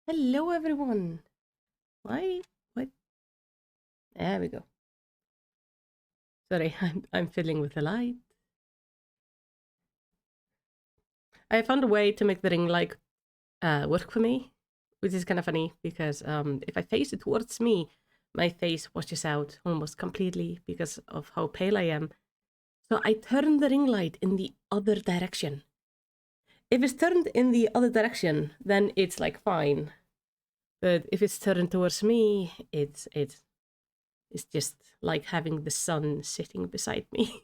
Hello, everyone. Why? What? There we go. Sorry, I'm fiddling with the light. I found a way to make the ring light work for me, which is kind of funny because if I face it towards me, my face washes out almost completely because of how pale I am. So I turn the ring light in the other direction. If it's turned in the other direction, then it's like fine. But if it's turned towards me, it's just like having the sun sitting beside me.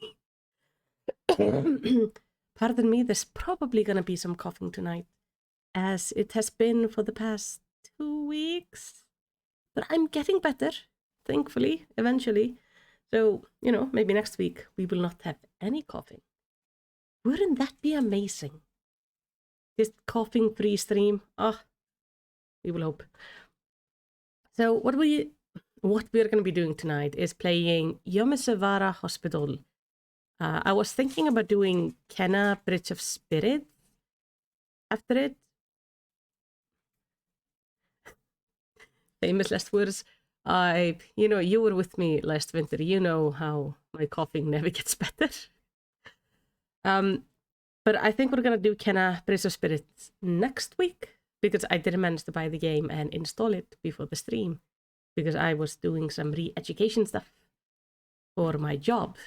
Pardon me, there's probably gonna be some coughing tonight, as it has been for the past 2 weeks. But I'm getting better, thankfully, eventually. So, maybe next week we will not have any coughing. Wouldn't that be amazing? Just coughing free stream. We will hope. So what we're going to be doing tonight is playing Yonesawara Hospital. I was thinking about doing Kenna Bridge of Spirit after it. Famous last words. You were with me last winter. You know how my coughing never gets better. But I think we're gonna do Kenna Bridge of Spirits next week because I didn't manage to buy the game and install it before the stream because I was doing some re-education stuff for my job.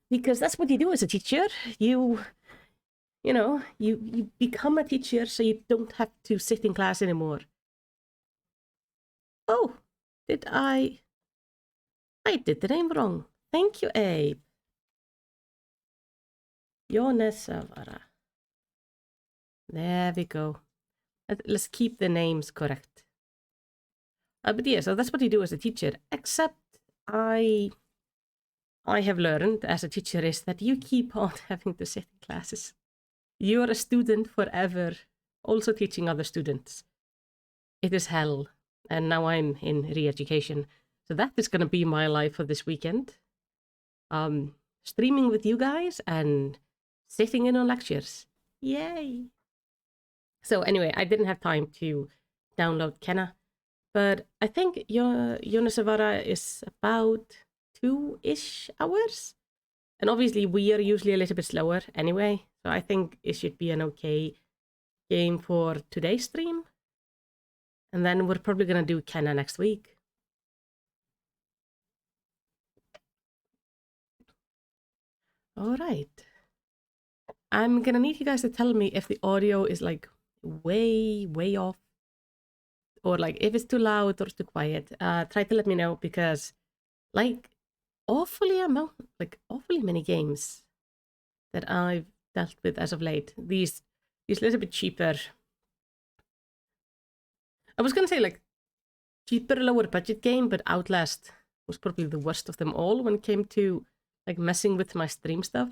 Because that's what you do as a teacher. You become a teacher so you don't have to sit in class anymore. Oh, I did the name wrong. Thank you, Abe. Yonesawara. There we go. Let's keep the names correct. But yeah, so that's what you do as a teacher. Except I have learned as a teacher is that you keep on having to sit in classes. You're a student forever, also teaching other students. It is hell. And now I'm in re-education. So that is going to be my life for this weekend. Streaming with you guys and sitting in on lectures. Yay! So anyway, I didn't have time to download Kenna, but I think Yonesawara is about 2-ish hours. And obviously we are usually a little bit slower anyway, so I think it should be an okay game for today's stream. And then we're probably going to do Kenna next week. All right. I'm going to need you guys to tell me if the audio is like way, way off or like if it's too loud or too quiet. Try to let me know because like awfully many games that I've dealt with as of late. These little bit cheaper. I was going to say like cheaper, lower budget game, but Outlast was probably the worst of them all when it came to like messing with my stream stuff.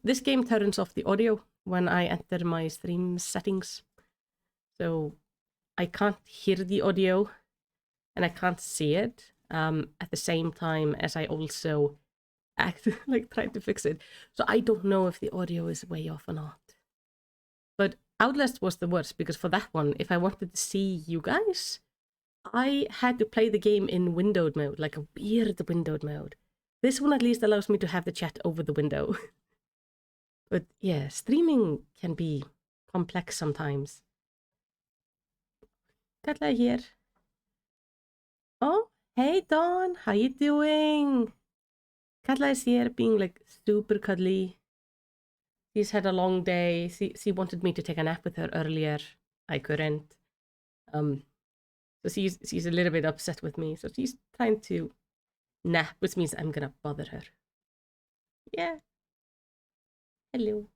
This game turns off the audio when I enter my stream settings. So I can't hear the audio and I can't see it at the same time as I also like try to fix it. So I don't know if the audio is way off or not. But Outlast was the worst because for that one, if I wanted to see you guys, I had to play the game in windowed mode, like a weird windowed mode. This one at least allows me to have the chat over the window. But yeah, streaming can be complex sometimes. Katla here. Oh, hey Dawn, how you doing? Katla is here being like super cuddly. She's had a long day. She wanted me to take a nap with her earlier. I couldn't. So she's a little bit upset with me. So she's trying to nap, which means I'm gonna bother her. Yeah. Hello.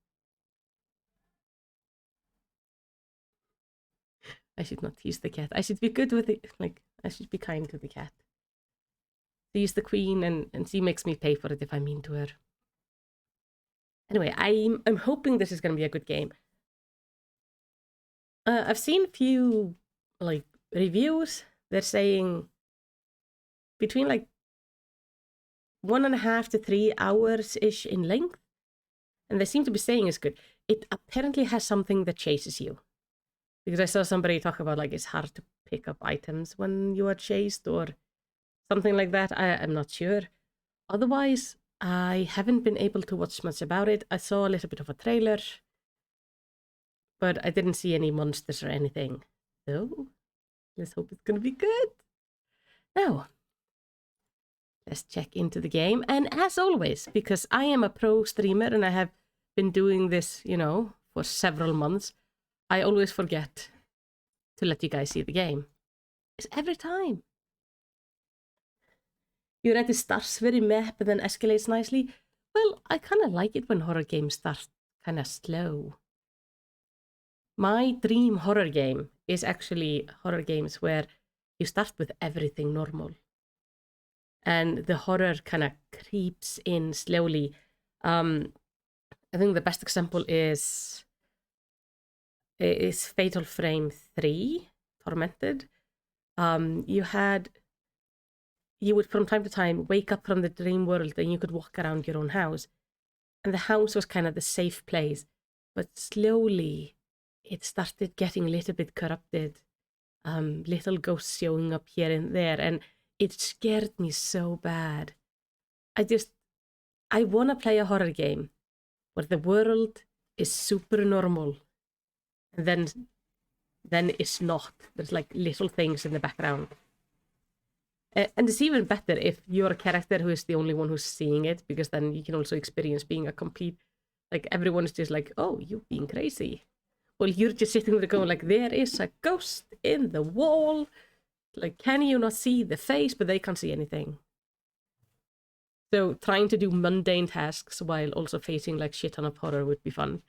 I should not tease the cat. I should be good with it. Like, I should be kind to the cat. She's the queen, and she makes me pay for it if I'm mean to her. Anyway, I'm hoping this is going to be a good game. I've seen a few, like, reviews. They're saying between, like, 1.5 to 3 hours-ish in length. And they seem to be saying it's good. It apparently has something that chases you. Because I saw somebody talk about like it's hard to pick up items when you are chased or something like that. I'm not sure. Otherwise, I haven't been able to watch much about it. I saw a little bit of a trailer, but I didn't see any monsters or anything. So, let's hope it's gonna be good. Now, let's check into the game. And as always, because I am a pro streamer and I have been doing this, for several months, I always forget to let you guys see the game. It's every time. You read it starts very meh, but then escalates nicely. Well, I kind of like it when horror games start kind of slow. My dream horror game is actually horror games where you start with everything normal. And the horror kind of creeps in slowly. I think the best example is Fatal Frame 3, Tormented. You would from time to time wake up from the dream world and you could walk around your own house. And the house was kind of the safe place. But slowly it started getting a little bit corrupted. Little ghosts showing up here and there. And it scared me so bad. I want to play a horror game where the world is super normal. And then it's not. There's like little things in the background. And it's even better if you're a character who is the only one who's seeing it, because then you can also experience being a complete, like everyone's just like, oh, you're being crazy. Well, you're just sitting there going like, there is a ghost in the wall. Like, can you not see the face? But they can't see anything. So trying to do mundane tasks while also facing like shit ton of horror would be fun.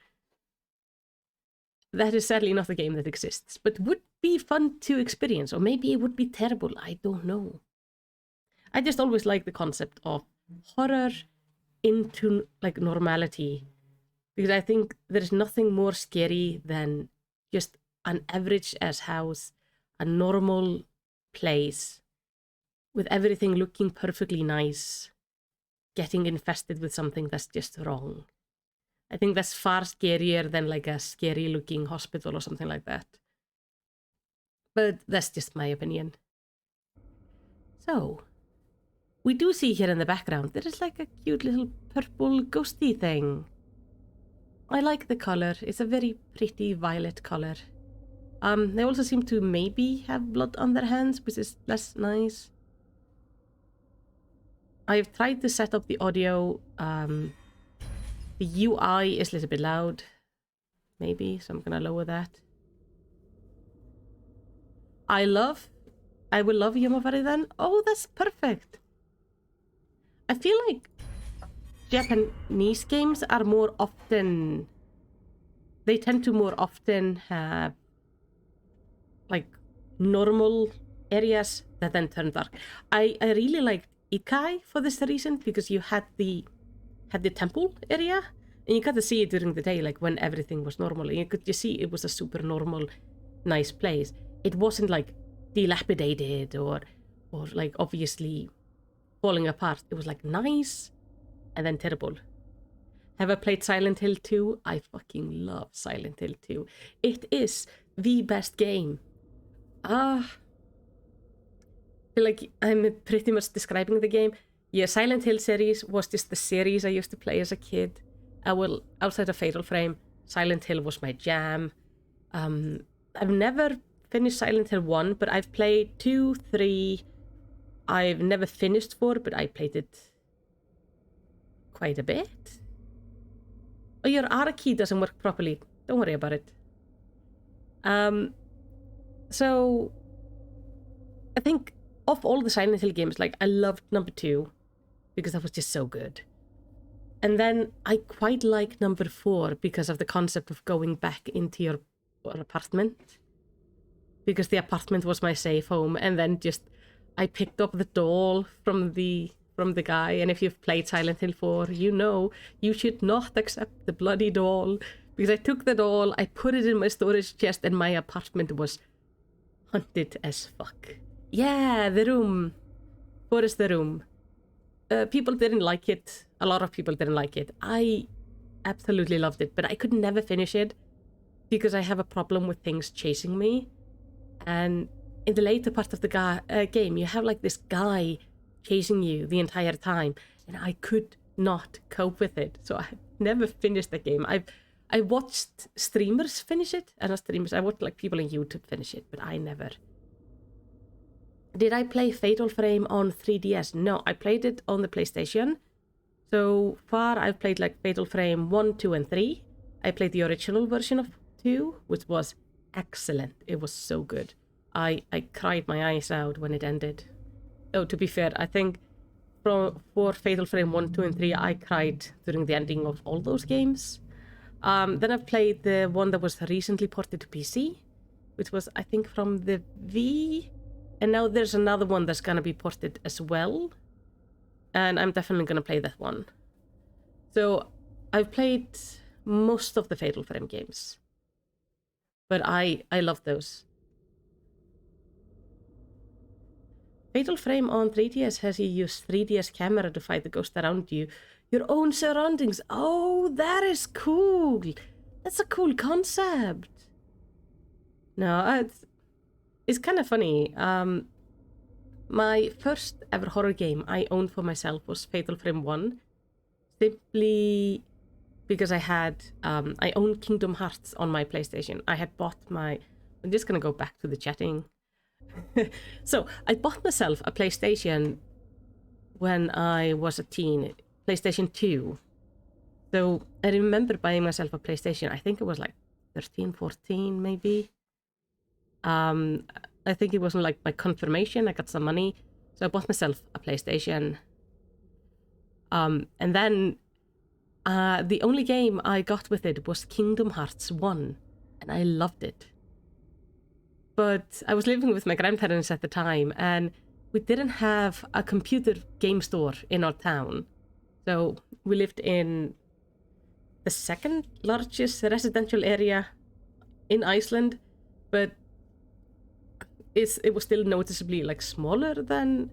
That is sadly not a game that exists, but would be fun to experience. Or maybe it would be terrible. I don't know. I just always like the concept of horror into like normality, because I think there's nothing more scary than just an average ass house, a normal place with everything looking perfectly nice, getting infested with something that's just wrong. I think that's far scarier than like a scary looking hospital or something like that. But that's just my opinion. So, we do see here in the background, there is like a cute little purple ghosty thing. I like the color. It's a very pretty violet color. They also seem to maybe have blood on their hands, which is less nice. I've tried to set up the audio. The UI is a little bit loud, maybe, so I'm gonna lower that. I will love Yonesawara then. Oh, that's perfect. I feel like Japanese games are more often, they tend to more often have like normal areas that then turn dark. I really liked Ikai for this reason, because you had the temple area and you got to see it during the day, like when everything was normal, and you could just see it was a super normal, nice place. It wasn't like dilapidated or like obviously falling apart. It was like nice and then terrible. Have I played Silent Hill 2? I fucking love Silent Hill 2. It is the best game. I feel like I'm pretty much describing the game. Yeah, Silent Hill series was just the series I used to play as a kid. Outside of Fatal Frame, Silent Hill was my jam. I've never finished Silent Hill 1, but I've played 2, 3. I've never finished 4, but I played it quite a bit. Oh, your R key doesn't work properly. Don't worry about it. So I think of all the Silent Hill games, like I loved number 2 because that was just so good. And then I quite like number 4 because of the concept of going back into your apartment. Because the apartment was my safe home, and then just I picked up the doll from the guy, and if you've played Silent Hill 4, you know you should not accept the bloody doll. Because I took the doll, I put it in my storage chest, and my apartment was haunted as fuck. Yeah, the room. 4 is the room. People didn't like it. A lot of people didn't like it. I absolutely loved it, but I could never finish it because I have a problem with things chasing me. And in the later part of the game, you have like this guy chasing you the entire time, and I could not cope with it. So I never finished the game. I watched streamers finish it, and not streamers, I watched like people on YouTube finish it, but I never. Did I play Fatal Frame on 3DS? No, I played it on the PlayStation. So far, I've played like Fatal Frame 1, 2, and 3. I played the original version of 2, which was excellent. It was so good. I cried my eyes out when it ended. Oh, to be fair, I think for Fatal Frame 1, 2, and 3, I cried during the ending of all those games. Then I've played the one that was recently ported to PC, which was, I think, from the Wii. And now there's another one that's going to be ported as well. And I'm definitely going to play that one. So I've played most of the Fatal Frame games. But I love those. Fatal Frame on 3DS has you use 3DS camera to fight the ghost around you. Your own surroundings. Oh, that is cool. That's a cool concept. No, it's kind of funny. My first ever horror game I owned for myself was Fatal Frame 1. Simply because I owned Kingdom Hearts on my PlayStation. I had bought I'm just gonna go back to the chatting. So I bought myself a PlayStation when I was a teen, PlayStation 2. So I remember buying myself a PlayStation. I think it was like 13, 14 maybe. I think it wasn't like my confirmation. I got some money, so I bought myself a PlayStation. And then the only game I got with it was Kingdom Hearts 1, and I loved it. But I was living with my grandparents at the time, and we didn't have a computer game store in our town. So we lived in the second largest residential area in Iceland, but it was still noticeably like smaller than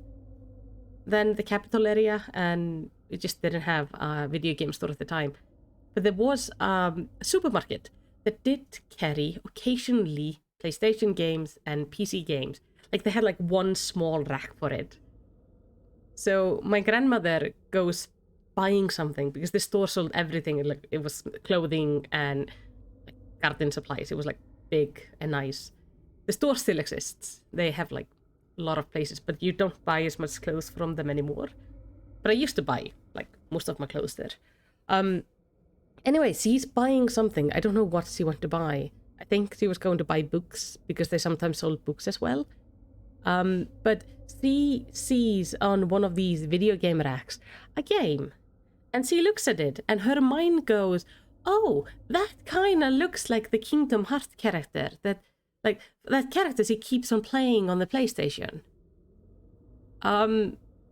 the capital area, and it just didn't have a video game store at the time. But there was a supermarket that did carry occasionally PlayStation games and PC games. Like they had like one small rack for it. So my grandmother goes buying something because the store sold everything. Like it was clothing and like garden supplies. It was like big and nice. The store still exists. They have like a lot of places, but you don't buy as much clothes from them anymore. But I used to buy like most of my clothes there. Anyway, she's buying something. I don't know what she wanted to buy. I think she was going to buy books because they sometimes sold books as well. But she sees on one of these video game racks a game, and she looks at it, and her mind goes, "Oh, that kind of looks like the Kingdom Hearts character that character she keeps on playing on the PlayStation."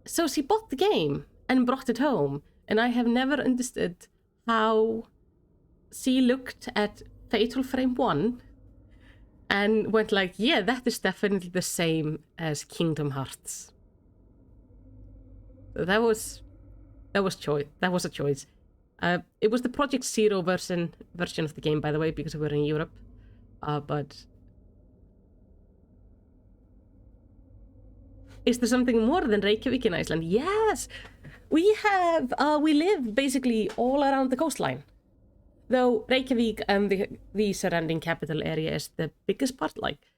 So she bought the game and brought it home, and I have never understood how she looked at Fatal Frame 1 and went like, yeah, that is definitely the same as Kingdom Hearts. That was a choice. It was the Project Zero version of the game, by the way, because we were in Europe. But is there something more than Reykjavik in Iceland? Yes, we live basically all around the coastline. Though Reykjavik and the surrounding capital area is the biggest part, like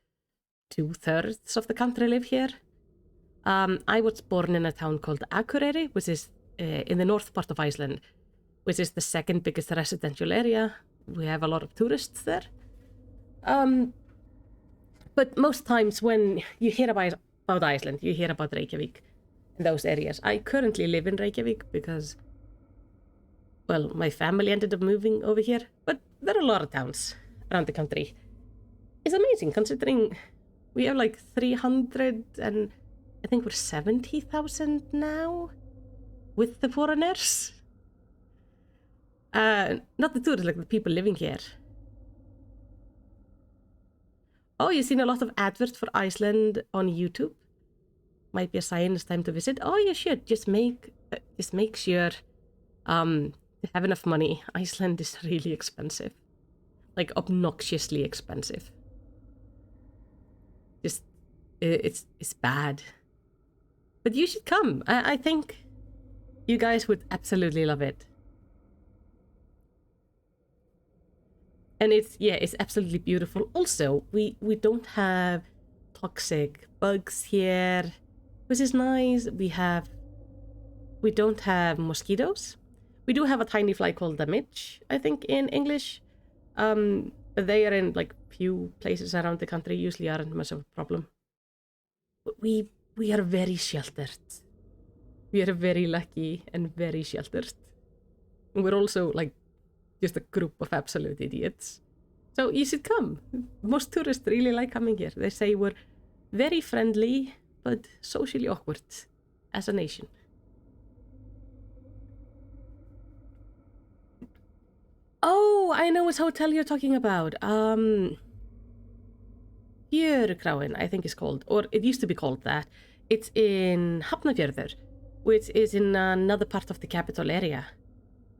2/3 of the country live here. I was born in a town called Akureyri, which is in the north part of Iceland, which is the second biggest residential area. We have a lot of tourists there. But most times when you hear about Iceland, you hear about Reykjavik in those areas. I currently live in Reykjavik because, well, my family ended up moving over here, but there are a lot of towns around the country. It's amazing considering we have like 300 and I think we're 70,000 now with the foreigners. Not the tourists, like the people living here. Oh, you've seen a lot of adverts for Iceland on YouTube? Might be a sign it's time to visit. Oh, you should. Just make sure you have enough money. Iceland is really expensive. like obnoxiously expensive. Just it's bad. But you should come. I think you guys would absolutely love it. And it's absolutely beautiful. Also, we don't have toxic bugs here, which is nice. We don't have mosquitoes. We do have a tiny fly called the midge, I think, in English. But they are in like few places around the country, usually aren't much of a problem. But we are very sheltered. We are very lucky and very sheltered. We're also like just a group of absolute idiots. So you should come. Most tourists really like coming here. They say we're very friendly, but socially awkward as a nation. Oh, I know which hotel you're talking about. Fjörukrauen, I think it's called, or it used to be called that. It's in Hafnarfjörður, which is in another part of the capital area.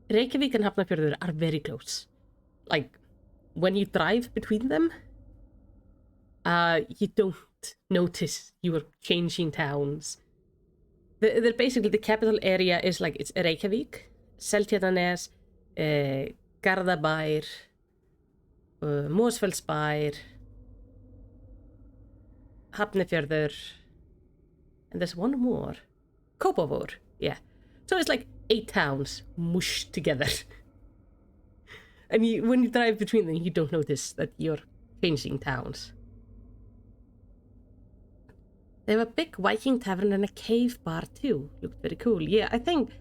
Reykjavik and Hafnarfjörður are very close. Like, when you drive between them, you don't notice you are changing towns. They're basically, the capital area is like, it's Reykjavik, Seltjarnarnes, Garðabær, Mosfellsbær, Hafnarfjörður, and there's one more. Kópavogur, yeah. So it's like 8 towns mushed together. And when you drive between them, you don't notice that you're changing towns. They have a big Viking tavern and a cave bar too. Looked very cool. Yeah, I think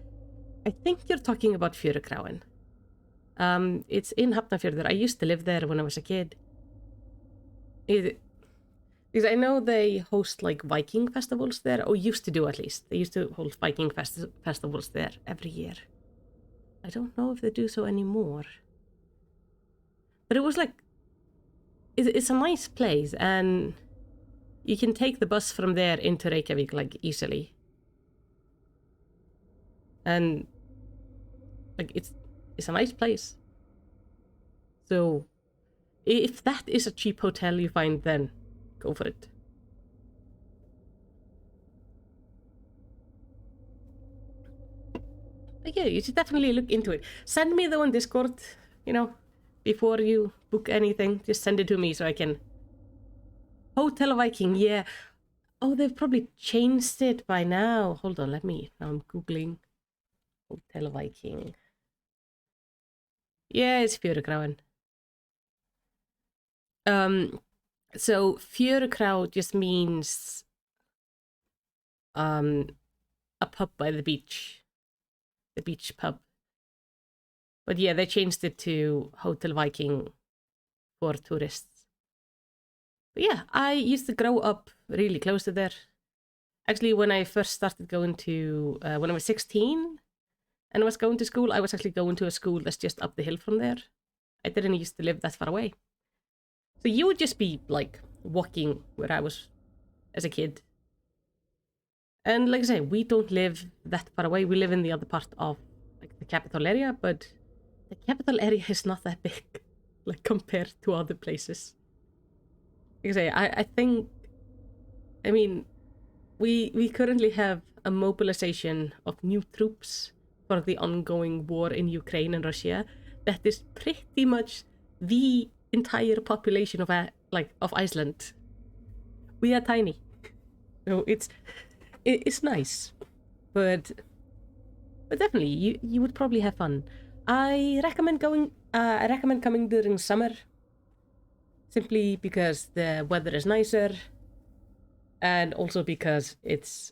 you're talking about Fjörukrauen. It's in Hafnarfjörður. I used to live there when I was a kid. Because I know they host like Viking festivals there, or used to do at least. They used to hold Viking festivals there every year. I don't know if they do so anymore. But it was like, it's a nice place, and you can take the bus from there into Reykjavik like easily. And like it's a nice place. So if that is a cheap hotel you find, then go for it. But yeah, you should definitely look into it. Send me though on Discord, before you book anything. Just send it to me so I can... Hotel Viking, yeah. Oh, they've probably changed it by now. Hold on, now I'm Googling Hotel Viking. Yeah, it's Fjörukrauen. So Fjörukrá just means a pub by the beach pub. But yeah, they changed it to Hotel Viking for tourists. But yeah, I used to grow up really close to there. Actually, when I first started going to, when I was 16 and I was going to school, I was actually going to a school that's just up the hill from there. I didn't used to live that far away. So you would just be like walking where I was as a kid. And like I say, we don't live that far away. We live in the other part of like the capital area, but the capital area is not that big, like compared to other places. Like I say, I think, I mean, we currently have a mobilization of new troops for the ongoing war in Ukraine and Russia. That is pretty much the entire population of Iceland. We are tiny, so it's nice, but definitely you would probably have fun. I recommend coming during summer, simply because the weather is nicer, and also because it's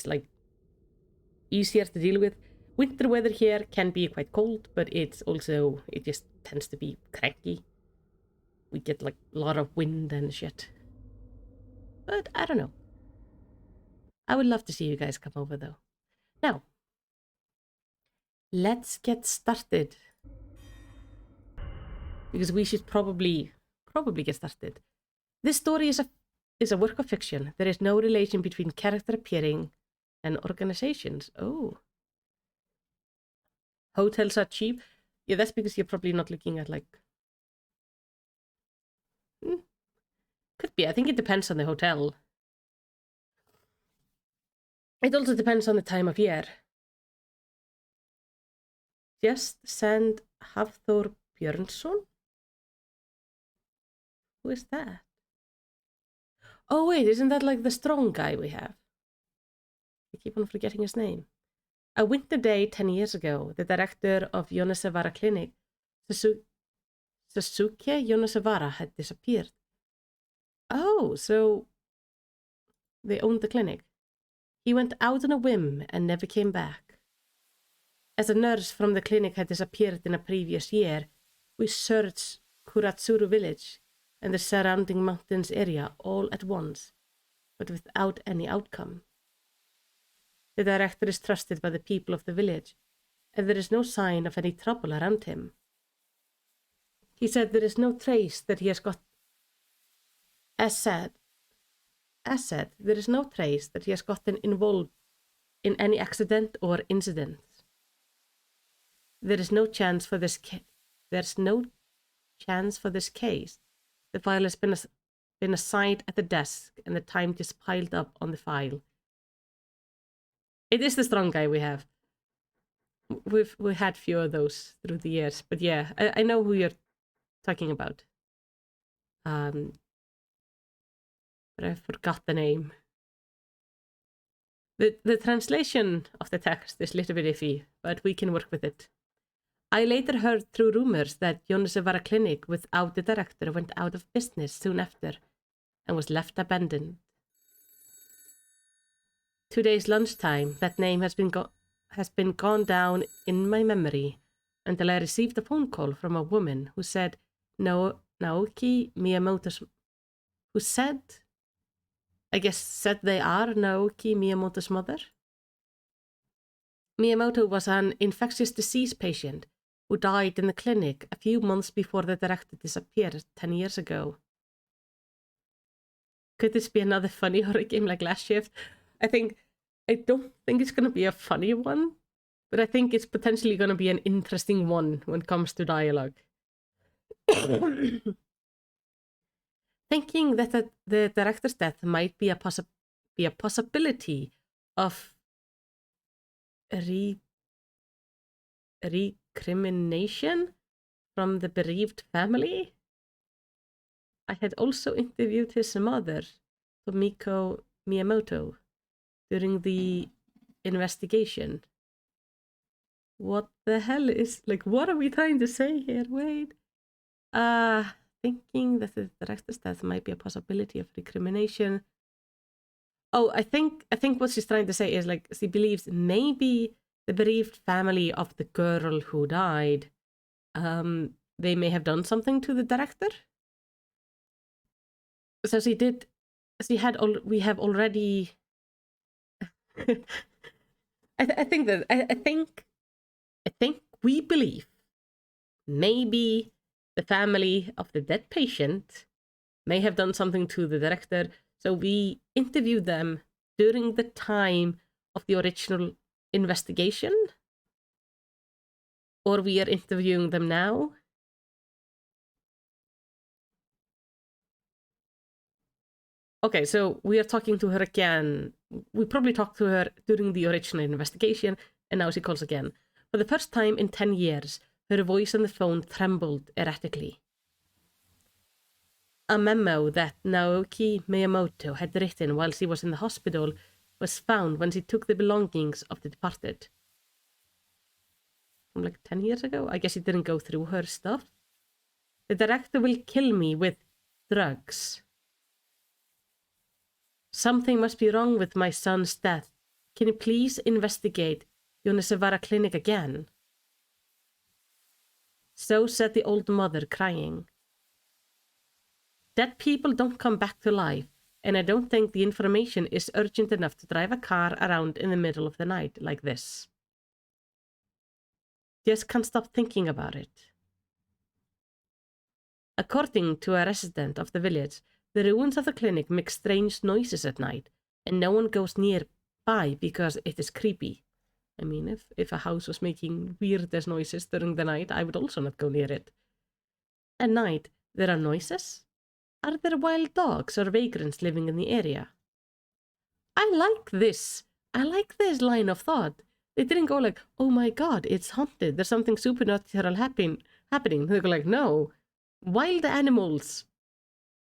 like easier to deal with. Winter weather here can be quite cold, but it just tends to be cranky. We get like a lot of wind and shit. But I don't know. I would love to see you guys come over though. Now, let's get started. Because we should probably get started. This story is a work of fiction. There is no relation between character appearing and organizations. Oh. Hotels are cheap. Yeah, that's because you're probably not looking at like Could be. I think it depends on the hotel. It also depends on the time of year. Just send Hafþór Björnsson? Who is that? Oh wait, isn't that like the strong guy we have? I keep on forgetting his name. A winter day 10 years ago, the director of Yonesawara Clinic, Susuke Yonesawara, had disappeared. Oh, so they owned the clinic. He went out on a whim and never came back. As a nurse from the clinic had disappeared in a previous year, we searched Kuratsuru village and the surrounding mountains area all at once, but without any outcome. The director is trusted by the people of the village, and there is no sign of any trouble around him. He said there is no trace that he has got... As said, there is no trace that he has gotten involved in any accident or incident. There is no chance for this There's no chance for this case. The file has been assigned at the desk, and the time just piled up on the file. It is the strong guy we have. We had few of those through the years, but yeah, I know who you're talking about. But I forgot the name. The translation of the text is a little bit iffy, but we can work with it. I later heard through rumors that Yonesawara Clinic without the director went out of business soon after and was left abandoned. Today's lunchtime, that name has been gone down in my memory until I received a phone call from a woman who said Naoki Miyamoto's... Who said they are Naoki Miyamoto's mother? Miyamoto was an infectious disease patient who died in the clinic a few months before the director disappeared 10 years ago. Could this be another funny horror game like Last Shift? I don't think it's going to be a funny one, but I think it's potentially going to be an interesting one when it comes to dialogue. Thinking that the director's death might be a possibility of recrimination from the bereaved family. I had also interviewed his mother, Tomiko Miyamoto, during the investigation. What the hell is... what are we trying to say here? Wait. Thinking that the director's death might be a possibility of recrimination. Oh, I think what she's trying to say is she believes maybe the bereaved family of the girl who died, they may have done something to the director. So we have already... I think we believe maybe the family of the dead patient may have done something to the director. So we interviewed them during the time of the original investigation. Or we are interviewing them now. Okay, so we are talking to her again. We probably talked to her during the original investigation, and now she calls again. For the first time in 10 years, her voice on the phone trembled erratically. A memo that Naoki Miyamoto had written while she was in the hospital was found when she took the belongings of the departed. From 10 years ago? I guess she didn't go through her stuff. The director will kill me with drugs. Something must be wrong with my son's death. Can you please investigate Yonesawara Clinic again? So said the old mother, crying. Dead people don't come back to life, and I don't think the information is urgent enough to drive a car around in the middle of the night like this. Just can't stop thinking about it. According to a resident of the village, the ruins of the clinic make strange noises at night, and no one goes nearby because it is creepy. I mean, if a house was making weirdest noises during the night, I would also not go near it. At night, there are noises, Are there wild dogs or vagrants living in the area? I like this. I like this line of thought. They didn't go like, oh my god, it's haunted. There's something supernatural happening. They go like, no, wild animals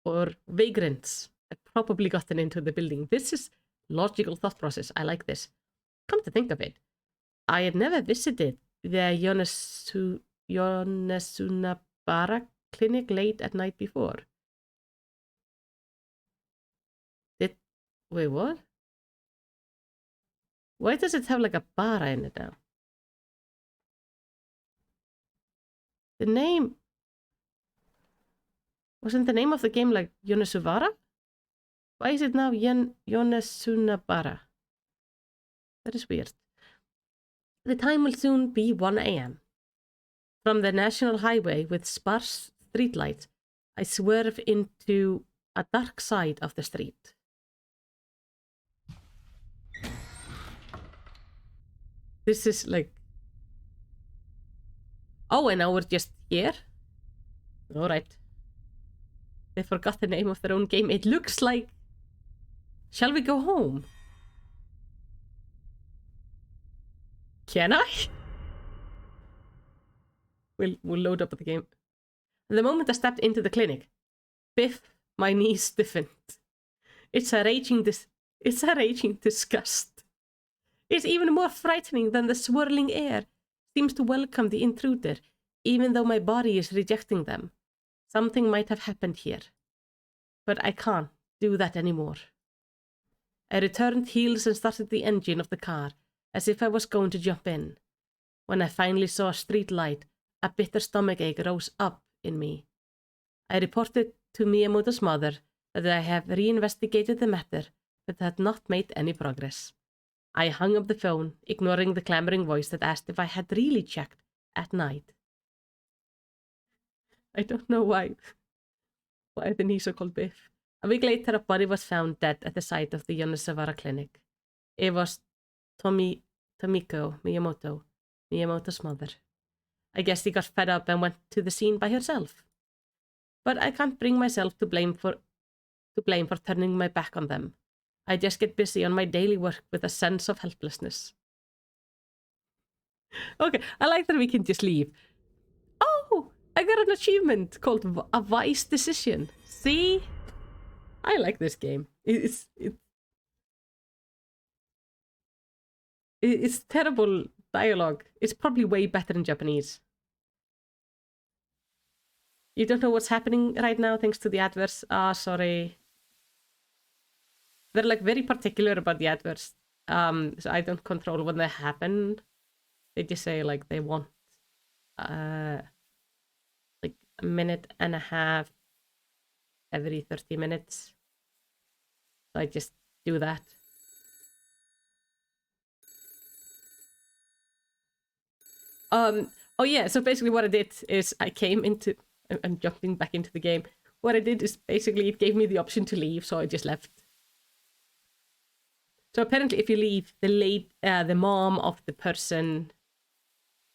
or vagrants have probably gotten into the building. This is logical thought process. I like this. Come to think of it, I had never visited the Yonesunabara clinic late at night before. Wait, what? Why does it have like a bara in it now? The name... Wasn't the name of the game like Yonesawara? Why is it now Yonesunabara? That is weird. The time will soon be 1 a.m. From the national highway with sparse streetlights, I swerve into a dark side of the street. This is like... Oh, and now we're just here? Alright. They forgot the name of their own game. It looks like... Shall we go home? Can I? We'll load up the game. The moment I stepped into the clinic, biff, my knees stiffened. It's a raging disgust. It's even more frightening than the swirling air seems to welcome the intruder, even though my body is rejecting them. Something might have happened here. But I can't do that anymore. I returned heels and started the engine of the car, as if I was going to jump in. When I finally saw a street light, a bitter stomachache rose up in me. I reported to Miyamoto's mother that I have reinvestigated the matter, but had not made any progress. I hung up the phone, ignoring the clamoring voice that asked if I had really checked at night. I don't know why the knees are called Biff. A week later, a body was found dead at the site of the Yonesawara clinic. It was Tomiko Miyamoto, Miyamoto's mother. I guess she got fed up and went to the scene by herself. But I can't bring myself to blame for turning my back on them. I just get busy on my daily work with a sense of helplessness. Okay, I like that we can just leave. Oh, I got an achievement called a wise decision. See? I like this game. It's terrible dialogue. It's probably way better in Japanese. You don't know what's happening right now thanks to the adverts. Sorry. They're like very particular about the adverts. So I don't control when they happen. They just say like they want like a minute and a half every 30 minutes. So I just do that. Oh yeah, so basically what I did is I came into... I'm jumping back into the game. What I did is basically it gave me the option to leave, so I just left. So apparently if you leave, the mom of the person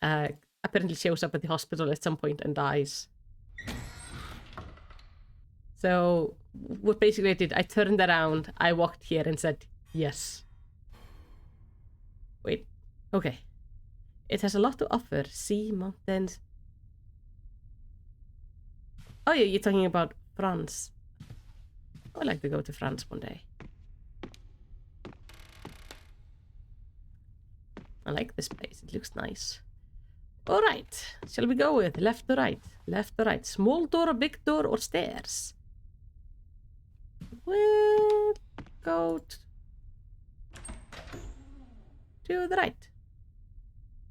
apparently shows up at the hospital at some point and dies. So what basically I did, I turned around, I walked here and said, yes. Wait, okay. It has a lot to offer. Sea, mountains. Oh yeah, you're talking about France. I'd like to go to France one day. I like this place, it looks nice. Alright, shall we go with left to right? Left to right. Small door, big door, or stairs? We'll go to the right.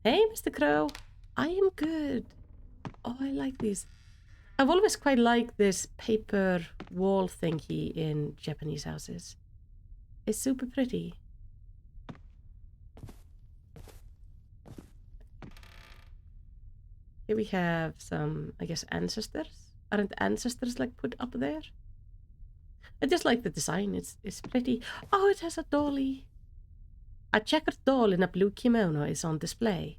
Hey, Mr. Crow. I am good. Oh, I like these. I've always quite liked this paper wall thingy in Japanese houses. It's super pretty. Here we have some, I guess, ancestors. Aren't ancestors like put up there? I just like the design. It's pretty. Oh, it has a dolly. A checkered doll in a blue kimono is on display.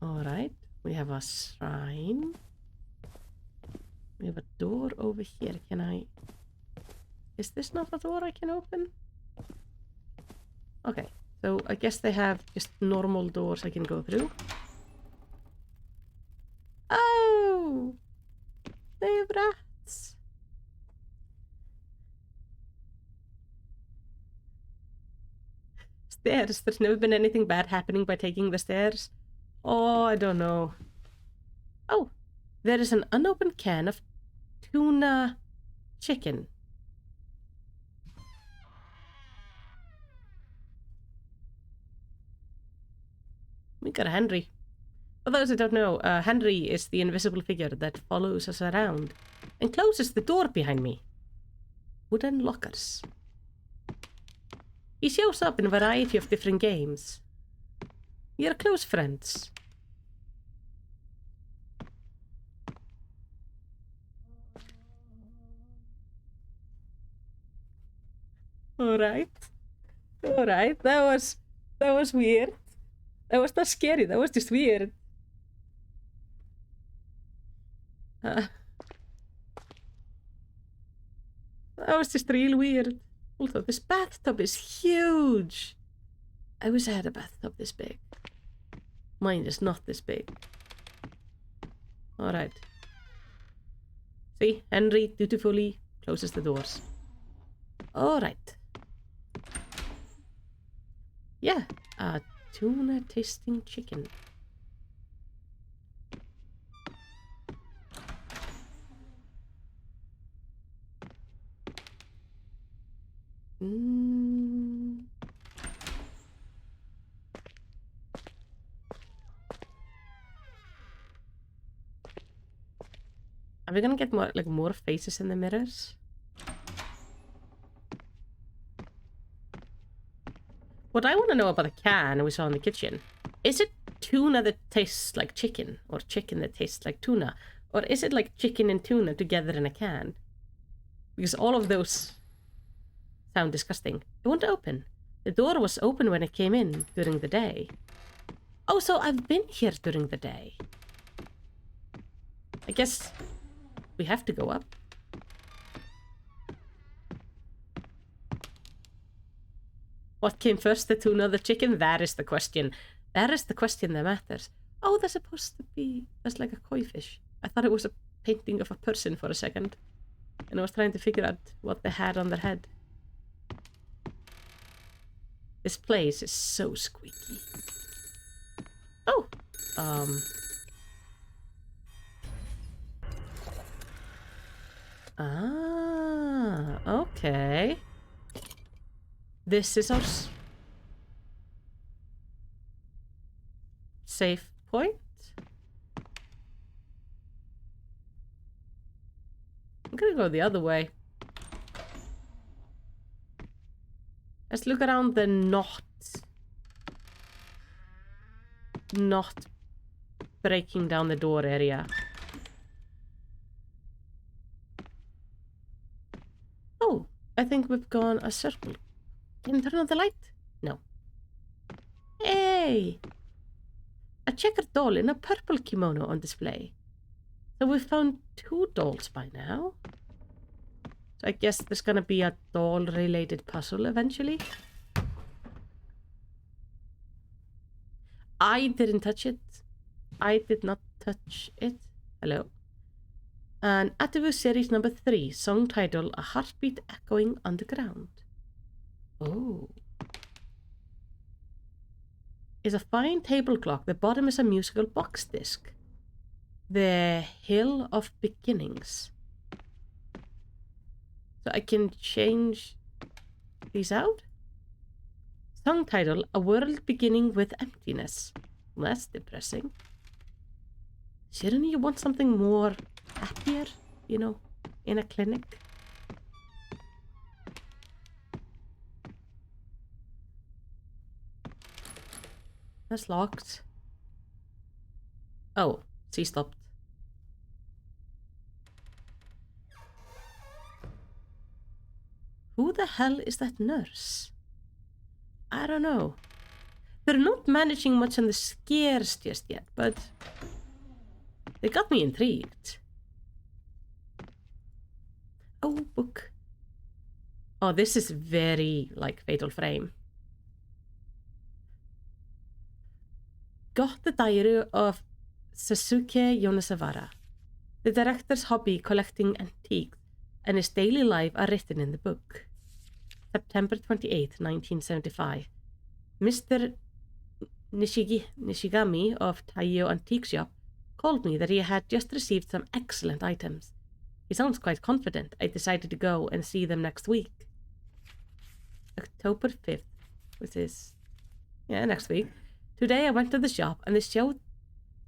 Alright, we have a shrine. We have a door over here. Can I... Is this not a door I can open? Okay, so I guess they have just normal doors I can go through. Oh! They have rats! Stairs. There's never been anything bad happening by taking the stairs. Oh, I don't know. Oh, there is an unopened can of tuna chicken. We got a Henry. For those who don't know, Henry is the invisible figure that follows us around and closes the door behind me. Wooden lockers. He shows up in a variety of different games. We are close friends. Alright. Alright, that was weird. That was not scary, that was just weird. That was just real weird. Also, this bathtub is huge. I wish I had a bathtub this big. Mine is not this big. Alright. See, Henry dutifully closes the doors. Alright. Yeah, tuna tasting chicken. Are we gonna get more faces in the mirrors? What I want to know about the can we saw in the kitchen, is it tuna that tastes like chicken, or chicken that tastes like tuna, or is it like chicken and tuna together in a can? Because all of those sound disgusting. It won't open. The door was open when I came in during the day. Oh, so I've been here during the day. I guess we have to go up. What came first, the tuna or the chicken? That is the question. That is the question that matters. Oh, there's supposed to be... There's like a koi fish. I thought it was a painting of a person for a second. And I was trying to figure out what they had on their head. This place is so squeaky. Oh! Ah, okay. This is our safe point. I'm gonna go the other way. Let's look around the not breaking down the door area. Oh, I think we've gone a circle. Can you turn on the light? No. Hey! A checkered doll in a purple kimono on display. So we've found 2 dolls by now. So I guess there's gonna be a doll-related puzzle eventually. I didn't touch it. I did not touch it. Hello. And Atavu series number 3, song title, A Heartbeat Echoing Underground. Oh. It's a fine table clock. The bottom is a musical box disc. The Hill of Beginnings. So I can change these out. Song title, A World Beginning with Emptiness. Well, that's depressing. Shouldn't you want something more happier, you know, in a clinic? That's locked. Oh, she stopped. Who the hell is that nurse? I don't know. They're not managing much on the scares just yet, but they got me intrigued. book. Oh, this is very like Fatal Frame. Got the diary of Sasuke Yonesawara. The director's hobby collecting antiques and his daily life are written in the book. September 28, 1975. Mr. Nishigami of Taiyo Antique Shop called me that he had just received some excellent items. He sounds quite confident. I decided to go and see them next week. October 5th, which is next week. Today I went to the shop and they showed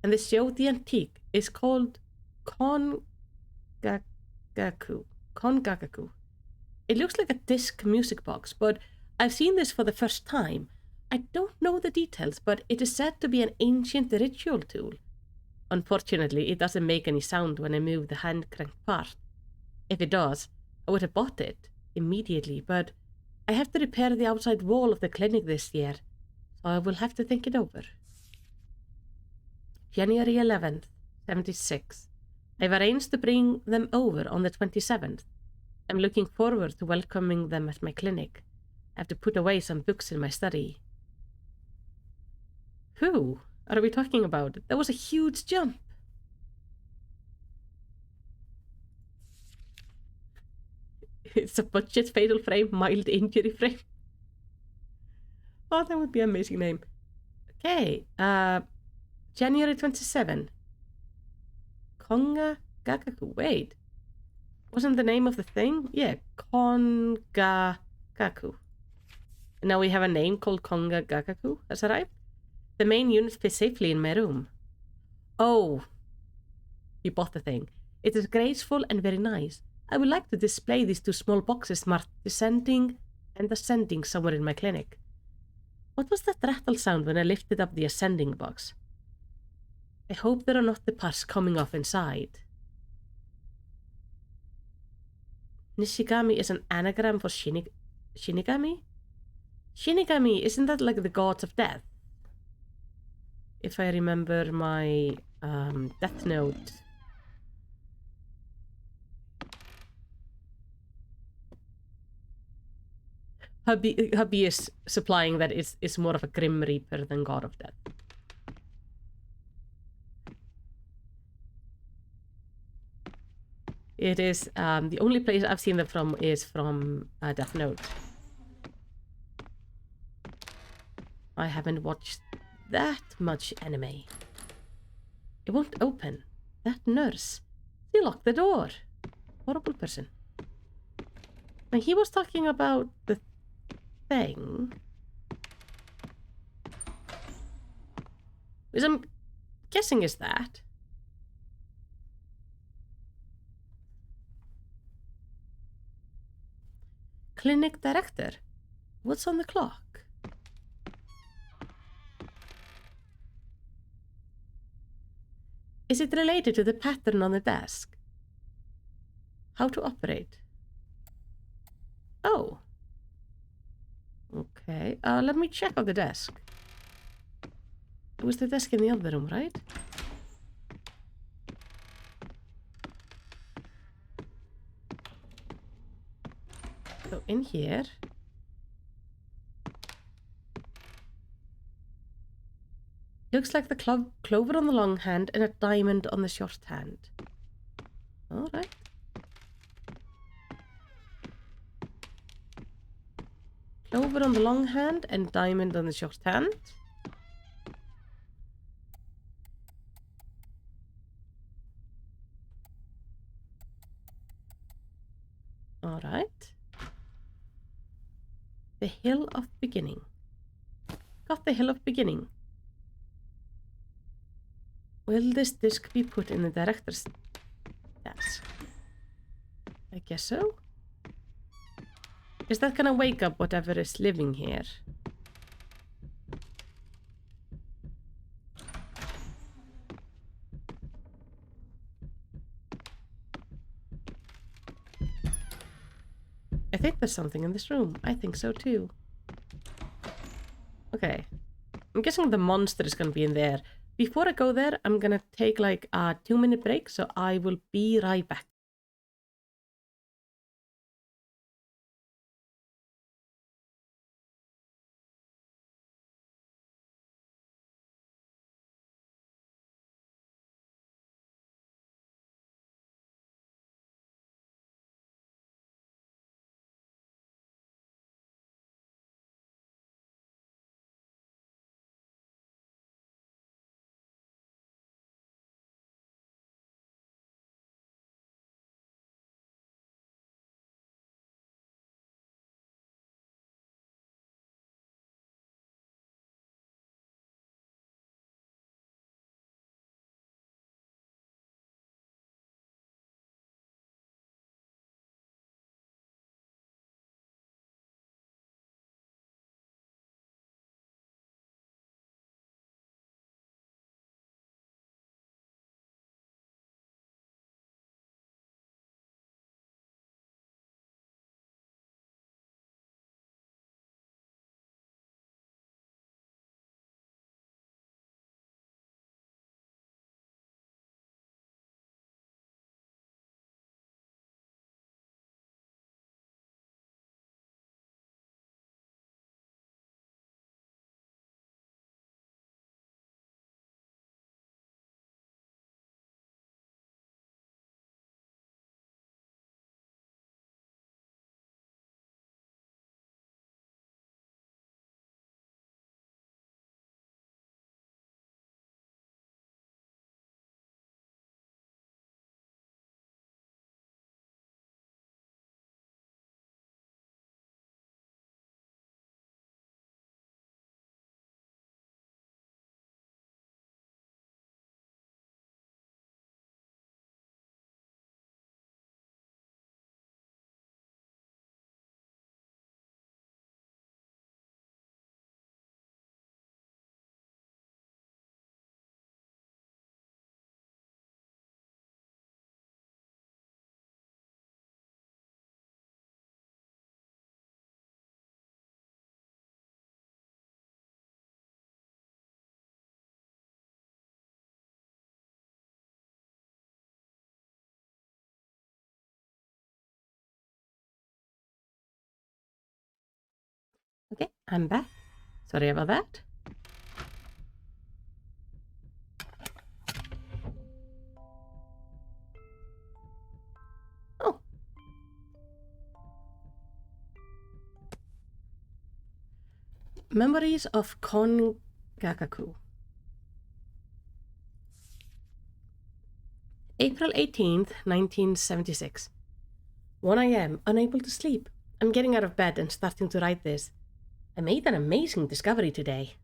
the antique is called Kongagaku. It looks like a disc music box, but I've seen this for the first time. I don't know the details, but it is said to be an ancient ritual tool. Unfortunately, it doesn't make any sound when I move the hand crank part. If it does, I would have bought it immediately, but I have to repair the outside wall of the clinic this year, so I will have to think it over. January 11th, 76. I've arranged to bring them over on the 27th. I'm looking forward to welcoming them at my clinic. I have to put away some books in my study. Who are we talking about? That was a huge jump. It's a budget Fatal Frame, mild injury frame. Oh, that would be an amazing name. Okay, January 27. Konga Gagaku. Wait, wasn't the name of the thing? Yeah, Konga Gaku. Now we have a name called Konga Gagaku. Has arrived. The main unit fits safely in my room. Oh, you bought the thing. It is graceful and very nice. I would like to display these two small boxes marked descending and ascending somewhere in my clinic. What was that rattle sound when I lifted up the ascending box? I hope there are not the parts coming off inside. Nishigami is an anagram for Shinigami? Shinigami, isn't that like the gods of death? If I remember my Death Note. Hubby is supplying that it's more of a Grim Reaper than God of Death. It is, the only place I've seen them from is from Death Note. I haven't watched that much anime. It won't open. That nurse. She locked the door. Horrible person. Now he was talking about the thing. Which I'm guessing is that. Clinic director. What's on the clock? Is it related to the pattern on the desk? How to operate? Oh. Okay. Let me check on the desk. It was the desk in the other room, right? So in here. Looks like the clover on the long hand and a diamond on the short hand. Alright. Clover on the long hand and diamond on the short hand. Alright. The Hill of Beginning. Got the Hill of Beginning. Will this disc be put in the director's desk? I guess so. Is that gonna wake up whatever is living here? I think there's something in this room. I think so too. Okay. I'm guessing the monster is gonna be in there. Before I go there, I'm gonna take like a 2-minute break, so I will be right back. Okay, I'm back. Sorry about that. Oh. Memories of Kongakaku. April 18th, 1976. 1 a.m., unable to sleep. I'm getting out of bed and starting to write this. I made an amazing discovery today.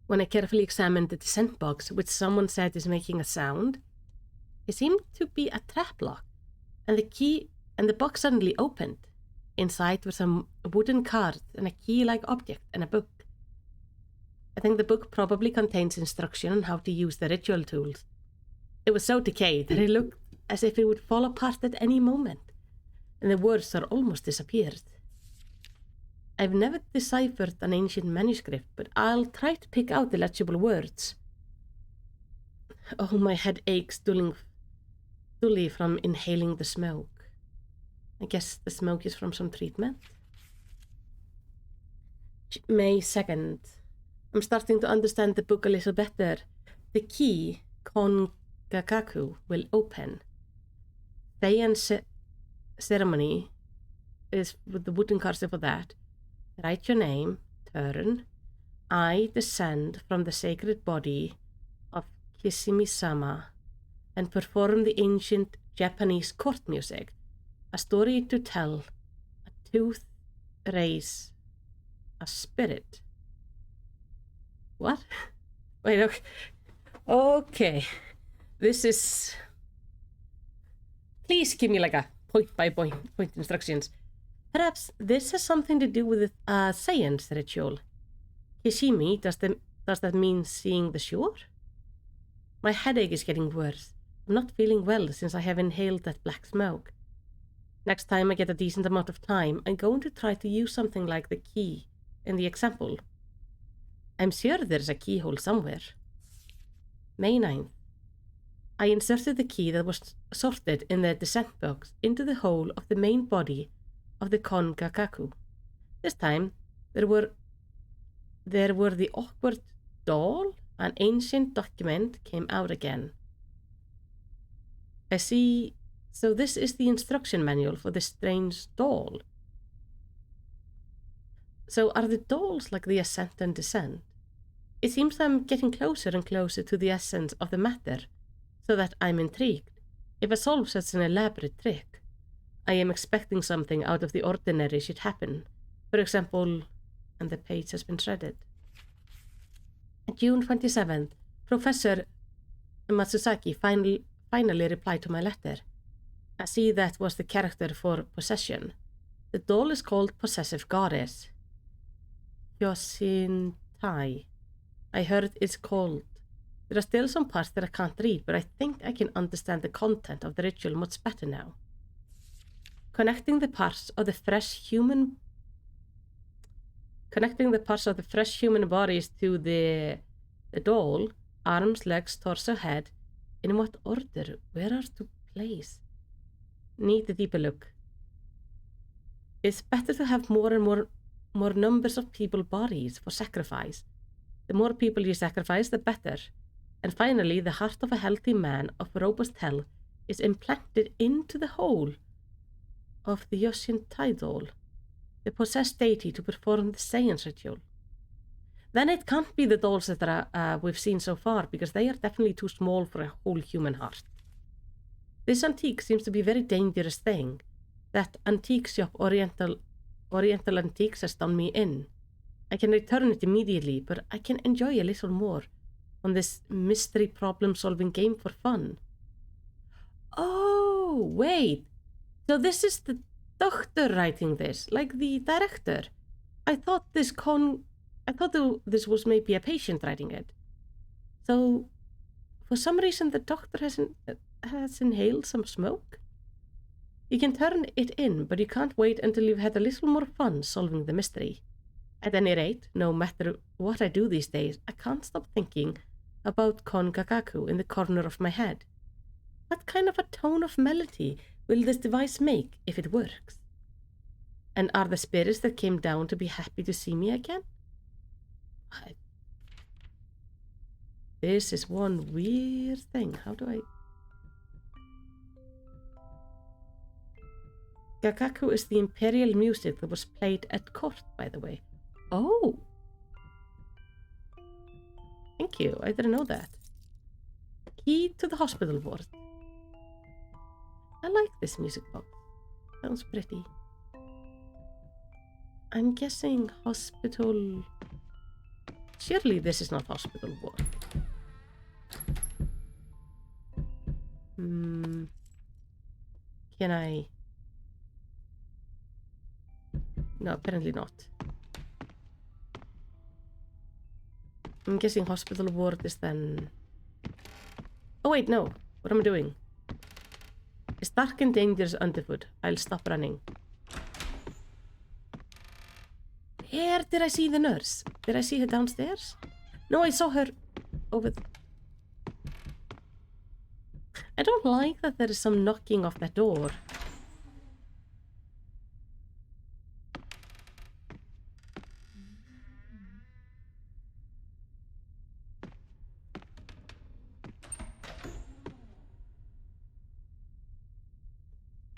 When I carefully examined the descent box, which someone said is making a sound, it seemed to be a trap lock, and the box suddenly opened. Inside were some wooden cards and a key-like object and a book. I think the book probably contains instruction on how to use the ritual tools. It was so decayed that it looked as if it would fall apart at any moment, and the words had almost disappeared. I've never deciphered an ancient manuscript, but I'll try to pick out the legible words. Oh, my head aches dully from inhaling the smoke. I guess the smoke is from some treatment. May 2nd. I'm starting to understand the book a little better. The key, Kongakaku, will open. Seance ceremony is with the wooden cards for that. Write your name, turn. I descend from the sacred body of Kishimi-sama and perform the ancient Japanese court music. A story to tell, a tooth raise, a spirit. What? Wait, okay. Okay. This is... Please give me like a point-by-point instructions. Perhaps this has something to do with a science ritual. Kishimi, does that mean seeing the shore? My headache is getting worse. I'm not feeling well since I have inhaled that black smoke. Next time I get a decent amount of time, I'm going to try to use something like the key in the example. I'm sure there's a keyhole somewhere. May 9th. I inserted the key that was sorted in the descent box into the hole of the main body of the Kongakaku. This time, there were the awkward doll, an ancient document came out again. I see, so this is the instruction manual for the strange doll. So are the dolls like the ascent and descent? It seems I'm getting closer and closer to the essence of the matter, so that I'm intrigued. If I solve such an elaborate trick, I am expecting something out of the ordinary should happen. For example, and the page has been shredded. June 27th, Professor Matsusaki finally replied to my letter. I see that was the character for possession. The doll is called Possessive Goddess. Yosintai. I heard it's called. There are still some parts that I can't read, but I think I can understand the content of the ritual much better now. Connecting the parts of the fresh human bodies to the doll, arms, legs, torso, head. In what order? Where are to place? Need a deeper look. It's better to have more and more numbers of people bodies for sacrifice. The more people you sacrifice, the better. And finally, the heart of a healthy man of robust health is implanted into the hole of the Yoshintai doll, the possessed deity, to perform the science ritual. Then it can't be the dolls that we've seen so far, because they are definitely too small for a whole human heart. This antique seems to be a very dangerous thing. That antique shop, Oriental Antiques, has done me in. I can return it immediately, but I can enjoy a little more on this mystery problem-solving game for fun. Oh, wait. So this is the doctor writing this, like the director. I thought this was maybe a patient writing it. So, for some reason, the doctor has inhaled some smoke. You can turn it in, but you can't wait until you've had a little more fun solving the mystery. At any rate, no matter what I do these days, I can't stop thinking about Kongakaku in the corner of my head. What kind of a tone of melody will this device make if it works? And are the spirits that came down to be happy to see me again? This is one weird thing. How do I... Gagaku is the imperial music that was played at court, by the way. Oh! Thank you. I didn't know that. Key to the hospital ward. I like this music box. Sounds pretty. I'm guessing hospital... Surely this is not hospital ward. Can I... No, apparently not. I'm guessing hospital ward is then... Oh wait, no. What am I doing? It's dark and dangerous underfoot. I'll stop running. Where did I see the nurse? Did I see her downstairs? No, I saw her over... I don't like that there is some knocking off that door.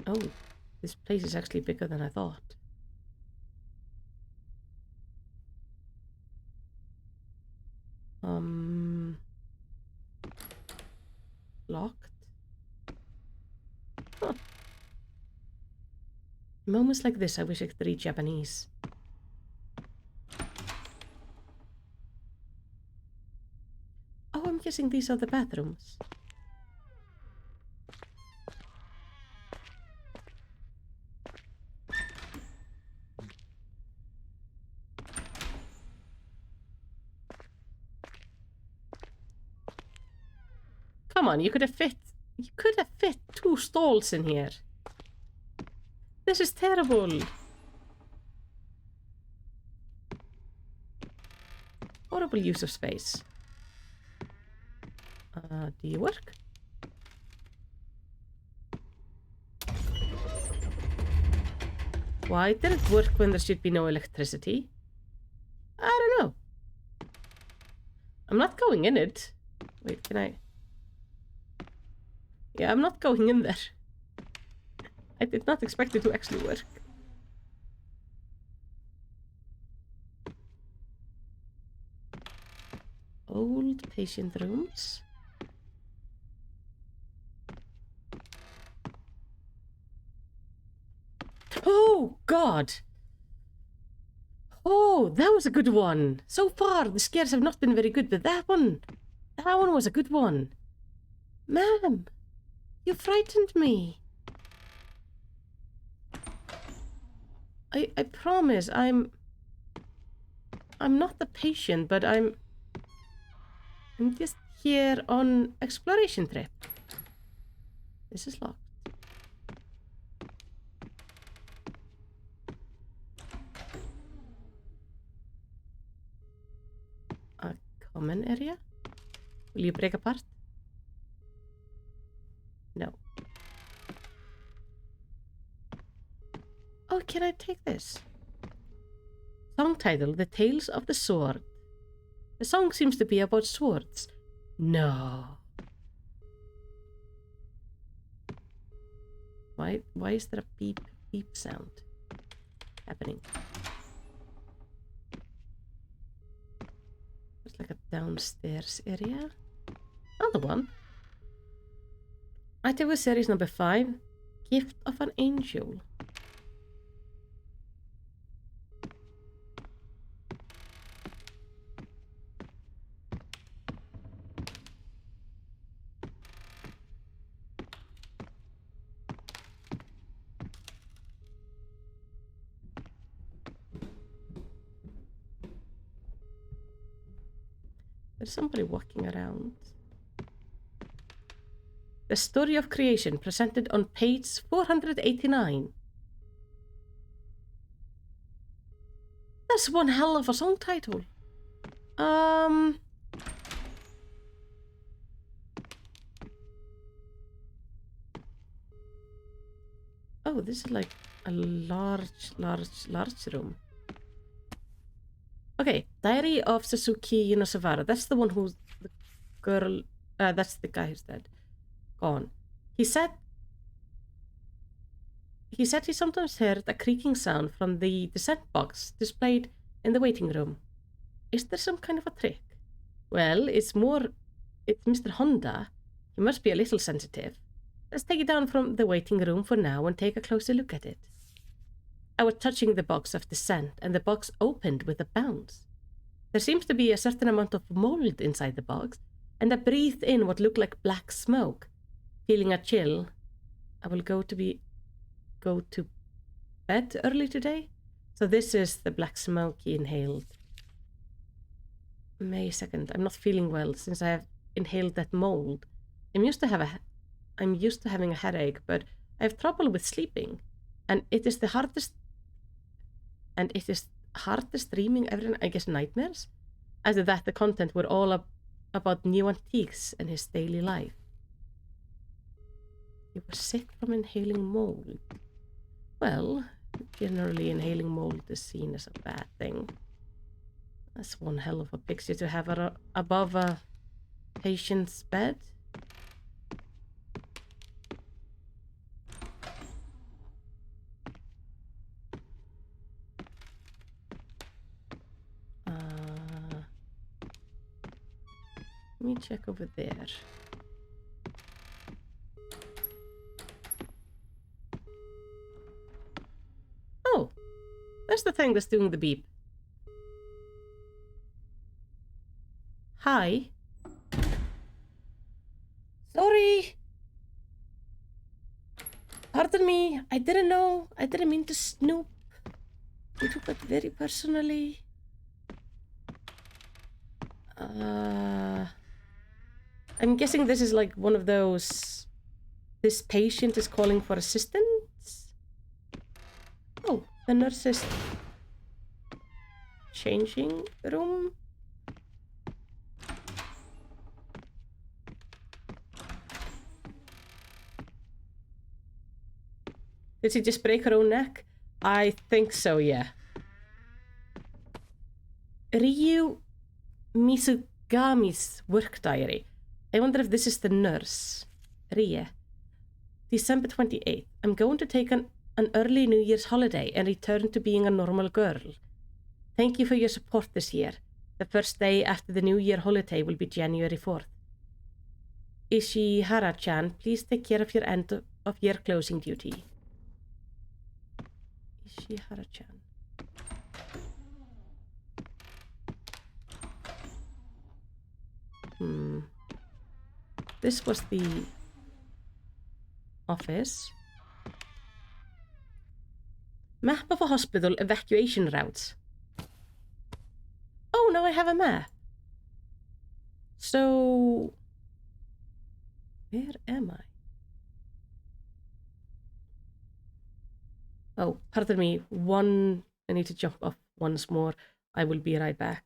Oh, this place is actually bigger than I thought. Locked? Huh. Moments like this, I wish I could read Japanese. Oh, I'm guessing these are the bathrooms. Come on, you could have fit 2 stalls in here. This is terrible. Horrible use of space. Do you work? Why did it work when there should be no electricity? I don't know. I'm not going in it. Wait, can I... Yeah, I'm not going in there. I did not expect it to actually work. Old patient rooms. Oh, God! Oh, that was a good one. So far, the scares have not been very good, but that one was a good one. Ma'am, you frightened me. I promise, I'm not the patient, but I'm just here on exploration trip. This is locked. A common area? Will you break apart? No. Oh, can I take this? Song title, The Tales of the Sword. The song seems to be about swords. No. Why is there a beep beep sound happening? There's like a downstairs area. Another one. Item series number 5. Gift of an Angel. There's somebody walking around. The Story of Creation, presented on page 489. That's one hell of a song title. Oh, this is like a large room. Okay, Diary of Suzuki Yonesawara. That's the one who's the girl. That's the guy who's dead. Gone. He said he sometimes heard a creaking sound from the descent box displayed in the waiting room. Is there some kind of a trick? Well, it's Mr. Honda. He must be a little sensitive. Let's take it down from the waiting room for now and take a closer look at it. I was touching the box of descent, and the box opened with a bounce. There seems to be a certain amount of mold inside the box, and I breathed in what looked like black smoke. Feeling a chill, I will go to bed early today. So this is the black smoke he inhaled. May 2nd. I'm not feeling well since I have inhaled that mold. I'm used to having a headache, but I have trouble with sleeping, and it is hardest dreaming ever. I guess nightmares. After that, the content were all about new antiques and his daily life. He was sick from inhaling mold. Well, generally inhaling mold is seen as a bad thing. That's one hell of a picture to have above a patient's bed. Let me check over there. Oh, that's the thing that's doing the beep. Hi. Sorry. Pardon me. I didn't know. I didn't mean to snoop. You took that very personally. I'm guessing this is like one of those... This patient is calling for assistance? Oh, the nurse is... changing room? Did she just break her own neck? I think so, yeah. Ryu Misugami's work diary. I wonder if this is the nurse. Rie. December 28th. I'm going to take an early New Year's holiday and return to being a normal girl. Thank you for your support this year. The first day after the New Year holiday will be January 4th. Ishihara-chan, please take care of your end of year closing duty. Ishihara-chan. This was the office. Map of a hospital evacuation routes. Oh, now I have a map. So, where am I? Oh, pardon me. I need to jump off once more. I will be right back.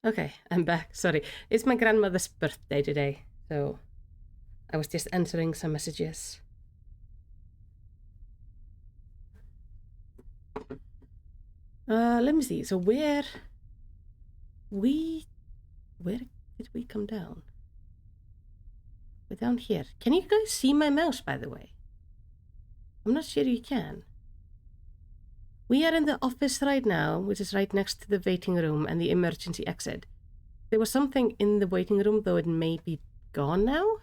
Okay, I'm back. Sorry. It's my grandmother's birthday today, so I was just answering some messages. Let me see. So where did we come down? We're down here. Can you guys see my mouse, by the way? I'm not sure you can. We are in the office right now, which is right next to the waiting room and the emergency exit. There was something in the waiting room, though it may be gone now.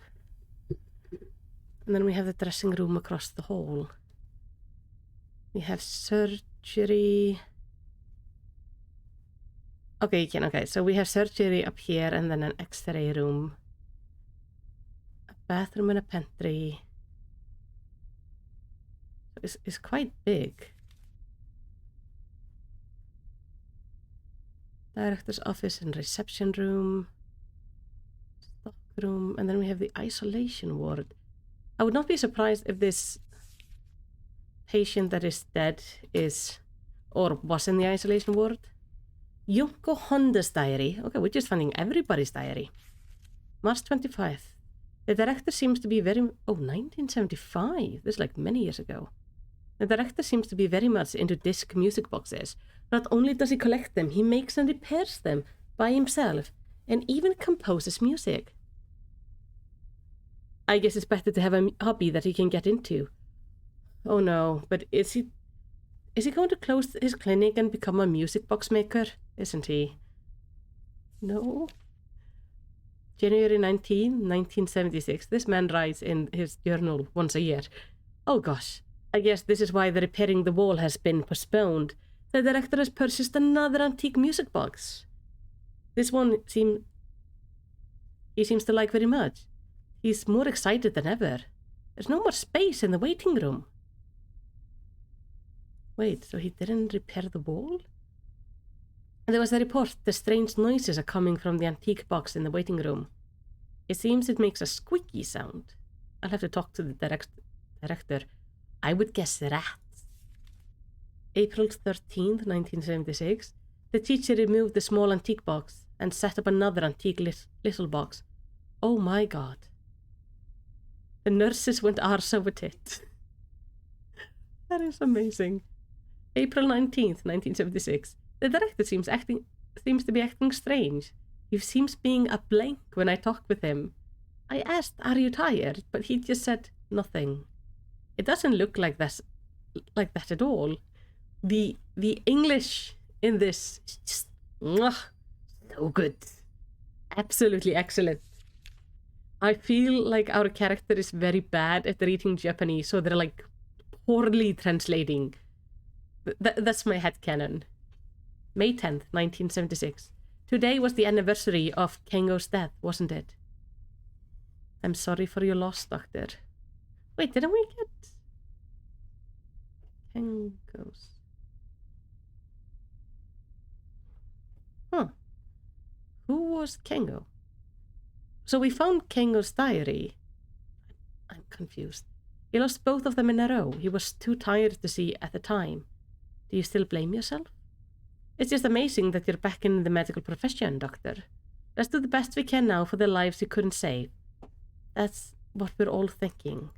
And then we have the dressing room across the hall. We have surgery. Okay, you can. Okay, so we have surgery up here and then an x-ray room. A bathroom and a pantry. It's quite big. Director's office and reception room. Stock room. And then we have the isolation ward. I would not be surprised if this patient that is dead is, or was in the isolation ward. Yoko Honda's diary. Okay, we're just finding everybody's diary. March 25th. The director seems to be very... Oh, 1975. This is like many years ago. The director seems to be very much into disc music boxes. Not only does he collect them, he makes and repairs them by himself, and even composes music. I guess it's better to have a hobby that he can get into. Oh no, but is he going to close his clinic and become a music box maker? Isn't he? No. January 19, 1976. This man writes in his journal once a year. Oh gosh, I guess this is why the repairing the wall has been postponed. The director has purchased another antique music box. This one he seems to like very much. He's more excited than ever. There's no more space in the waiting room. Wait, so he didn't repair the wall? There was a report the strange noises are coming from the antique box in the waiting room. It seems it makes a squeaky sound. I'll have to talk to the director. I would guess rats. April 13th, 1976. The teacher removed the small antique box and set up another antique little box. Oh my god. The nurses went arse over tit. That is amazing. April 19th, 1976. The director seems to be acting strange. He seems being a blank when I talk with him. I asked, "Are you tired?" but he just said nothing. It doesn't look like that at all. The English in this is just so good. Absolutely excellent. I feel like our character is very bad at reading Japanese, so they're like poorly translating. That's my headcanon. May 10th, 1976. Today was the anniversary of Kengo's death, wasn't it? I'm sorry for your loss, Doctor. Wait, didn't we get Kengo's? Huh. Who was Kengo? So we found Kengo's diary. I'm confused. He lost both of them in a row. He was too tired to see at the time. Do you still blame yourself? It's just amazing that you're back in the medical profession, Doctor. Let's do the best we can now for the lives you couldn't save. That's what we're all thinking.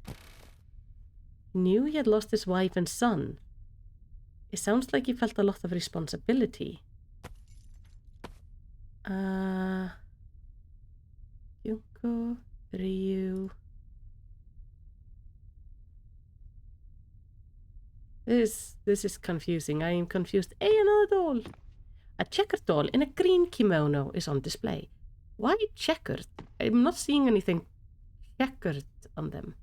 He knew he had lost his wife and son. It sounds like he felt a lot of responsibility. Yunko, Ryu... This is confusing. I am confused. Hey, another doll! A checkered doll in a green kimono is on display. Why checkered? I'm not seeing anything checkered on them.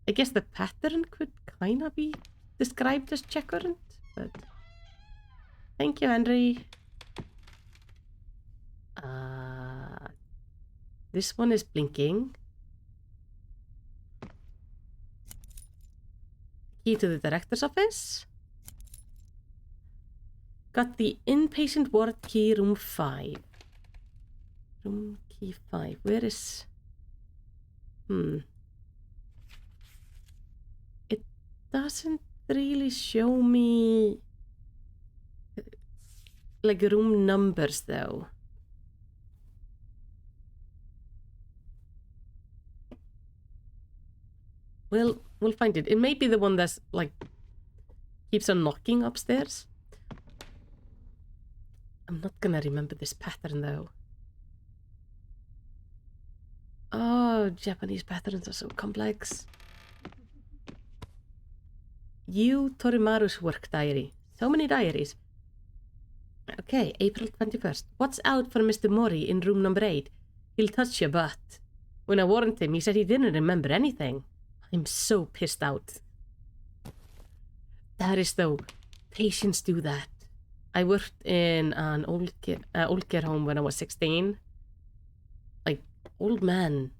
I guess the pattern could kinda be described as checkered, but... Thank you, Henry. This one is blinking. Key to the director's office. Got the inpatient ward key, room 5. Room key 5. Where is... It doesn't really show me... like room numbers, though. we'll find it. It may be the one that's like keeps on knocking upstairs. I'm not gonna remember this pattern though. Oh, Japanese patterns are so complex. Yu Torimaru's work diary. So many diaries. Okay, April 21st. Watch out for Mr. Mori in room number 8. He'll touch your butt. When I warned him, he said he didn't remember anything. I'm so pissed out. That is though. Patients do that. I worked in an old care home when I was 16. Like, old man.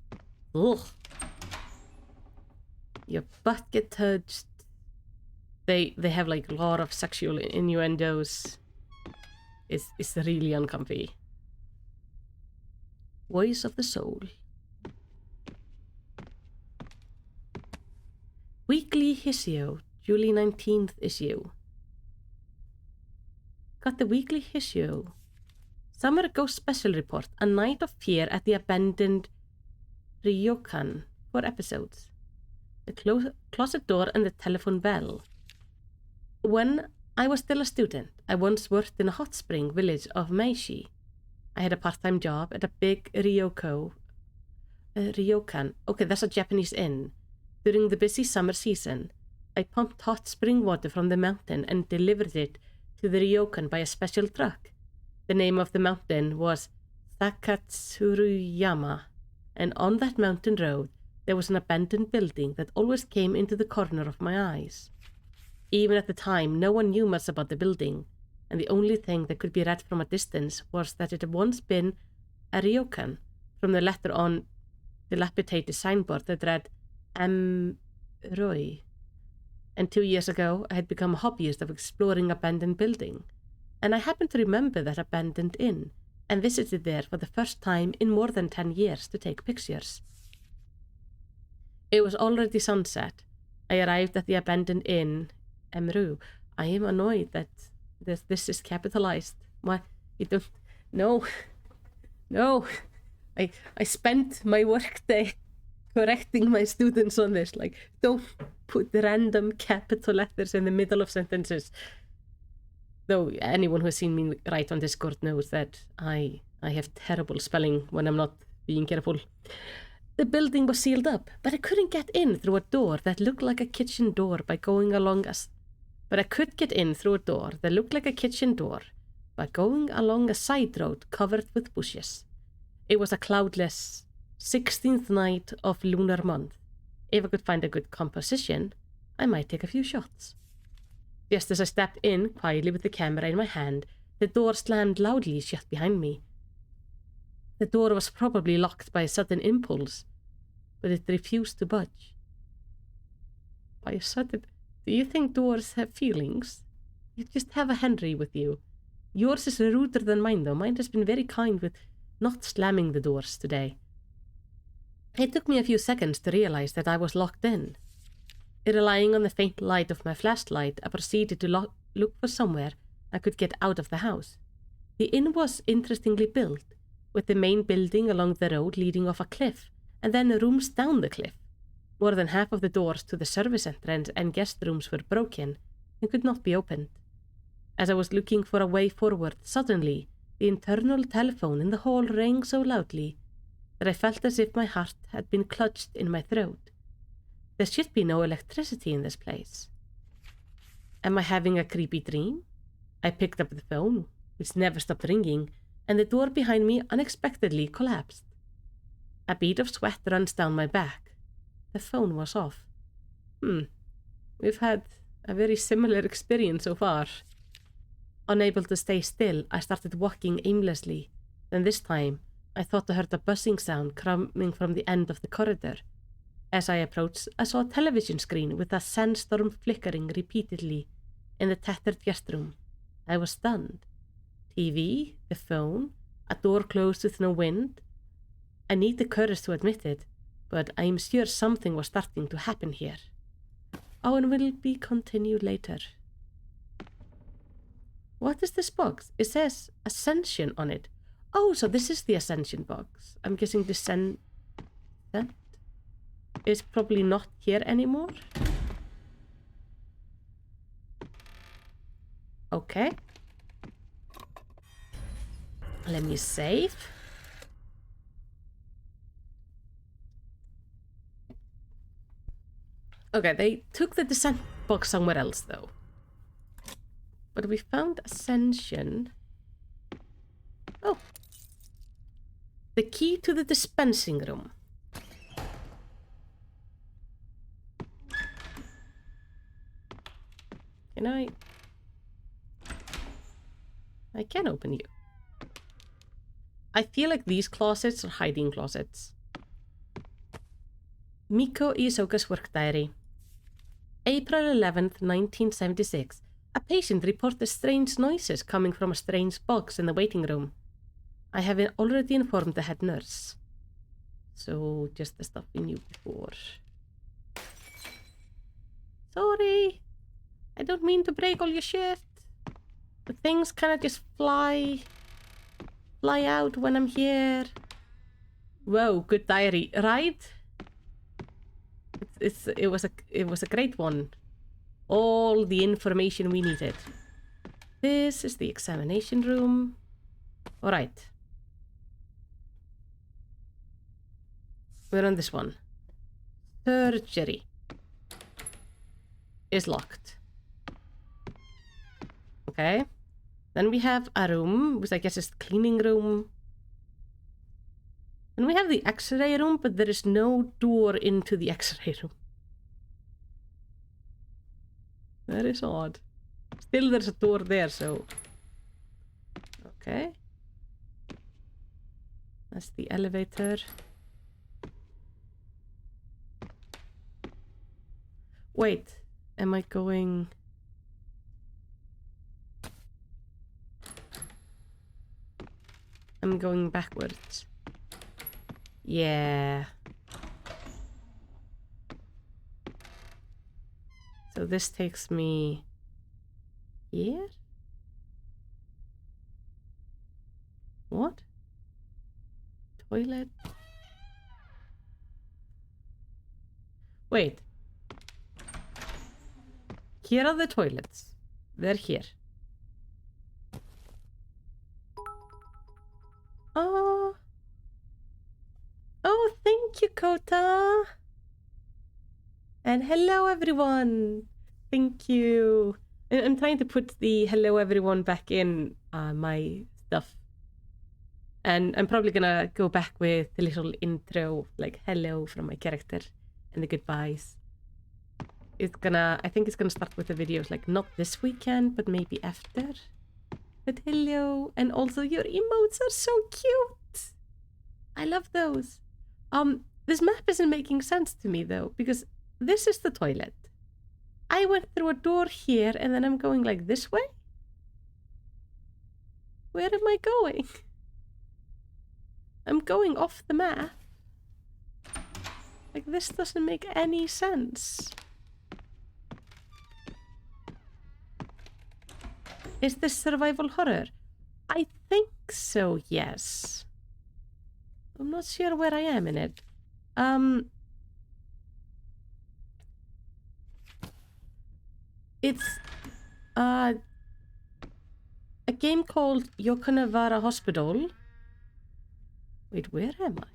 Ugh. Your butt get touched. They have like a lot of sexual innuendos. It's really uncomfy. Voice of the Soul. Weekly issue. July 19th issue. Got the weekly issue. Summer Ghost Special Report. A Night of Fear at the Abandoned Ryokan. 4 episodes. The closet door and the telephone bell. When I was still a student, I once worked in a hot spring village of Meishi. I had a part-time job at a big ryokan. Okay, that's a Japanese inn. During the busy summer season, I pumped hot spring water from the mountain and delivered it to the ryokan by a special truck. The name of the mountain was Takatsuruyama, and on that mountain road, there was an abandoned building that always came into the corner of my eyes. Even at the time, no one knew much about the building, and the only thing that could be read from a distance was that it had once been a ryokan, from the letter on the dilapidated signboard that read Roy. And 2 years ago, I had become a hobbyist of exploring abandoned building, and I happened to remember that abandoned inn, and visited there for the first time in more than 10 years to take pictures. It was already sunset. I arrived at the abandoned inn, Emru. I am annoyed that this is capitalized. Why? You don't... No. No. I spent my workday correcting my students on this. Like, don't put random capital letters in the middle of sentences. Though anyone who has seen me write on Discord knows that I have terrible spelling when I'm not being careful. The building was sealed up, but I couldn't get in through a door that looked like a kitchen door by going along a side road covered with bushes. It was a cloudless 16th night of lunar month. If I could find a good composition, I might take a few shots. Just as I stepped in quietly with the camera in my hand, the door slammed loudly shut behind me. The door was probably locked by a sudden impulse, but it refused to budge. By a sudden... Do you think doors have feelings? You just have a Henry with you. Yours is ruder than mine, though. Mine has been very kind with not slamming the doors today. It took me a few seconds to realize that I was locked in. Relying on the faint light of my flashlight, I proceeded to look for somewhere I could get out of the house. The inn was interestingly built, with the main building along the road leading off a cliff, and then rooms down the cliff. More than half of the doors to the service entrance and guest rooms were broken and could not be opened. As I was looking for a way forward, suddenly the internal telephone in the hall rang so loudly that I felt as if my heart had been clutched in my throat. There should be no electricity in this place. Am I having a creepy dream? I picked up the phone, which never stopped ringing, and the door behind me unexpectedly collapsed. A bead of sweat runs down my back. The phone was off. We've had a very similar experience so far. Unable to stay still, I started walking aimlessly. Then this time, I thought I heard a buzzing sound coming from the end of the corridor. As I approached, I saw a television screen with a sandstorm flickering repeatedly in the tattered guest room. I was stunned. TV, the phone, a door closed with no wind. I need the courage to admit it, but I am sure something was starting to happen here. Oh, and will be continued later. What is this box? It says Ascension on it. Oh, so this is the Ascension box. I'm guessing Descent. is probably not here anymore. Okay. Let me save. Okay, they took the descent box somewhere else, though. But we found Ascension. Oh. The key to the dispensing room. Can I can open you. I feel like these closets are hiding closets. Miko Isoka's work diary. April 11th, 1976. A patient reported strange noises coming from a strange box in the waiting room. I have already informed the head nurse. So, just the stuff we knew before. Sorry. I don't mean to break all your shit. But things kind of just fly out when I'm here. Whoa, good diary, right? It was a great one. All the information we needed. This is the examination room. All right. We're on this one. Surgery is locked. Okay. Then we have a room, which I guess is the cleaning room. And we have the X-ray room, but there is no door into the X-ray room. That is odd. Still there's a door there, so... Okay. That's the elevator. Wait, am I going... I'm going backwards. Yeah. So this takes me here? What? Toilet? Wait. Here are the toilets. They're here. Oh. Oh, thank you, Kota. And hello, everyone. Thank you. I'm trying to put the hello, everyone back in my stuff. And I'm probably gonna go back with the little intro, like hello from my character and the goodbyes. I think it's gonna start with the videos, like not this weekend, but maybe after. But hello, and also your emotes are so cute. I love those. This map isn't making sense to me though, because this is the toilet. I went through a door here, and then I'm going like this way? Where am I going? I'm going off the map. Like, this doesn't make any sense. Is this survival horror? I think so, yes. I'm not sure where I am in it. It's a game called Yonesawara Hospital. Wait, where am I?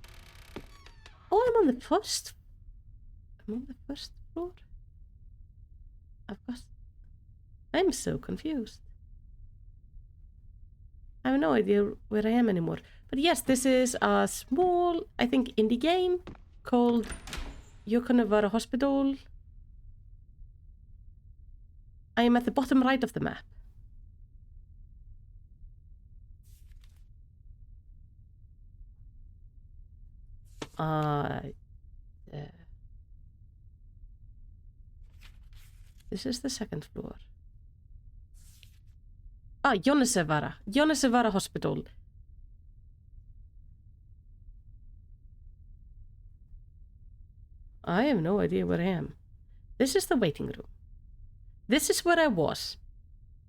Oh, I'm on the first floor. I'm so confused. I have no idea where I am anymore. But yes, this is a small, I think, indie game called Yonesawara Hospital. I am at the bottom right of the map. This is the second floor. Ah, Yonesawara Hospital. I have no idea where I am. This is the waiting room. This is where I was.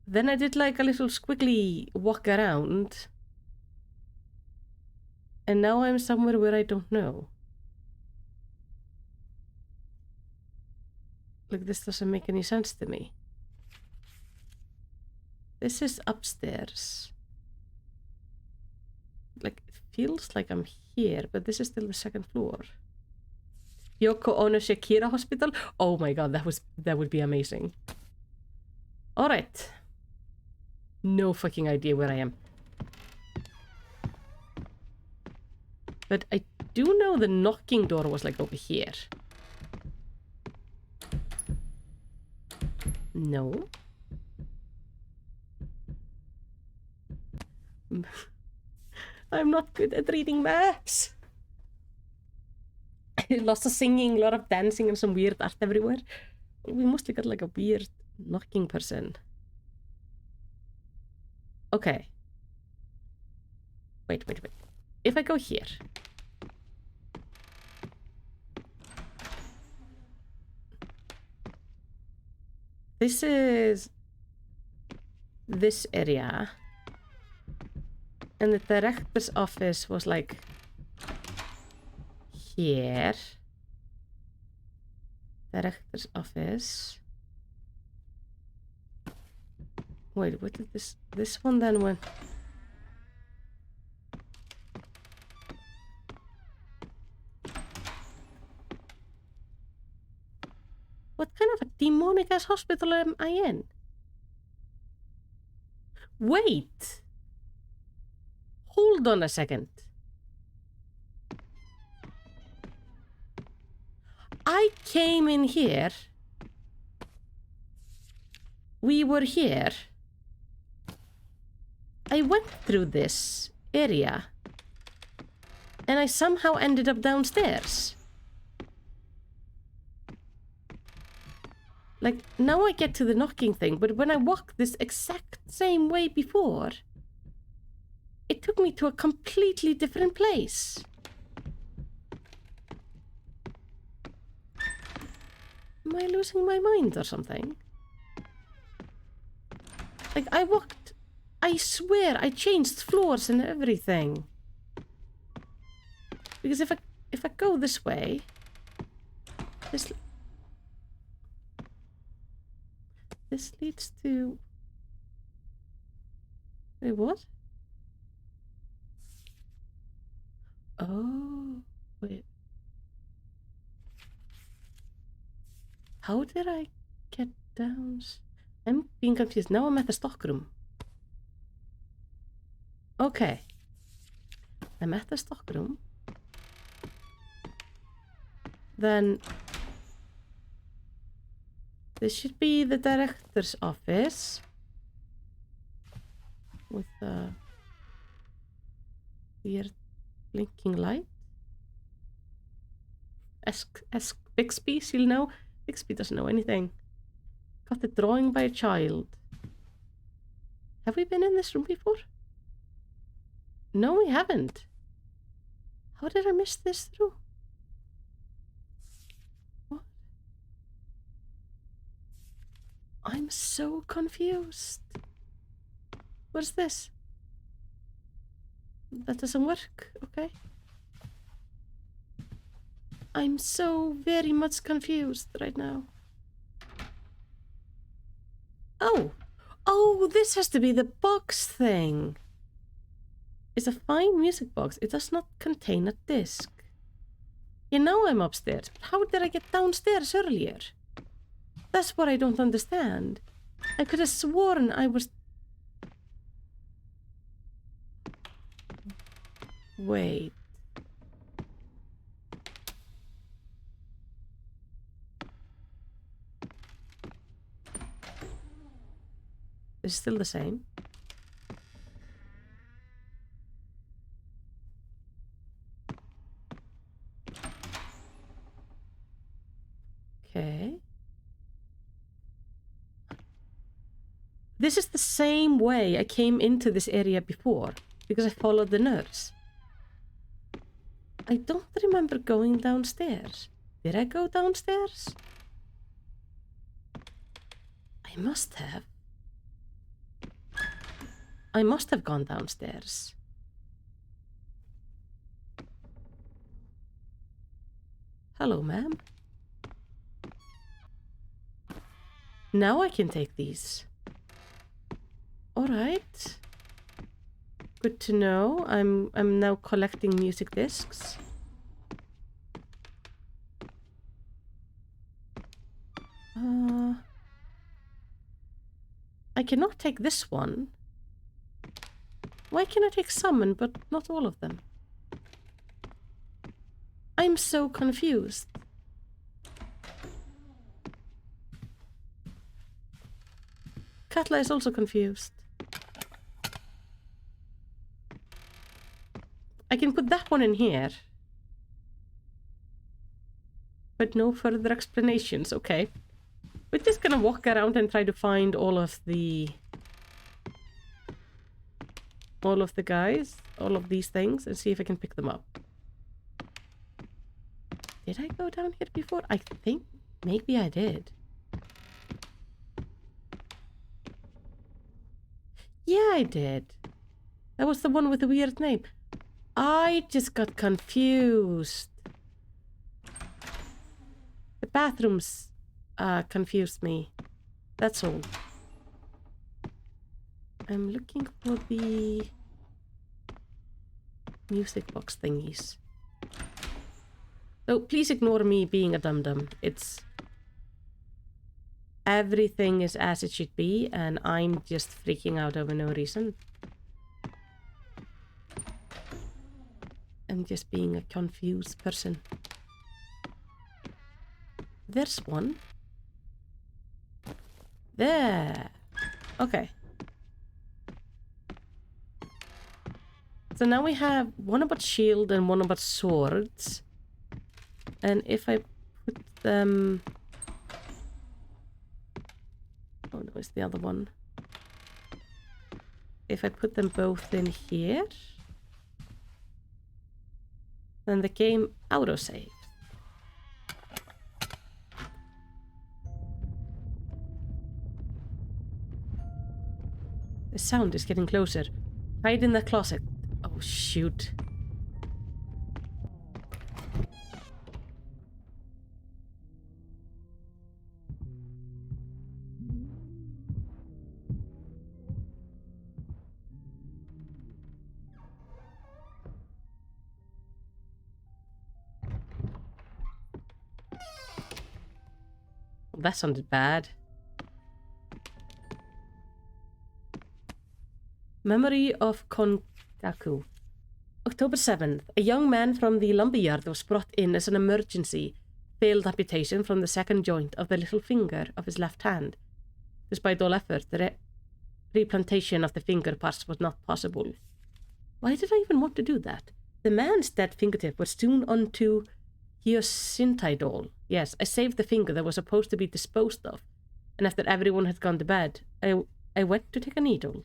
Then I did like a little squiggly walk around. And now I'm somewhere where I don't know. Like, this doesn't make any sense to me. This is upstairs. Like, it feels like I'm here, but this is still the second floor. Yonesawara Hospital? Oh my god, that would be amazing. Alright. No fucking idea where I am. But I do know the knocking door was like over here. No. I'm not good at reading maps. Lots of singing, a lot of dancing, and some weird art everywhere. We mostly got like a weird knocking person. Okay. Wait. If I go here. This is this area. And the director's office was like here. Director's office. Wait, what did this one then went? What kind of a demonic ass hospital am I in? Wait! Hold on a second. I came in here. We were here. I went through this area. And I somehow ended up downstairs. Like, now I get to the knocking thing, but when I walked this exact same way before, it took me to a completely different place. Am I losing my mind or something? Like, I swear I changed floors and everything. Because if I go this way, this leads to... Wait, what? Oh, wait. How did I get down? I'm being confused. Now I'm at the stockroom. Okay. I'm at the stockroom. Then... this should be the director's office. With the weird blinking light. Ask Bixby, she'll know. Bixby doesn't know anything. Got the drawing by a child. Have we been in this room before? No, we haven't. How did I miss this through? What? I'm so confused. What's this? That doesn't work, okay. I'm so very much confused right now. Oh! Oh, this has to be the box thing! It's a fine music box. It does not contain a disc. You know I'm upstairs. How did I get downstairs earlier? That's what I don't understand. I could have sworn I was... Wait. It's still the same. Okay. This is the same way I came into this area before, because I followed the nurse. I don't remember going downstairs. Did I go downstairs? I must have. I must have gone downstairs. Hello, ma'am. Now I can take these. Alright. Good to know. I'm now collecting music discs. I cannot take this one. Why can I take some but not all of them? I'm so confused. Katla is also confused. I can put that one in here. But no further explanations, okay. We're just gonna walk around and try to find all of the guys, all of these things, and see if I can pick them up. Did I go down here before? I think maybe I did. Yeah, I did. That was the one with the weird name. I just got confused. The bathrooms confused me. That's all. I'm looking for the music box thingies. So please ignore me being a dum-dum. It's... everything is as it should be, and I'm just freaking out over no reason. I'm just being a confused person. There's one. There. Okay. So now we have one about shield and one about swords. And if I put them... oh no, it's the other one. If I put them both in here, then the game autosaves. The sound is getting closer. Hide in the closet. Oh, shoot. That sounded bad. Memory of Kongaku. October 7th. A young man from the lumberyard was brought in as an emergency. Failed amputation from the second joint of the little finger of his left hand. Despite all effort, the replantation of the finger parts was not possible. Why did I even want to do that? The man's dead fingertip was sewn onto Yonesawara. Yes, I saved the finger that was supposed to be disposed of, and after everyone had gone to bed, I went to take a needle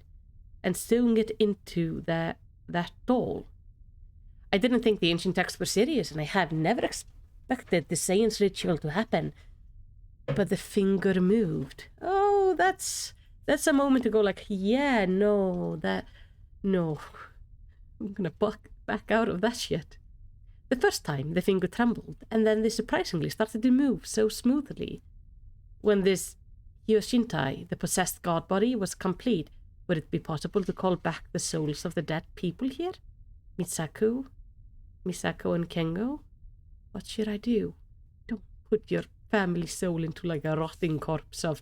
and sewing it into that doll. I didn't think the ancient texts were serious, and I had never expected the seance ritual to happen. But the finger moved. Oh, that's a moment to go like, yeah, no. I'm gonna back out of that shit. The first time, the finger trembled, and then they surprisingly started to move so smoothly. When this Hyoshintai, the possessed god body, was complete, would it be possible to call back the souls of the dead people here? Misako and Kengo? What should I do? Don't put your family soul into like a rotting corpse of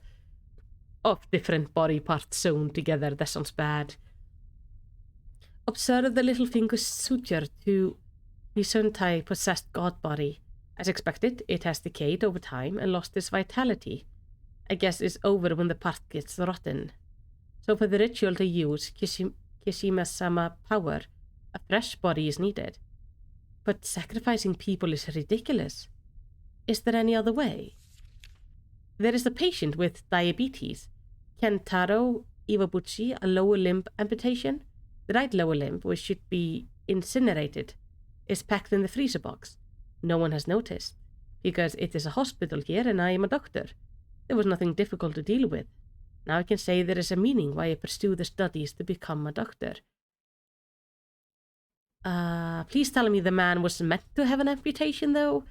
different body parts sewn together. That sounds bad. Observe the little finger suture to Hyoshintai possessed god body. As expected, it has decayed over time and lost its vitality. I guess it's over when the part gets rotten. So for the ritual to use Kishima-sama power, a fresh body is needed. But sacrificing people is ridiculous. Is there any other way? There is a patient with diabetes. Kentaro Iwabuchi, a lower limb amputation. The right lower limb, which should be incinerated, is packed in the freezer box. No one has noticed, because it is a hospital here and I am a doctor. There was nothing difficult to deal with. Now I can say there is a meaning why I pursue the studies to become a doctor. Please tell me the man was meant to have an amputation, though?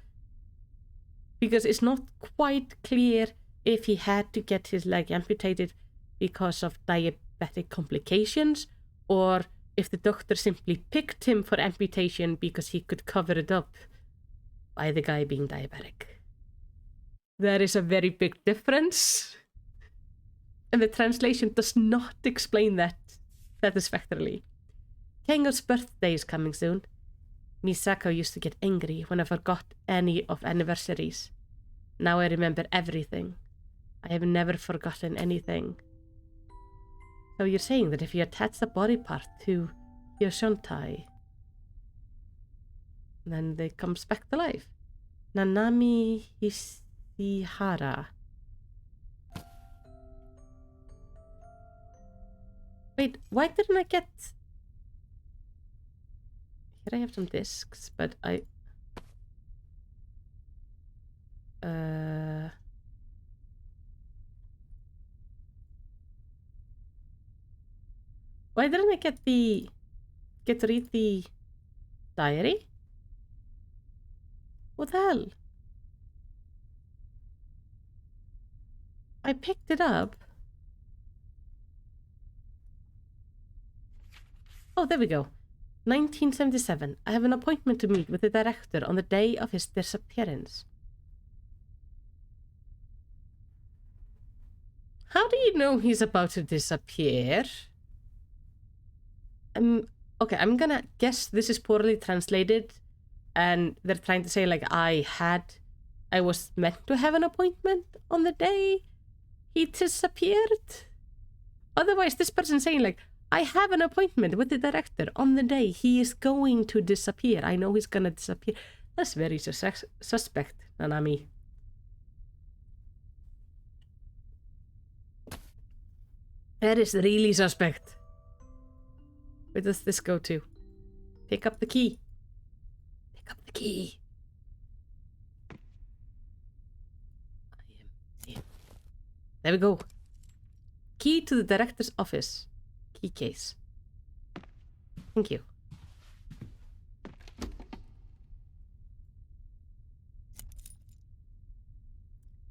Because it's not quite clear if he had to get his leg amputated because of diabetic complications, or if the doctor simply picked him for amputation because he could cover it up by the guy being diabetic. There is a very big difference, and the translation does not explain that satisfactorily. Kengo's birthday is coming soon. Misako used to get angry when I forgot any of anniversaries. Now I remember everything. I have never forgotten anything. So you're saying that if you attach the body part to your shuntai, then it comes back to life. Nanami Hishihara. Wait, why didn't I get... Here I have some discs, but I... Why didn't I get to read the diary? What the hell? I picked it up. Oh, there we go. 1977. I have an appointment to meet with the director on the day of his disappearance. How do you know he's about to disappear? Okay, I'm gonna guess this is poorly translated, and they're trying to say, like, I was meant to have an appointment on the day he disappeared. Otherwise, this person's saying, like, I have an appointment with the director on the day he is going to disappear. I know he's gonna disappear. That's very suspect, Nanami. That is really suspect. Where does this go to? Pick up the key. Pick up the key. There we go. Key to the director's office. Key case. Thank you.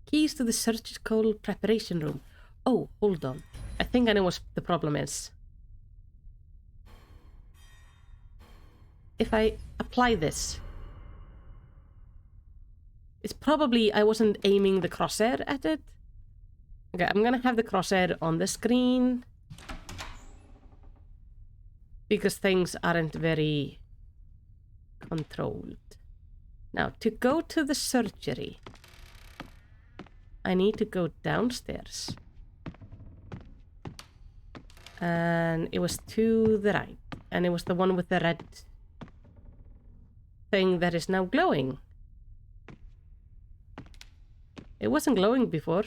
Keys to the surgical preparation room. Oh, hold on. I think I know what the problem is. If I apply this, it's probably I wasn't aiming the crosshair at it. Okay, I'm gonna have the crosshair on the screen because things aren't very controlled. Now, to go to the surgery, I need to go downstairs. And it was to the right. And it was the one with the red thing that is now glowing. It wasn't glowing before.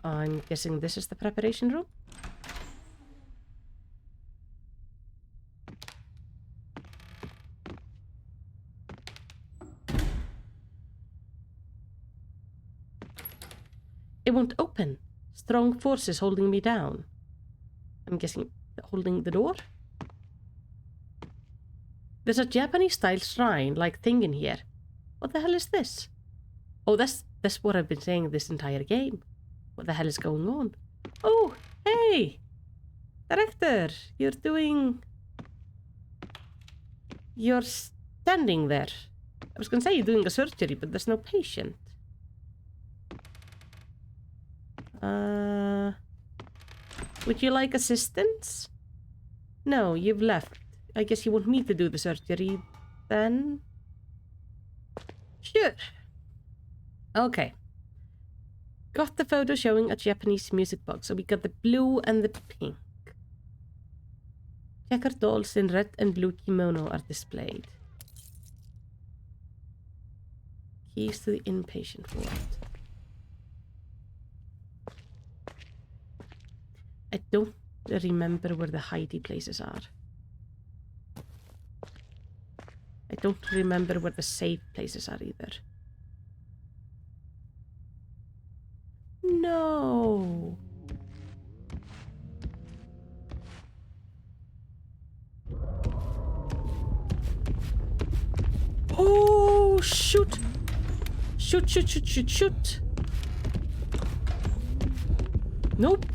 I'm guessing this is the preparation room. It won't open. Strong forces holding me down. I'm guessing holding the door? There's a Japanese-style shrine-like thing in here. What the hell is this? Oh, that's what I've been saying this entire game. What the hell is going on? Oh, hey! Director, you're standing there. I was gonna say you're doing a surgery, but there's no patient. Would you like assistance? No, you've left. I guess you want me to do the surgery, then? Sure. Okay. Got the photo showing a Japanese music box, so we got the blue and the pink. Checkered dolls in red and blue kimono are displayed. Keys to the inpatient ward. I don't remember where the hidey places are. I don't remember where the safe places are either. No. shoot! Shoot, shoot, shoot, shoot, shoot! Nope.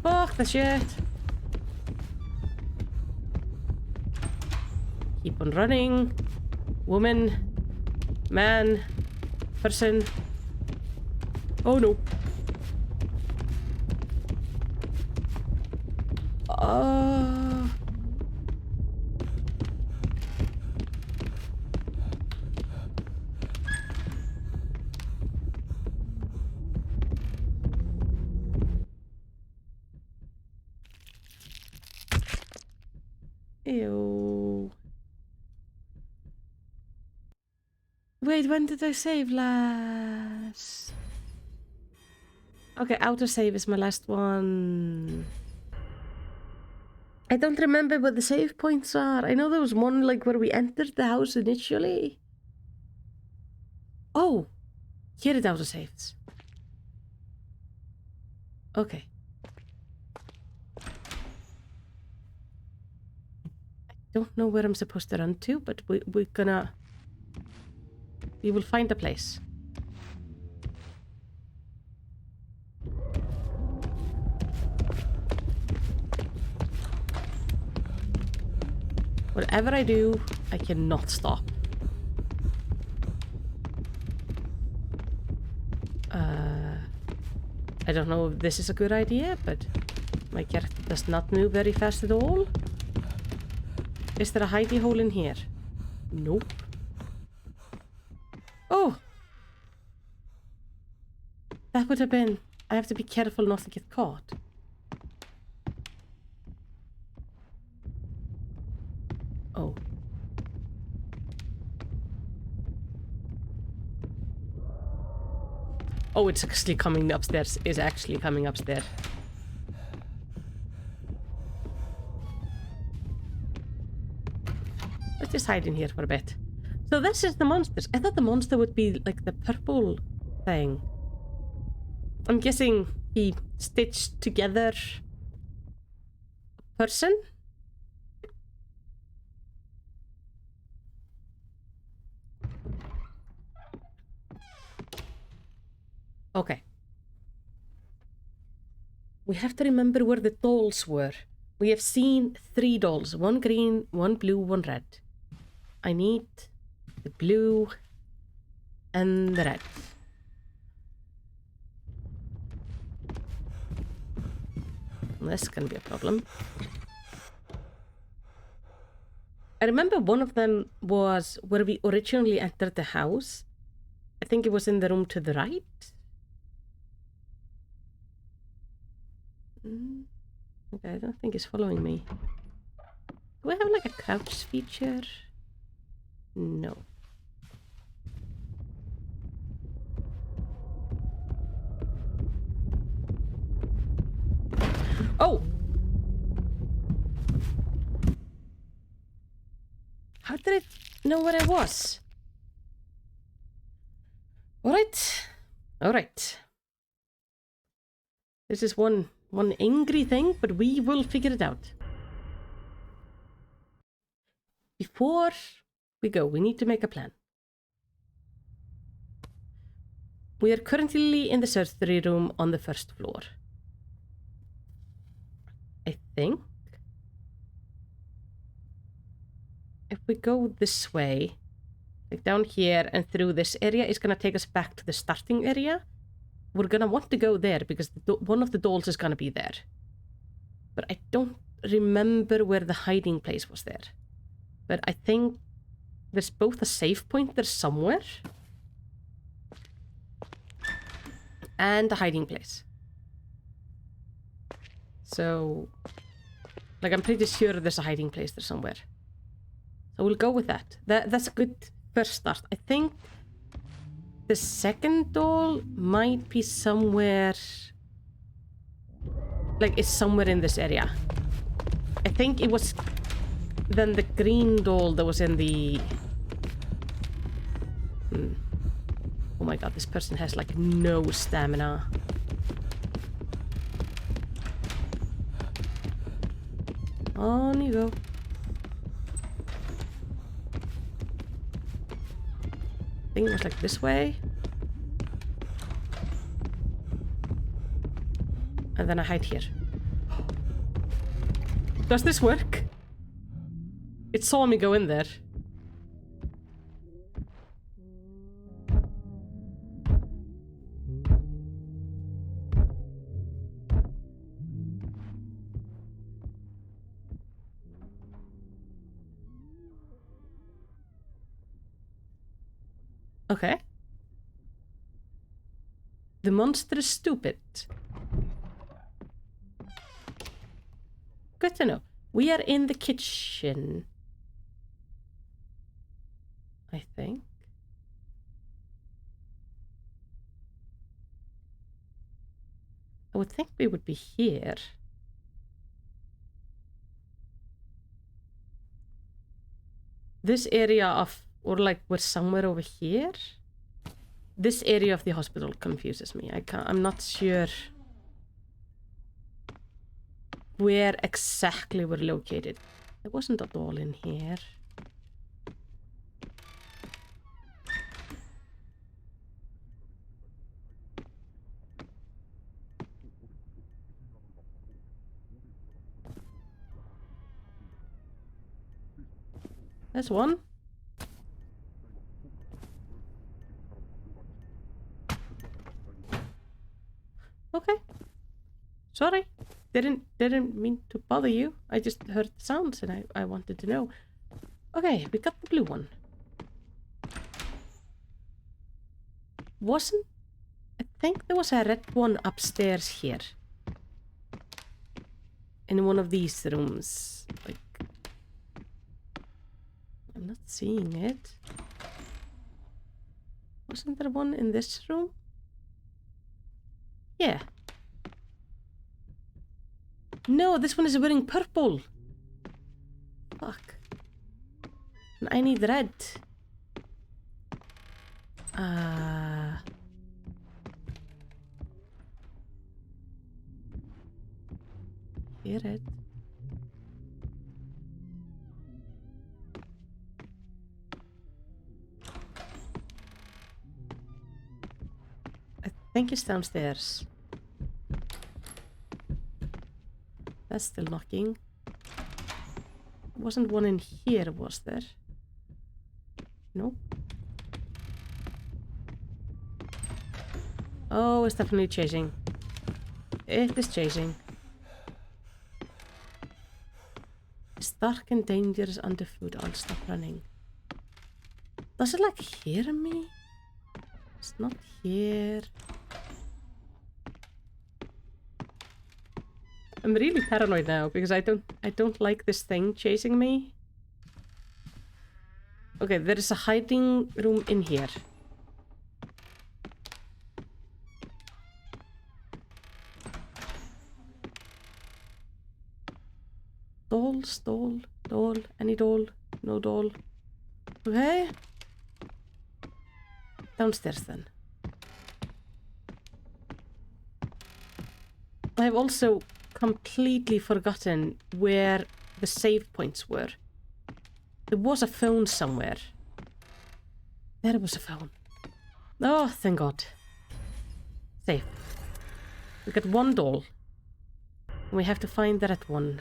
Fuck the shit. Keep on running. Woman. Man. Person. Oh no. Ew. Wait, when did I save last? Okay, autosave is my last one. I don't remember what the save points are. I know there was one like where we entered the house initially. Oh, here it autosaves. Okay. I don't know where I'm supposed to run to, but we will find a place. Whatever I do, I cannot stop. I don't know if this is a good idea, but my character does not move very fast at all. Is there a hidey hole in here? Nope. Oh! That would have been... I have to be careful not to get caught. Oh. Oh, it's actually coming upstairs. It's actually coming upstairs. Let's just hide in here for a bit. So this is the monsters. I thought the monster would be like the purple thing. I'm guessing he stitched together a person? Okay. We have to remember where the dolls were. We have seen 3 dolls. 1 green, 1 blue, 1 red. I need the blue and the red. This is gonna be a problem. I remember one of them was where we originally entered the house. I think it was in the room to the right. Okay, I don't think it's following me. Do I have like a crouch feature? No. Oh! How did it know where I was? Alright. Alright. This is one angry thing, but we will figure it out. Before we go, we need to make a plan. We are currently in the surgery room on the 1st floor. I think if we go this way, like down here and through this area, it's gonna take us back to the starting area. We're gonna want to go there because one of the dolls is gonna be there. But I don't remember where the hiding place was there. But I think there's both a save point there somewhere and a hiding place. So, like, I'm pretty sure there's a hiding place there somewhere. So we'll go with that. That's a good first start. I think the second doll might be somewhere... like, it's somewhere in this area. I think it was then the green doll that was in the... Oh my god, this person has, like, no stamina. On you go. think it was like this way. And then I hide here. Does this work? It saw me go in there. Okay. The monster is stupid. Good to know. We are in the kitchen. I think. I would think we would be here. This area of, or like we're somewhere over here. This area of the hospital confuses me. I'm not sure where exactly we're located. There wasn't at all in here. There's one. Okay. Sorry. Didn't mean to bother you. I just heard the sounds and I wanted to know. Okay, we got the blue one. I think there was a red one upstairs here. In one of these rooms. Like, I'm not seeing it. Wasn't there one in this room? Yeah. No, this one is wearing purple. Fuck. And I need red. Hear it. I think it's downstairs. That's still knocking. Wasn't one in here, was there? Nope. Oh, it's definitely chasing. It is chasing. It's dark and dangerous underfoot. I'll stop running. Does it like hear me? It's not here. I'm really paranoid now because I don't like this thing chasing me. Okay, there is a hiding room in here. Doll, any doll? No doll. Okay. Downstairs then. I've also completely forgotten where the save points were. There was a phone somewhere. There was a phone. Oh, thank God. Safe. We got one doll. We have to find the red one.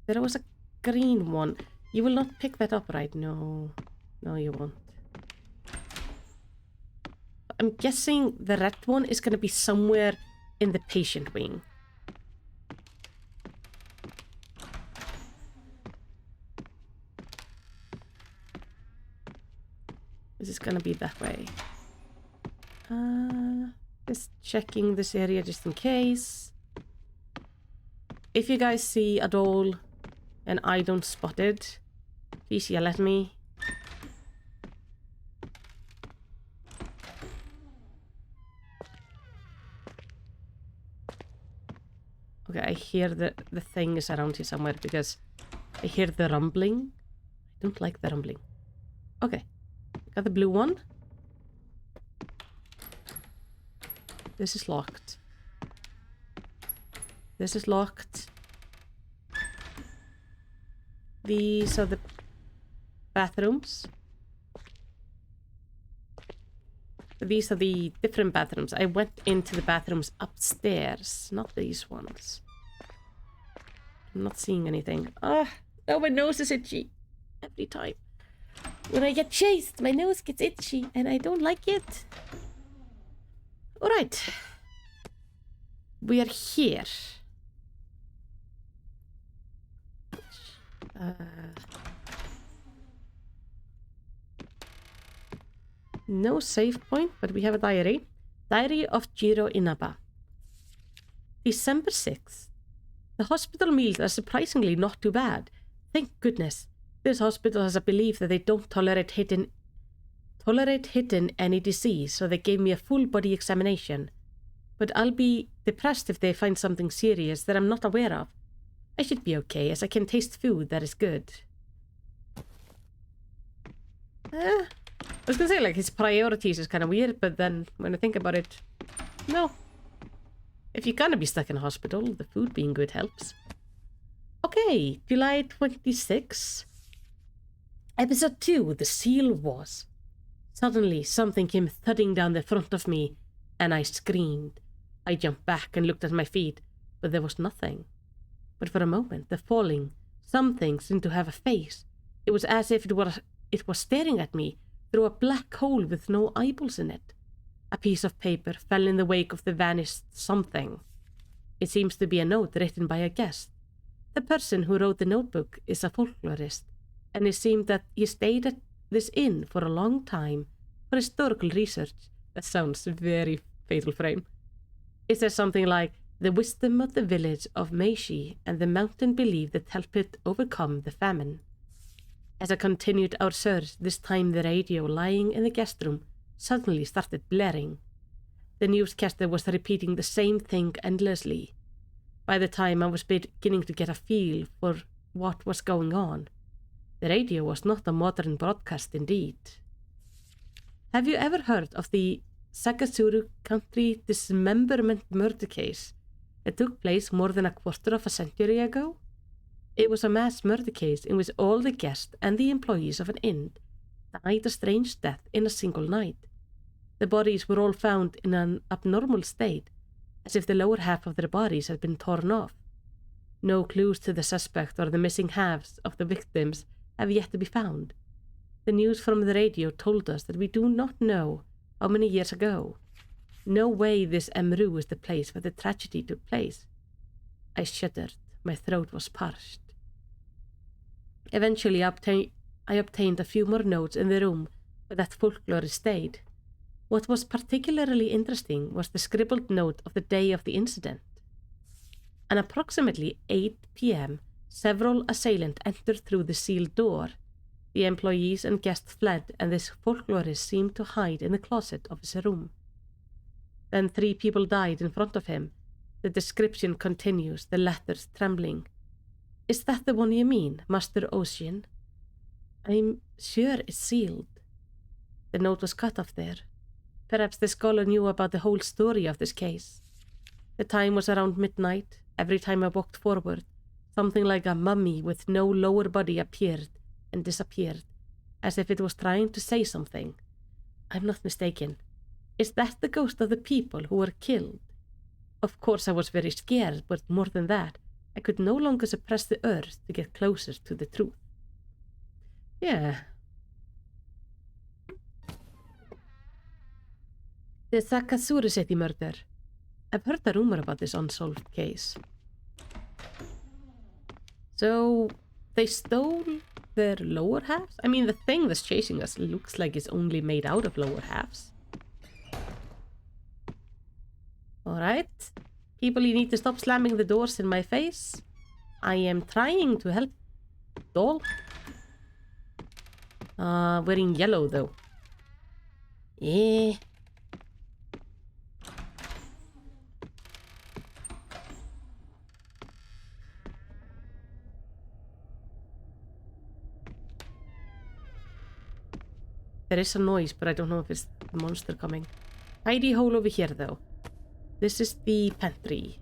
There was a green one. You will not pick that up, right? No. No, you won't. I'm guessing the red one is going to be somewhere in the patient wing. This is going to be that way. Just checking this area just in case. If you guys see a doll and I don't spot it, please yell at me. Okay, I hear the thing is around here somewhere because I hear the rumbling. I don't like the rumbling. Okay, got the blue one. This is locked. This is locked. These are the bathrooms. These are the different bathrooms. I went into the bathrooms upstairs, not these ones. I'm not seeing anything. Ah, oh, my nose is itchy. Every time. When I get chased, my nose gets itchy, and I don't like it. Alright. We are here. No save point, but we have a diary. Diary of Jiro Inaba. December 6th. The hospital meals are surprisingly not too bad. Thank goodness. This hospital has a belief that they don't tolerate hidden any disease, so they gave me a full body examination. But I'll be depressed if they find something serious that I'm not aware of. I should be okay, as I can taste food that is good. I was gonna say, like, his priorities is kind of weird, but then when I think about it, no. If you're gonna be stuck in a hospital, the food being good helps. Okay, July 26. Episode 2, The Seal Wars. Suddenly, something came thudding down the front of me, and I screamed. I jumped back and looked at my feet, but there was nothing. But for a moment, the falling something seemed to have a face. It was as if it was staring at me through a black hole with no eyeballs in it. A piece of paper fell in the wake of the vanished something. It seems to be a note written by a guest. The person who wrote the notebook is a folklorist, and it seemed that he stayed at this inn for a long time for historical research. That sounds very Fatal Frame. It says something like, the wisdom of the village of Meishi and the mountain belief that helped it overcome the famine. As I continued our search, this time the radio lying in the guest room suddenly started blaring. The newscaster was repeating the same thing endlessly. By the time I was beginning to get a feel for what was going on, the radio was not a modern broadcast indeed. Have you ever heard of the Sakasuru Country dismemberment murder case that took place more than a quarter of a century ago? It was a mass murder case in which all the guests and the employees of an inn died a strange death in a single night. The bodies were all found in an abnormal state, as if the lower half of their bodies had been torn off. No clues to the suspect or the missing halves of the victims have yet to be found. The news from the radio told us that we do not know how many years ago. No way this Emru is the place where the tragedy took place. I shuddered. My throat was parched. Eventually, I obtained a few more notes in the room where that folklorist stayed. What was particularly interesting was the scribbled note of the day of the incident. At approximately 8 p.m., several assailants entered through the sealed door. The employees and guests fled, and this folklorist seemed to hide in the closet of his room. Then 3 people died in front of him. The description continues, the letters trembling. Is that the one you mean, Master Ocean? I'm sure it's sealed. The note was cut off there. Perhaps the scholar knew about the whole story of this case. The time was around midnight. Every time I walked forward, something like a mummy with no lower body appeared and disappeared, as if it was trying to say something. I'm not mistaken. Is that the ghost of the people who were killed? Of course I was very scared, but more than that, I could no longer suppress the urge to get closer to the truth. Yeah. The Sakasuru City murder. I've heard a rumor about this unsolved case. So, they stole their lower halves? I mean, the thing that's chasing us looks like it's only made out of lower halves. Alright. People, you need to stop slamming the doors in my face. I am trying to help. Doll? Wearing yellow, though. Yeah. There is a noise, but I don't know if it's the monster coming. Hidey hole over here, though. This is the pantry.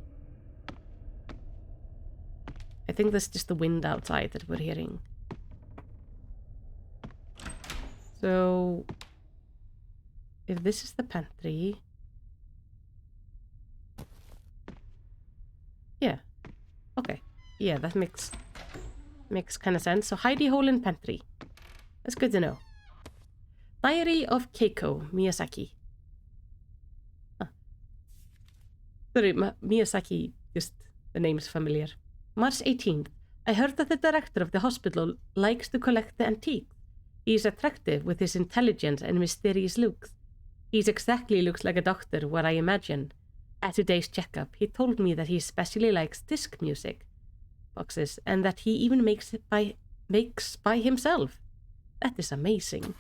I think that's just the wind outside that we're hearing. So, if this is the pantry... Yeah. Okay. Yeah, that makes kind of sense. So, hidey hole in pantry. That's good to know. Diary of Keiko Miyazaki. Huh. Sorry, Miyazaki, just the name's familiar. March 18th. I heard that the director of the hospital likes to collect the antiques. He is attractive with his intelligence and mysterious looks. He exactly looks like a doctor, what I imagine. At today's checkup, he told me that he especially likes disc music boxes and that he even makes by himself. That is amazing.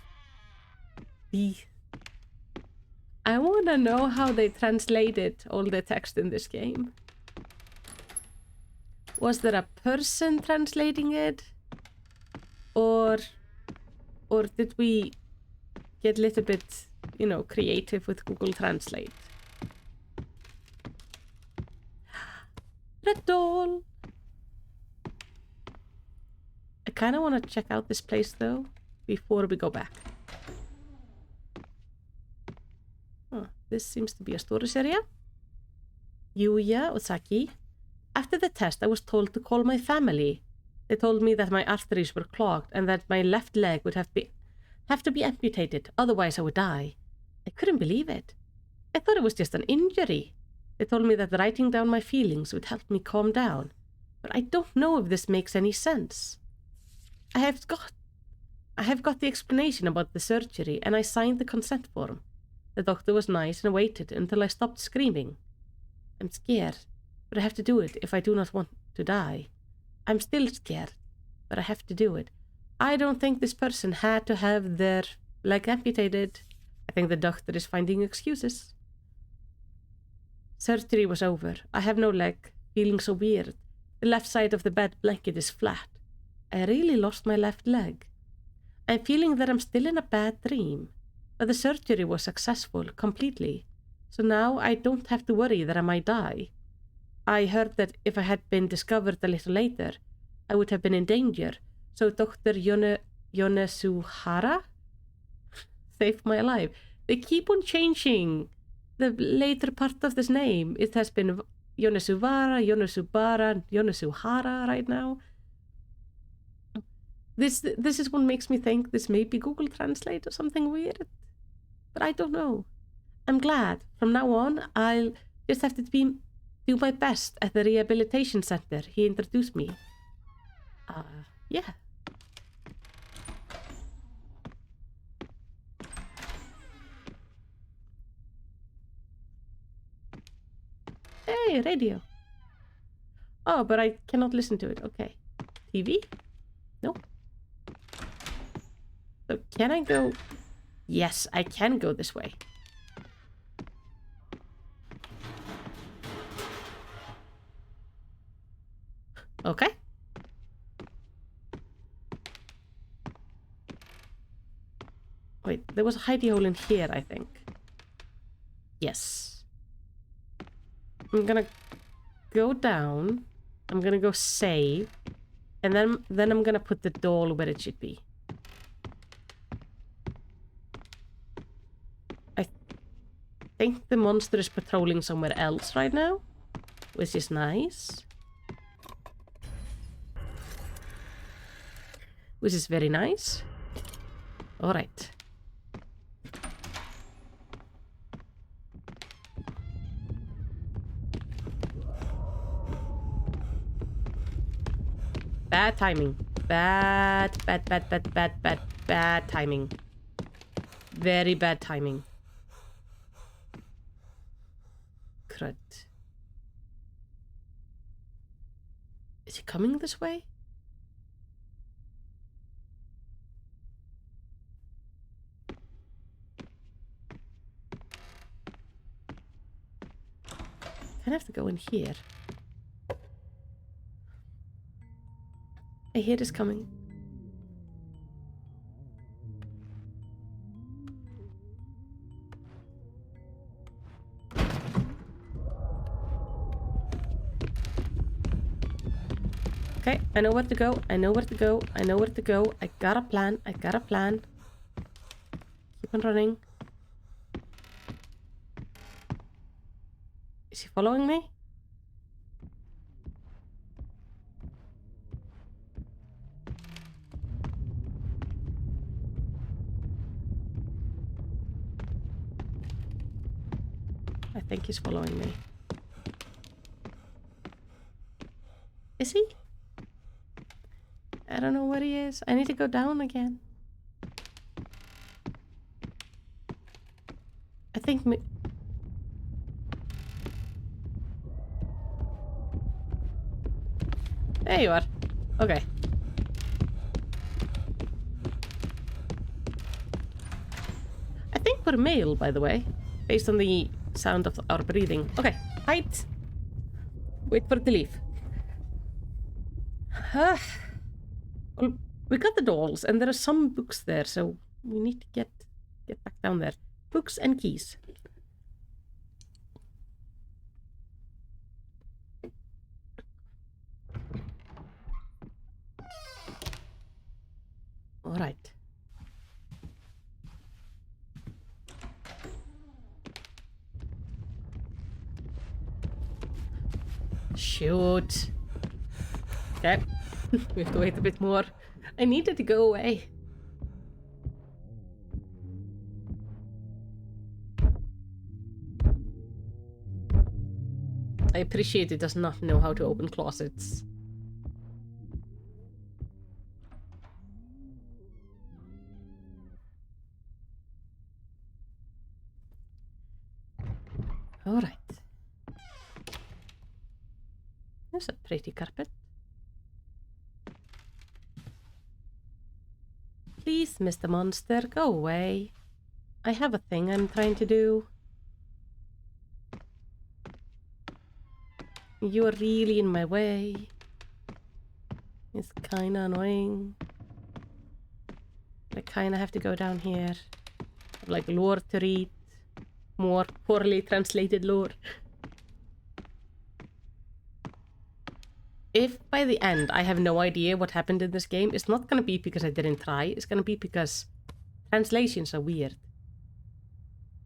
I want to know how they translated all the text in this game. Was there a person translating it? Or did we get a little bit, you know, creative with Google Translate? Red doll! I kind of want to check out this place, though, before we go back. Oh, this seems to be a storage area. Yuya Osaki. After the test, I was told to call my family. They told me that my arteries were clogged and that my left leg would have to be amputated, otherwise I would die. I couldn't believe it. I thought it was just an injury. They told me that writing down my feelings would help me calm down, but I don't know if this makes any sense. I have got the explanation about the surgery, and I signed the consent form. The doctor was nice and waited until I stopped screaming. I'm scared, but I have to do it if I do not want to die. I'm still scared, but I have to do it. I don't think this person had to have their leg amputated. I think the doctor is finding excuses. Surgery was over. I have no leg, feeling so weird. The left side of the bed blanket is flat. I really lost my left leg. I'm feeling that I'm still in a bad dream, but the surgery was successful completely, so now I don't have to worry that I might die. I heard that if I had been discovered a little later, I would have been in danger, so Dr. Yonesawara saved my life. They keep on changing the later part of this name. It has been Yonesawara, Yonesawara right now. This is what makes me think this may be Google Translate or something weird. But I don't know. I'm glad. From now on, I'll just have to do my best at the rehabilitation center he introduced me. Yeah. Hey, radio. Oh, but I cannot listen to it. Okay. TV? No. So can I go? Yes, I can go this way. Okay. Wait, there was a hidey hole in here, I think. Yes. I'm gonna go down. I'm gonna go save. And then I'm gonna put the doll where it should be. I think the monster is patrolling somewhere else right now, which is nice. Which is very nice. Alright. Bad timing. Bad timing. Very bad timing. Crud. Is he coming this way? I have to go in here. I hear this coming. Okay, I know where to go. I know where to go. I know where to go. I got a plan. I got a plan. Keep on running. Is he following me? I think he's following me. Is he? I don't know where he is. I need to go down again. I think me... There you are. Okay. I think we're male, by the way, based on the sound of our breathing. Okay, height. Wait for it to leave. Well, we got the dolls, and there are some books there, so we need to get back down there. Books and keys. All right. Shoot. Okay. We have to wait a bit more. I needed to go away. I appreciate it does not know how to open closets. All right. There's a pretty carpet. Please, Mr. Monster, go away. I have a thing I'm trying to do. You're really in my way. It's kinda annoying. I kinda have to go down here. Like lore to read. More poorly translated lore. If by the end I have no idea what happened in this game, it's not gonna be because I didn't try. It's gonna be because translations are weird.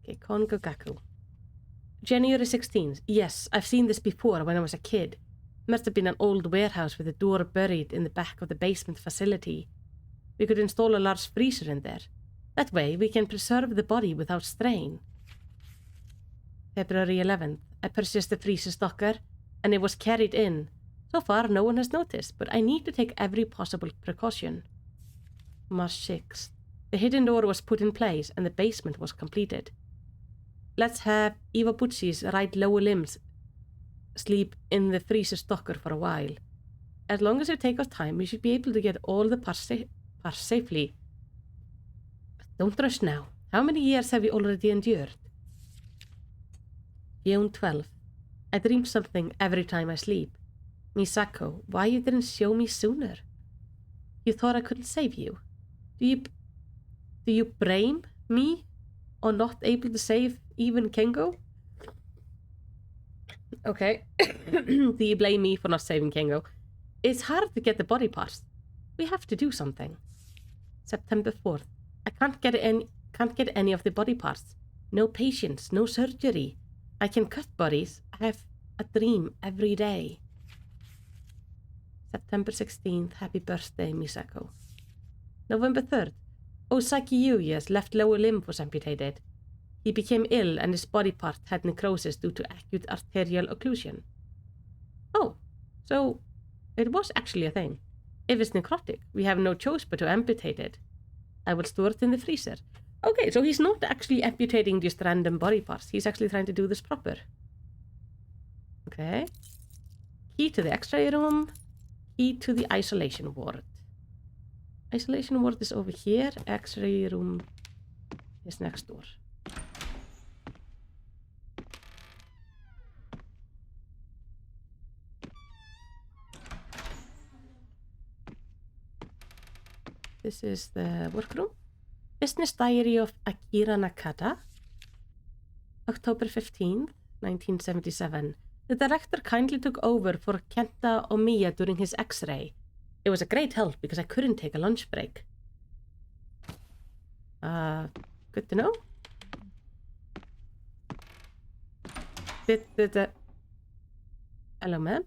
Okay, Kongogaku. January 16th. Yes, I've seen this before when I was a kid. Must have been an old warehouse with a door buried in the back of the basement facility. We could install a large freezer in there. That way we can preserve the body without strain. February 11th. I purchased the freezer stocker and it was carried in. So far no one has noticed, but I need to take every possible precaution. March 6th. The hidden door was put in place and the basement was completed. Let's have Iwabuchi's right lower limbs sleep in the freezer stocker for a while. As long as you take our time, we should be able to get all the parts safely. Don't rush now. How many years have you already endured? June 12th. I dream something every time I sleep. Misako, why you didn't show me sooner? You thought I couldn't save you? Do you blame me on not able to save even Kengo? Okay. Do you blame me for not saving Kengo? It's hard to get the body parts. We have to do something. September 4th. I can't get any of the body parts. No patients, no surgery. I can cut bodies. I have a dream every day. September 16th. Happy birthday, Misako. November 3rd. Osaki Yuya's left lower limb was amputated. He became ill and his body part had necrosis due to acute arterial occlusion. Oh, so it was actually a thing. If it's necrotic, we have no choice but to amputate it. I will store it in the freezer. Okay, so he's not actually amputating just random body parts. He's actually trying to do this proper. Okay. Key to the X-ray room. Key to the isolation ward. Isolation ward is over here. X-ray room is next door. This is the workroom. Business Diary of Akira Nakata. October 15th, 1977. The director kindly took over for Kenta Omiya during his x-ray. It was a great help because I couldn't take a lunch break. Good to know. Hello, ma'am.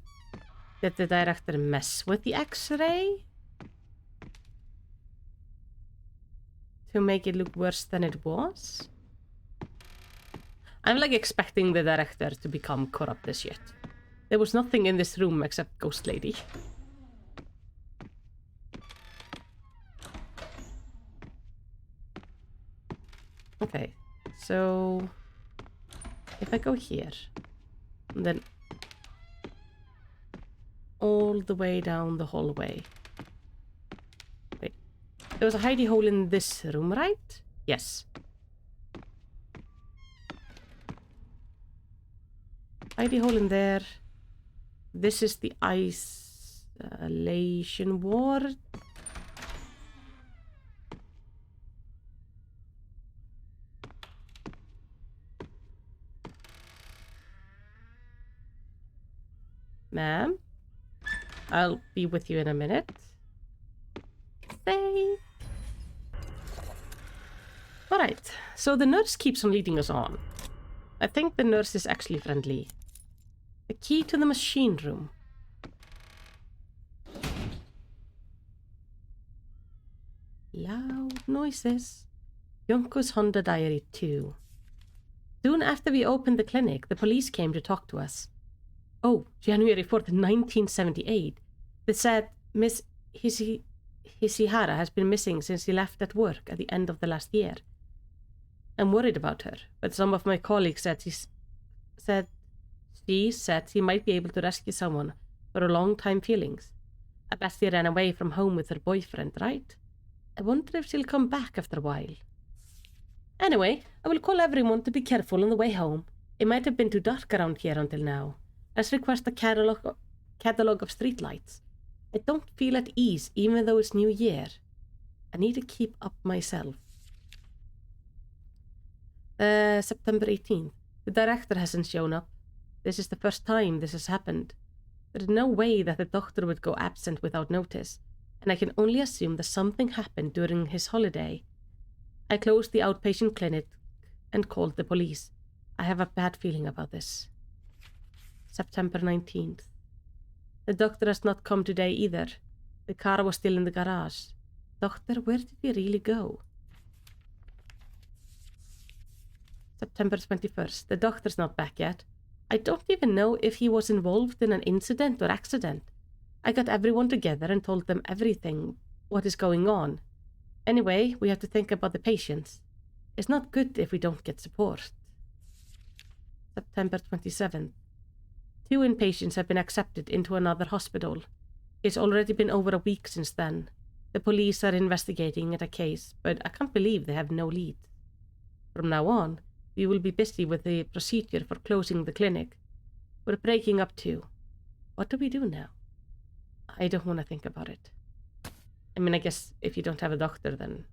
Did the director mess with the x-ray? To make it look worse than it was? I'm like expecting the director to become corrupt as yet. There was nothing in this room except Ghost Lady. Okay, so if I go here, and then all the way down the hallway. Wait, there was a hidey hole in this room, right? Yes. Hidey hole in there. This is the isolation ward. Ma'am, I'll be with you in a minute. Say. Alright, so the nurse keeps on leading us on. I think the nurse is actually friendly. The key to the machine room. Loud noises. Yonko's Honda Diary 2. Soon after we opened the clinic, the police came to talk to us. Oh, January 4th, 1978. They said Miss Hisihara has been missing since she left at work at the end of the last year. I'm worried about her, but some of my colleagues said she might be able to rescue someone for a long-time feelings. I bet she ran away from home with her boyfriend, right? I wonder if she'll come back after a while. Anyway, I will call everyone to be careful on the way home. It might have been too dark around here until now. Let's request a catalog of streetlights. I don't feel at ease even though it's New Year. I need to keep up myself. September 18th. The director hasn't shown up. This is the first time this has happened. There is no way that the doctor would go absent without notice, and I can only assume that something happened during his holiday. I closed the outpatient clinic and called the police. I have a bad feeling about this. September 19th. The doctor has not come today either. The car was still in the garage. Doctor, where did he really go? September 21st. The doctor's not back yet. I don't even know if he was involved in an incident or accident. I got everyone together and told them everything, what is going on. Anyway, we have to think about the patients. It's not good if we don't get support. September 27th. 2 inpatients have been accepted into another hospital. It's already been over a week since then. The police are investigating a case, but I can't believe they have no lead. From now on, we will be busy with the procedure for closing the clinic. We're breaking up too. What do we do now? I don't want to think about it. I mean, I guess if you don't have a doctor, then...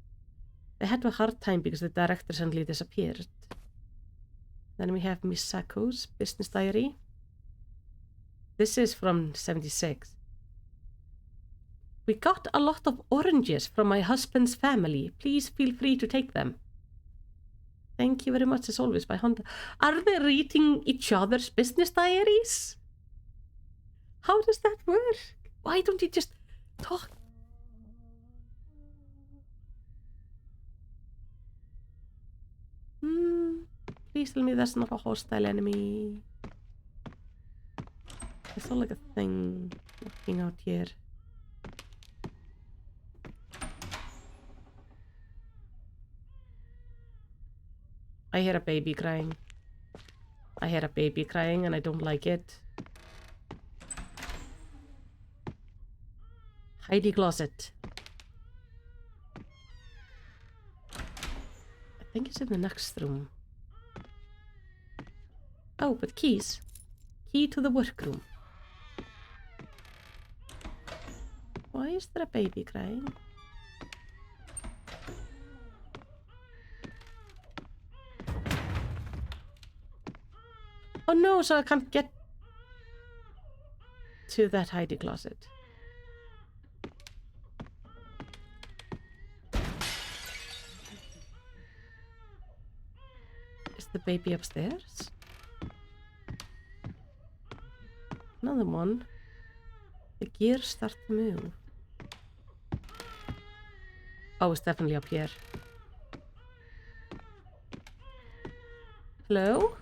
They had a hard time because the director suddenly disappeared. Then we have Miss Sako's business diary. This is from 76. We got a lot of oranges from my husband's family. Please feel free to take them. Thank you very much, as always, by Honda. Are they reading each other's business diaries? How does that work? Why don't you just talk? Please tell me that's not a hostile enemy. I saw like a thing walking out here. I hear a baby crying. I hear a baby crying and I don't like it. Hidey closet. I think it's in the next room. Oh, but keys. Key to the workroom. Why is there a baby crying? Oh no, so I can't get to that hidey closet. Is the baby upstairs? Another one. The gears start to move. Oh, it's definitely up here. Hello?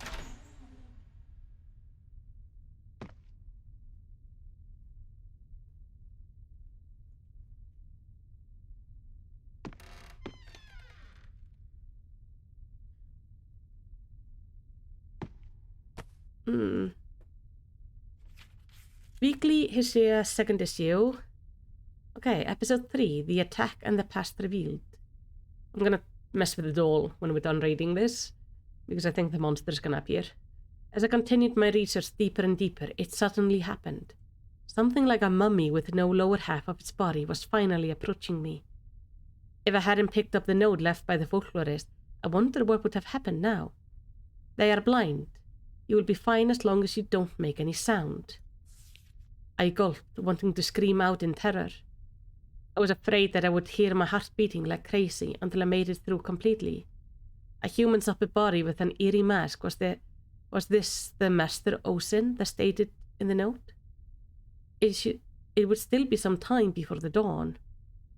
Weekly Hesea second issue. Okay, episode 3, The Attack and the Past Revealed. I'm gonna mess with the doll when we're done reading this, because I think the monster's gonna appear. As I continued my research deeper and deeper, it suddenly happened. Something like a mummy with no lower half of its body was finally approaching me. If I hadn't picked up the note left by the folklorist, I wonder what would have happened now. They are blind. You will be fine as long as you don't make any sound. I gulped, wanting to scream out in terror. I was afraid that I would hear my heart beating like crazy until I made it through completely. A human's upper body with an eerie mask. Was this the Master Osin that stated in the note? It would still be some time before the dawn.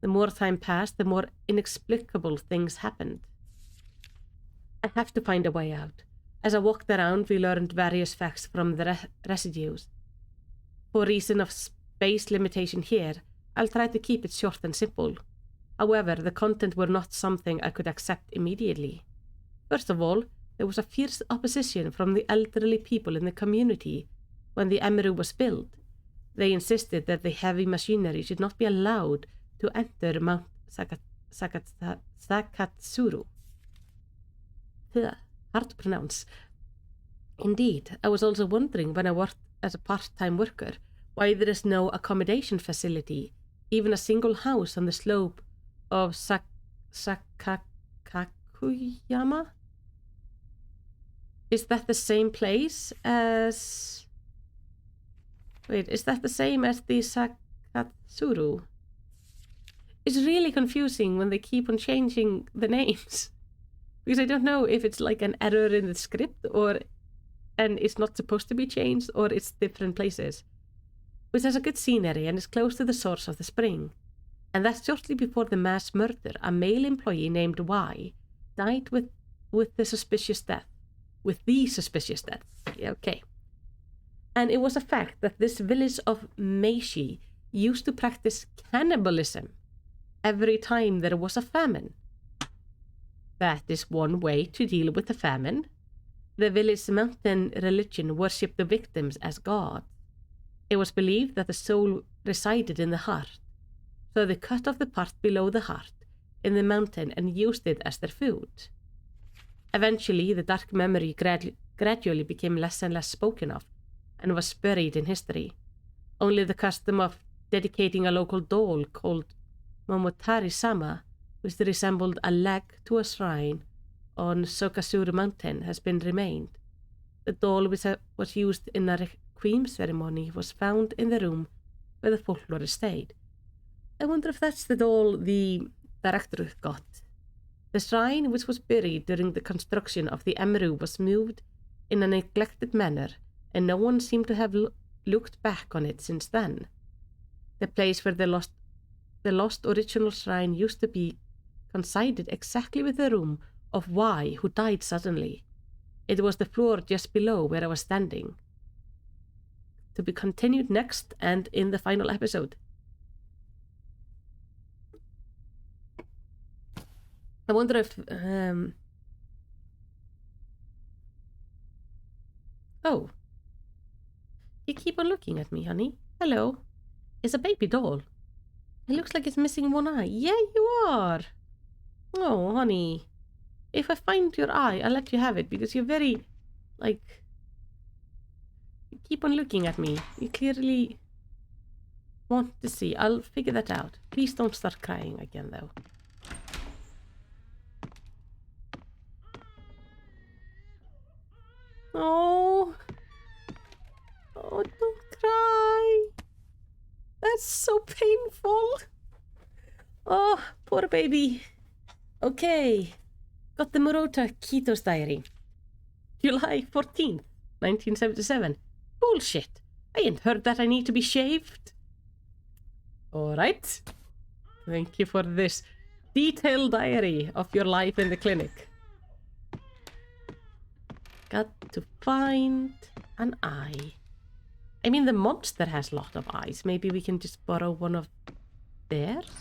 The more time passed, the more inexplicable things happened. I have to find a way out. As I walked around, we learned various facts from the residues. For reason of space limitation here, I'll try to keep it short and simple. However, the content were not something I could accept immediately. First of all, there was a fierce opposition from the elderly people in the community when the Emiru was built. They insisted that the heavy machinery should not be allowed to enter Mount Sakatsuru. Hard to pronounce. Indeed, I was also wondering when I worked as a part-time worker why there is no accommodation facility, even a single house on the slope of Sakakakuyama? Is that the same place as... Wait, is that the same as the Sakatsuru? It's really confusing when they keep on changing the names. Because I don't know if it's like an error in the script and it's not supposed to be changed, or it's different places. Which has a good scenery and is close to the source of the spring. And that's shortly before the mass murder, a male employee named Y died with the suspicious death. With the suspicious death. Yeah, okay. And it was a fact that this village of Meishi used to practice cannibalism every time there was a famine. That is one way to deal with the famine. The village's mountain religion worshipped the victims as gods. It was believed that the soul resided in the heart, so they cut off the part below the heart in the mountain and used it as their food. Eventually, the dark memory gradually became less and less spoken of, and was buried in history. Only the custom of dedicating a local doll called Momotari-sama, which resembled a leg to a shrine on Sokasuru Mountain, has been remained. The doll which was used in a requiem ceremony was found in the room where the folklorist stayed. I wonder if that's the doll the director got. The shrine, which was buried during the construction of the Emiru, was moved in a neglected manner, and no one seemed to have looked back on it since then. The place where the lost original shrine used to be coincided exactly with the room of Y, who died suddenly. It was the floor just below where I was standing. To be continued next and in the final episode. I wonder if... Oh. You keep on looking at me, honey. Hello. It's a baby doll. It looks like it's missing one eye. Yeah, you are. Oh, honey. If I find your eye, I'll let you have it, because you're very, like... You keep on looking at me. You clearly want to see. I'll figure that out. Please don't start crying again, though. Oh. Oh, don't cry. poor baby. Okay. Got the Murota Ketos diary. July 14th, 1977. Bullshit. I ain't heard that I need to be shaved. Alright. Thank you for this detailed diary of your life in the clinic. Got to find an eye. I mean, the monster has a lot of eyes. Maybe we can just borrow one of theirs?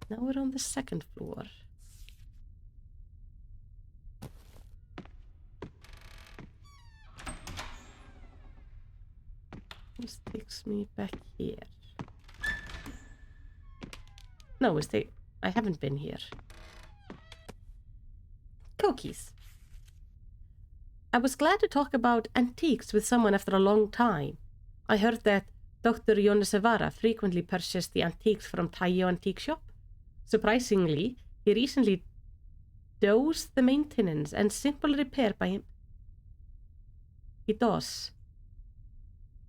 Now we're on the second floor. This takes me back here. No, I haven't been here. Cookies. I was glad to talk about antiques with someone after a long time. I heard that Dr. Yonesawara frequently purchased the antiques from Taiyo Antique Shop. Surprisingly, he recently does the maintenance and simple repair by him.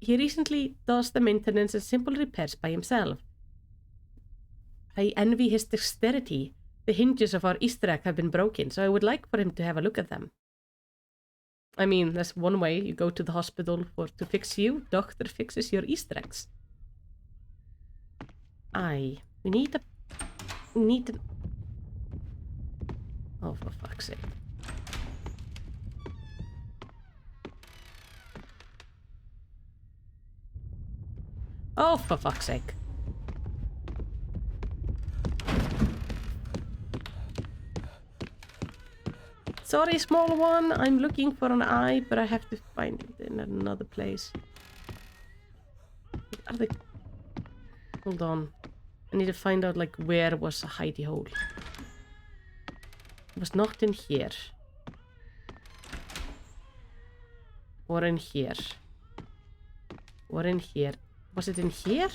He recently does the maintenance and simple repairs by himself. I envy his dexterity. The hinges of our Easter egg have been broken, so I would like for him to have a look at them. I mean, that's one way. You go to the hospital to fix you. Doctor fixes your Easter eggs. We need a... Oh, for fuck's sake. Oh, for fuck's sake. Sorry, small one. I'm looking for an eye, but I have to find it in another place. Are they... Hold on. I need to find out, like, where was a hidey hole. It was not in here. Or in here. Or in here. Was it in here?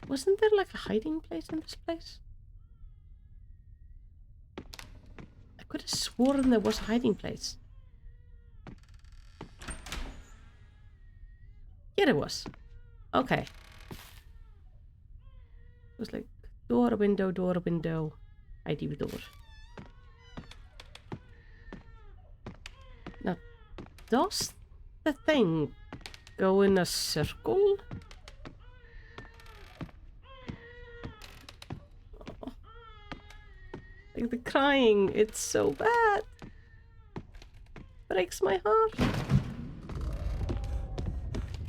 Wasn't there like a hiding place in this place? I could have sworn there was a hiding place. Here it was. Okay. It was like door, window, hidey door. Now, does the thing go in a circle? Like the crying, it's so bad. Breaks my heart.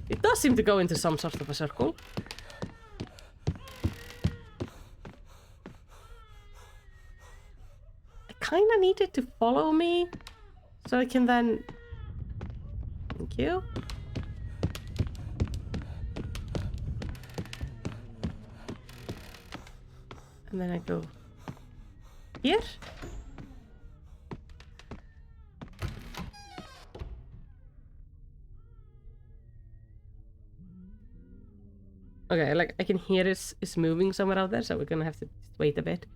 It does seem to go into some sort of a circle. I kinda need it to follow me, so I can then... Thank you. And then I go... Here? Okay, like I can hear it's moving somewhere out there, so we're gonna have to just wait a bit.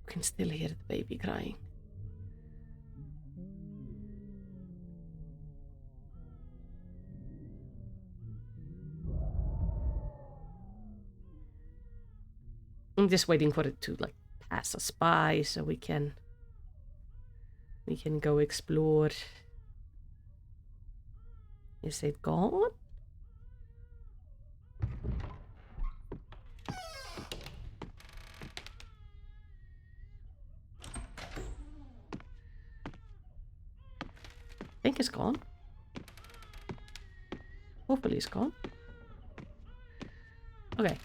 We can still hear the baby crying. I'm just waiting for it to like pass us by so we can go explore. Is it gone? I think it's gone. Hopefully it's gone. Okay.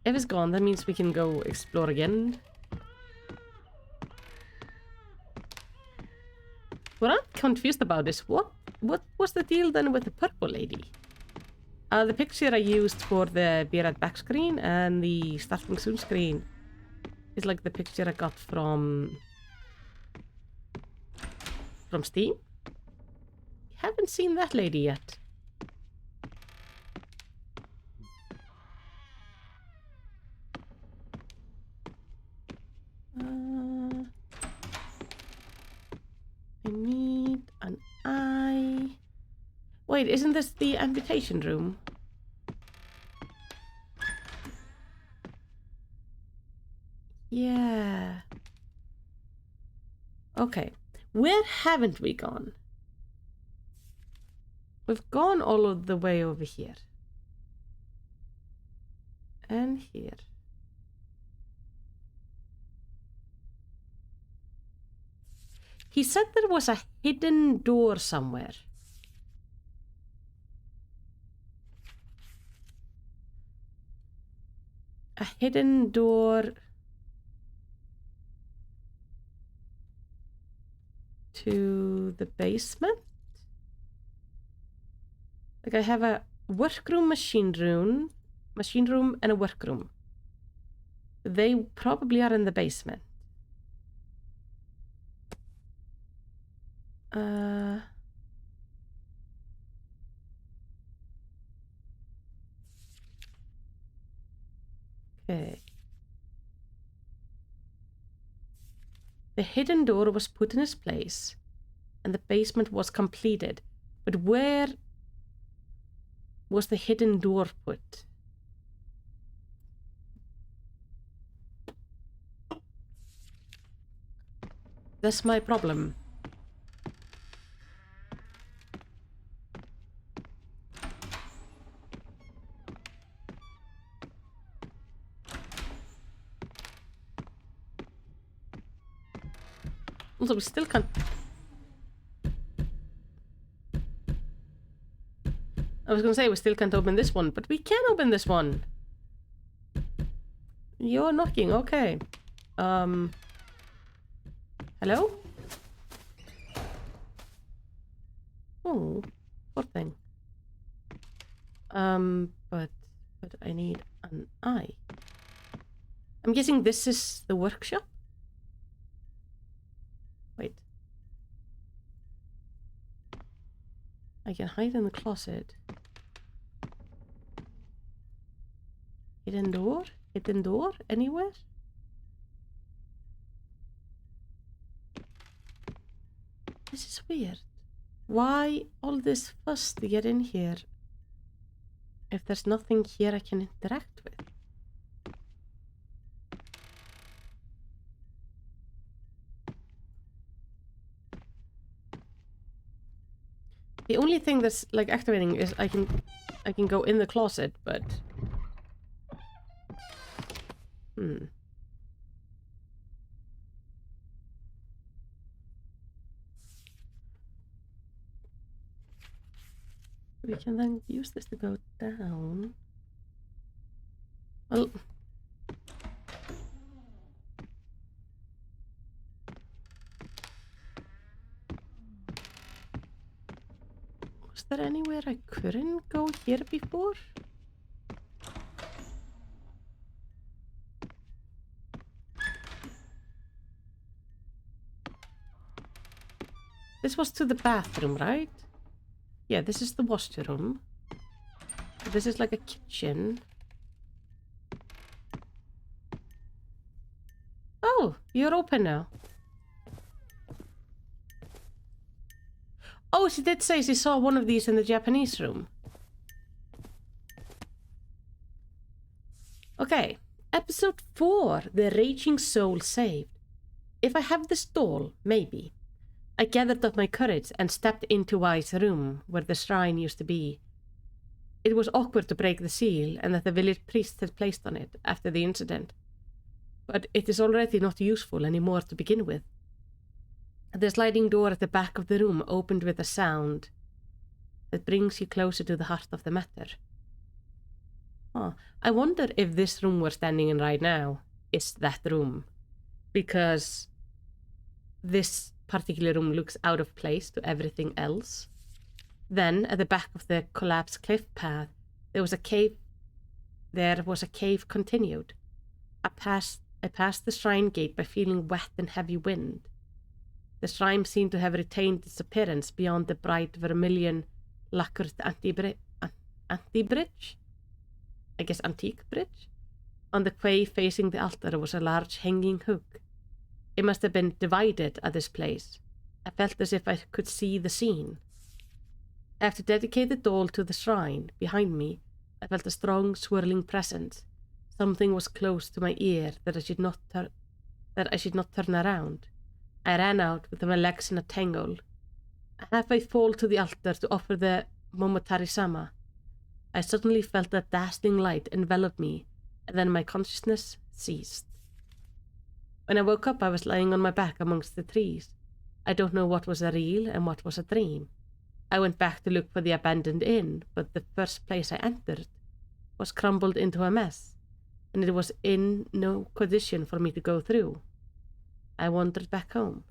If it's gone, that means we can go explore again. What I'm confused about is what was the deal then with the purple lady? The picture I used for the Be Right Back screen and the Starting Soon screen is like the picture I got from Steam. Haven't seen that lady yet. Wait, isn't this the amputation room? Yeah. Okay. Where haven't we gone? We've gone all of the way over here. And here. He said there was a hidden door somewhere. A hidden door to the basement? Like I have a workroom, machine room, and a workroom. They probably are in the basement. Okay. The hidden door was put in its place, and the basement was completed. But where was the hidden door put? That's my problem. Also, we still can't... I was gonna say we still can't open this one, but we can open this one. You're knocking, okay. Hello? Oh, poor thing. But I need an eye. I'm guessing this is the workshop? Wait. I can hide in the closet. Hidden door? Hidden door? Anywhere? This is weird. Why all this fuss to get in here if there's nothing here I can interact with? The only thing that's like activating is I can go in the closet, but we can then use this to go down. Well, was there anywhere I couldn't go here before? This was to the bathroom, right? Yeah, this is the washroom. This is like a kitchen. Oh, you're open now. Oh, she did say she saw one of these in the Japanese room. Okay, episode 4, The Raging Soul Saved. If I have this doll, maybe. I gathered up my courage and stepped into Wai's room, where the shrine used to be. It was awkward to break the seal, and that the village priest had placed on it after the incident. But it is already not useful anymore to begin with. The sliding door at the back of the room opened with a sound that brings you closer to the heart of the matter. Oh, I wonder if this room we're standing in right now is that room. Because this particular room looks out of place to everything else. Then, at the back of the collapsed cliff path, there was a cave. There was a cave continued. I passed the shrine gate by feeling wet and heavy wind. The shrine seemed to have retained its appearance beyond the bright vermilion lacquered anti-bridge? I guess antique bridge? On the quay facing the altar was a large hanging hook. It must have been divided at this place. I felt as if I could see the scene. After dedicating the doll to the shrine behind me, I felt a strong, swirling presence. Something was close to my ear that I should not turn around. I ran out with my legs in a tangle. I halfway fall to the altar to offer the Momotari Sama. I suddenly felt a dazzling light envelop me, and then my consciousness ceased. When I woke up, I was lying on my back amongst the trees. I don't know what was a real and what was a dream. I went back to look for the abandoned inn, but the first place I entered was crumbled into a mess, and it was in no condition for me to go through. I wandered back home.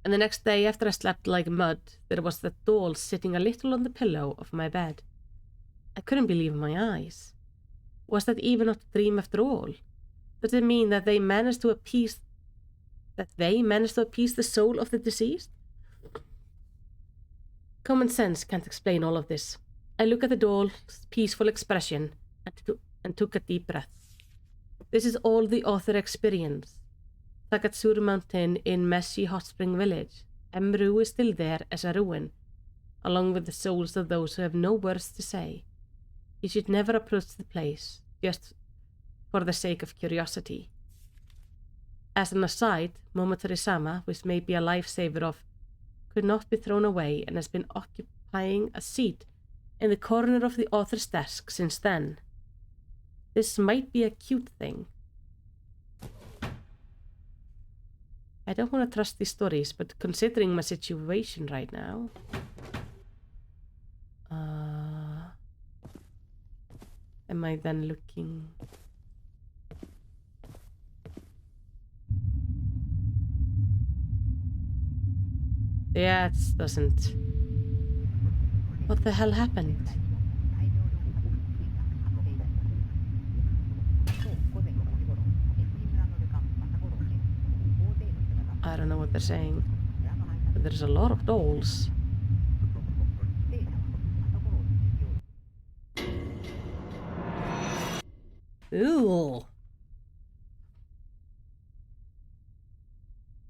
And the next day, after I slept like mud, there was the doll sitting a little on the pillow of my bed. I couldn't believe my eyes. Was that even not a dream after all? Does it mean that they managed to appease the soul of the deceased? Common sense can't explain all of this. I look at the doll's peaceful expression and took a deep breath. This is all the author experienced. Takatsuru Mountain in messy hot spring village. Emru is still there as a ruin, along with the souls of those who have no words to say. You should never approach the place, just for the sake of curiosity. As an aside, Momotari-sama, which may be a lifesaver of, could not be thrown away and has been occupying a seat in the corner of the author's desk since then. This might be a cute thing. I don't want to trust these stories, but considering my situation right now... am I then looking... Yeah, it doesn't... What the hell happened? I don't know what they're saying, but there's a lot of dolls. Ooh.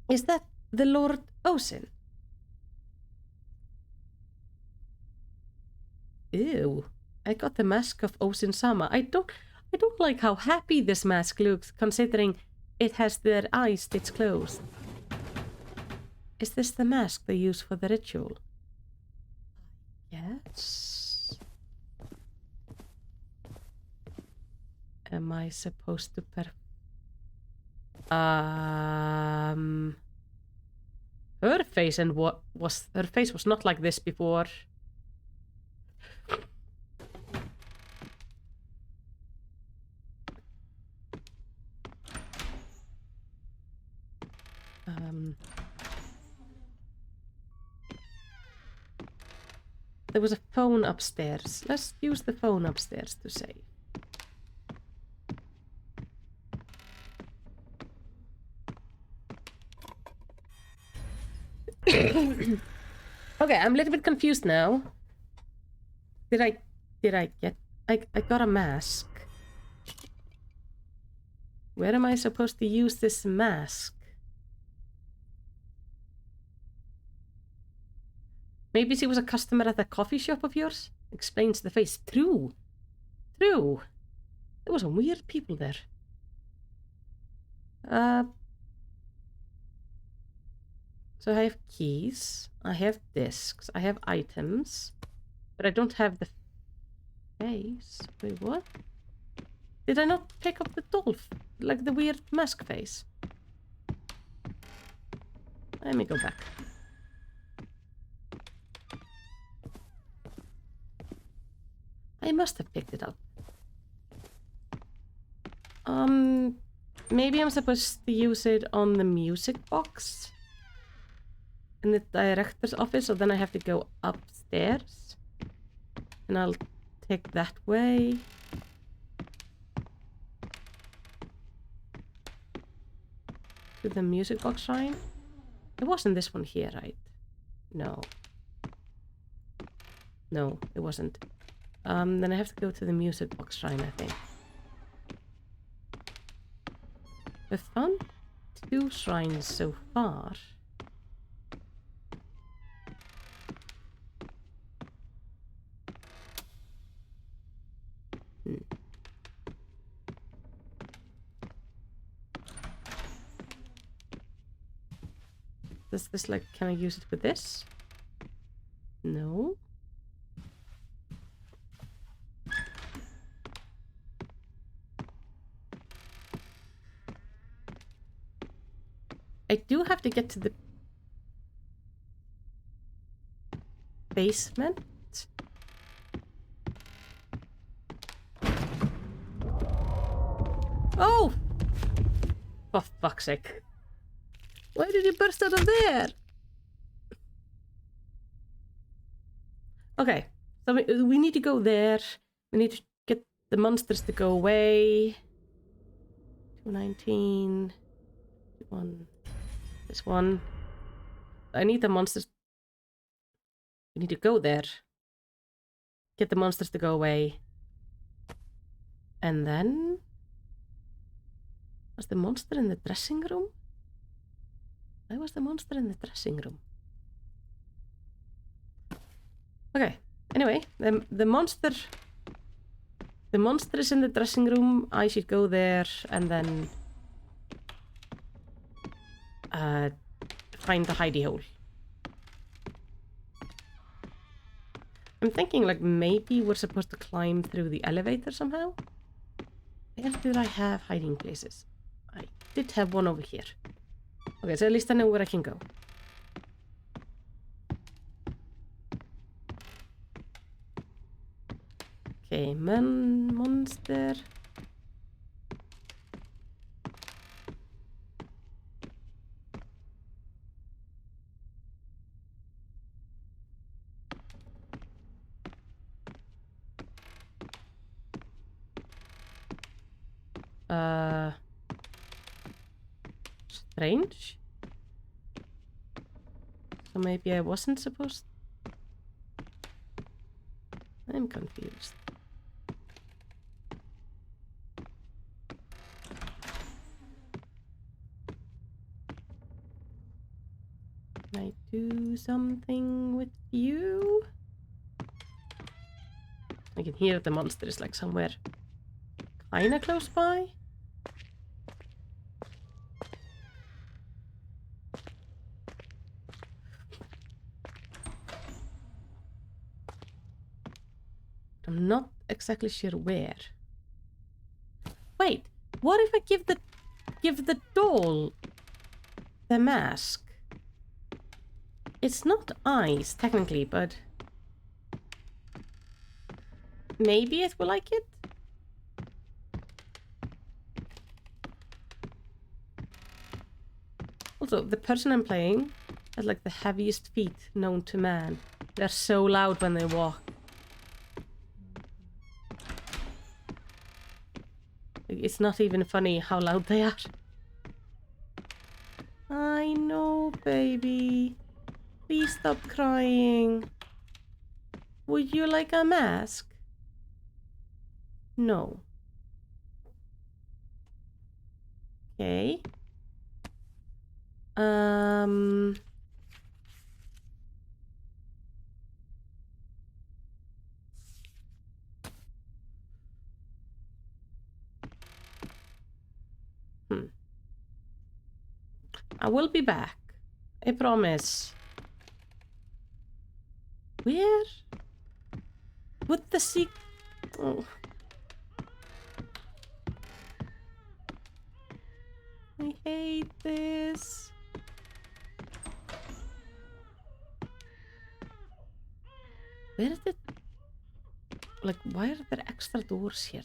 Is that the Lord Osin? Ew. I got the mask of Osin-sama. I don't like how happy this mask looks, considering it has their eyes stitched closed. Is this the mask they use for the ritual? Yes. Am I supposed to her face and her face was not like this before. There was a phone upstairs. Let's use the phone upstairs to save. Okay, I'm a little bit confused now. Did I get... I got a mask. Where am I supposed to use this mask? Maybe she was a customer at the coffee shop of yours? Explains the face. True. True. There were some weird people there. So I have keys, I have discs, I have items, but I don't have the face. Wait, what? Did I not pick up the doll? Like the weird mask face? Let me go back. I must have picked it up. Maybe I'm supposed to use it on the music box in the director's office, so then I have to go upstairs. And I'll take that way. To the music box shrine. It wasn't this one here, right? No. No, it wasn't. Then I have to go to the music box shrine, I think. We've found 2 shrines so far. Does this, like, can I use it with this? No. I do have to get to the basement. Oh! For fuck's sake. Why did you burst out of there? Okay, so we need to go there. We need to get the monsters to go away. 219. This one. I need the monsters. We need to go there. Get the monsters to go away. And then... Was the monster in the dressing room? Why was the monster in the dressing room? Okay, anyway, the monster is in the dressing room. I should go there and then find the hidey hole. I'm thinking, like, maybe we're supposed to climb through the elevator somehow. Where did I have hiding places? I did have one over here. Okay, so at least I know where I can go. Okay, monster. Strange. So maybe I wasn't supposed... I'm confused. Can I do something with you? I can hear the monster is, like, somewhere kinda close by. I'm not exactly sure where. Wait, what if I give the doll the mask? It's not eyes, technically, but maybe it will like it? Also, the person I'm playing has, like, the heaviest feet known to man. They're so loud when they walk. It's not even funny how loud they are. I know, baby. Please stop crying. Would you like a mask? No. Okay. I will be back. I promise. Where would the seek? Oh. I hate this. Where is it? Like, why are there extra doors here?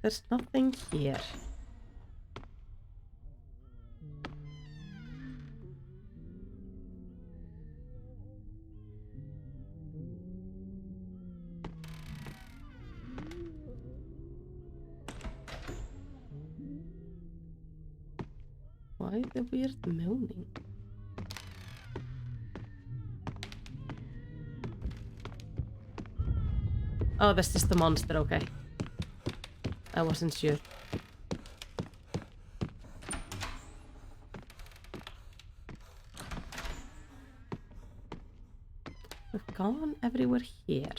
There's nothing here. Why the weird moaning? Oh, that's just the monster, okay. I wasn't sure. We've gone everywhere here.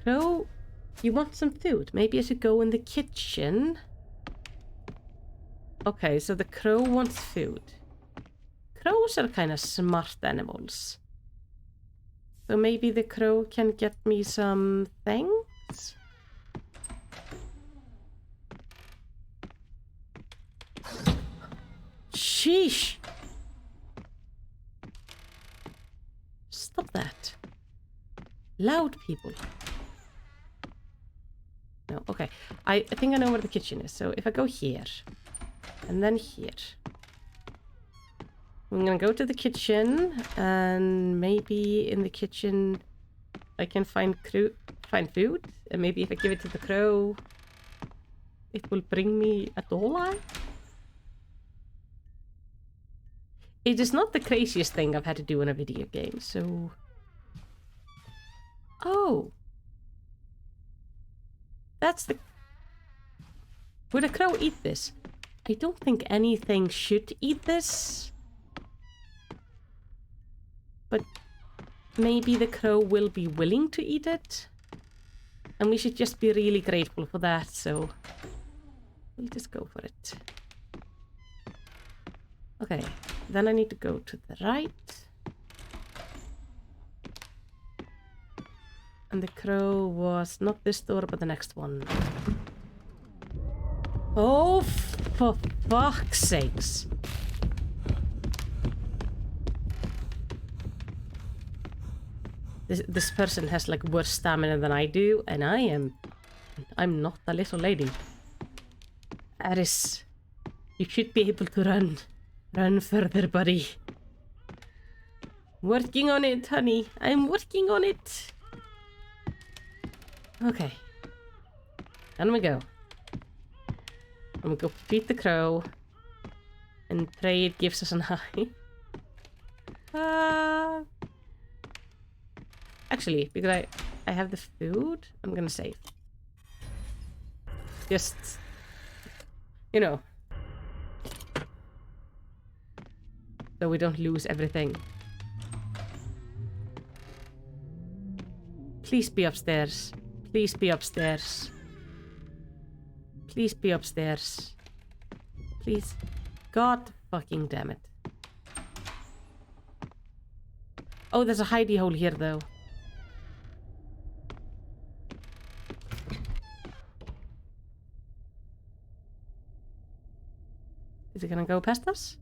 Crow, you want some food? Maybe I should go in the kitchen. Okay, so the crow wants food. Crows are kind of smart animals. So maybe the crow can get me some things? Sheesh! Stop that. Loud people. No, okay. I think I know where the kitchen is. So if I go here, and then here. I'm gonna go to the kitchen, and maybe in the kitchen I can find food. And maybe if I give it to the crow, it will bring me a dollar. It is not the craziest thing I've had to do in a video game, so... Oh! That's the... Would a crow eat this? I don't think anything should eat this. But maybe the crow will be willing to eat it. And we should just be really grateful for that, so... We'll just go for it. Okay, then I need to go to the right. And the crow was not this door, but the next one. Oh, for fuck's sakes. This person has like worse stamina than I do, and I'm not a little lady. That is... You should be able to run. Run further, buddy. Working on it, honey. I'm working on it. Okay. Down we go. I'm gonna go feed the crow. And pray it gives us an eye. Actually, because I have the food, I'm gonna save. Just... You know. So we don't lose everything. Please be upstairs. Please be upstairs. Please be upstairs. Please. God fucking damn it. Oh, there's a hidey hole here though. Is it gonna go past us?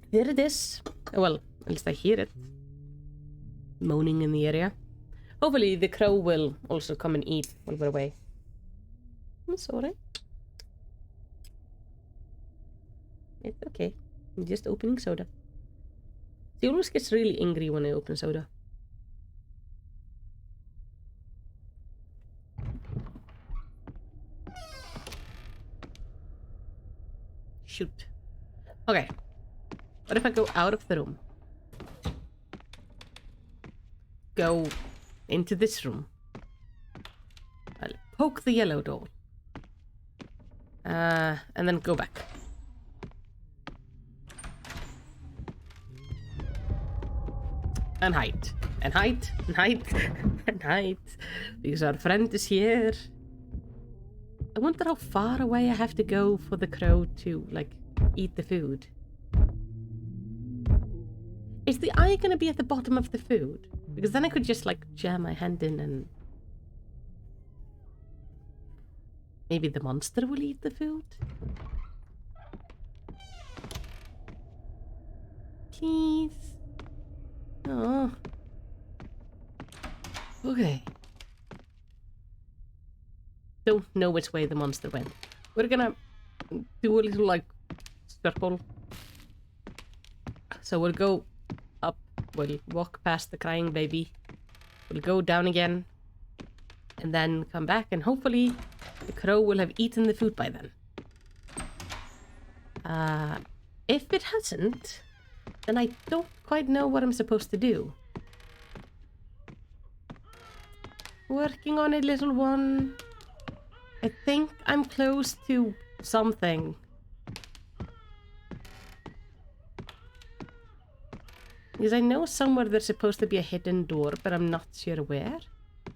There it is. Well, at least I hear it. Moaning in the area. Hopefully the crow will also come and eat while we're away. I'm sorry. It's okay. I'm just opening soda. He always gets really angry when I open soda. Shoot. Okay. What if I go out of the room? Go into this room. I'll poke the yellow door. And then go back. And hide. And hide. And hide. And hide. Because our friend is here. I wonder how far away I have to go for the crow to, like, eat the food. Is the eye gonna be at the bottom of the food? Because then I could just, like, jam my hand in and... Maybe the monster will eat the food? Please? Oh. Okay. Don't know which way the monster went. We're gonna do a little, like, circle. So we'll go up, we'll walk past the crying baby, we'll go down again, and then come back, and hopefully the crow will have eaten the food by then. If it hasn't, then I don't quite know what I'm supposed to do. Working on it, little one. I think I'm close to something. Because I know somewhere there's supposed to be a hidden door, but I'm not sure where.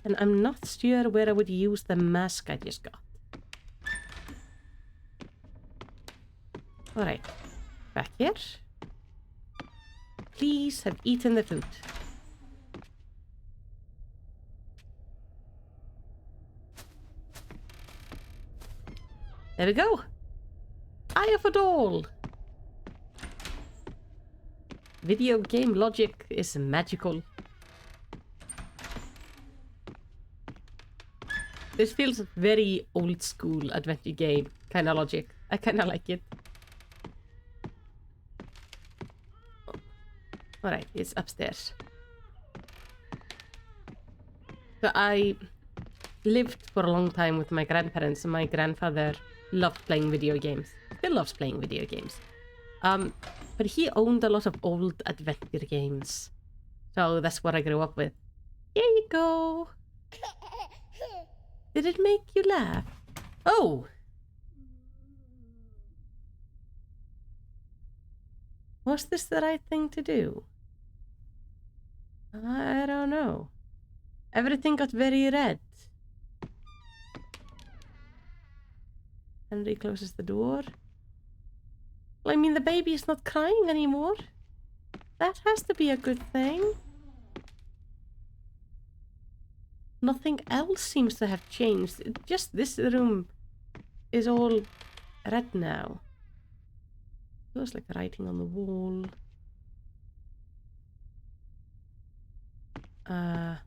And I'm not sure where I would use the mask I just got. Alright. Back here. Please have eaten the food. There we go. Eye of a doll. Video game logic is magical. This feels very old school adventure game kind of logic. I kind of like it. Alright, it's upstairs. So I lived for a long time with my grandparents, and my grandfather loved playing video games. Still loves playing video games. But he owned a lot of old adventure games. So that's what I grew up with. Here you go. Did it make you laugh? Oh! Was this the right thing to do? I don't know. Everything got very red. Henry closes the door. Well, I mean, the baby is not crying anymore. That has to be a good thing. Nothing else seems to have changed. Just this room is all red now. Feels like writing on the wall. I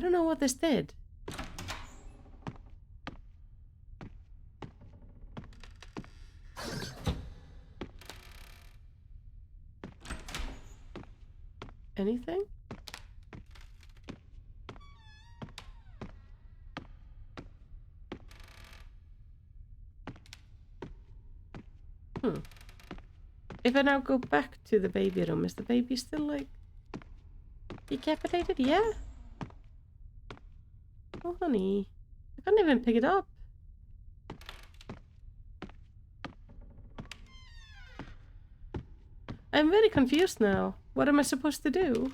don't know what this did. Anything? If I now go back to the baby room, is the baby still, like, decapitated? Yeah? Oh, honey. I can't even pick it up. I'm very confused now. What am I supposed to do?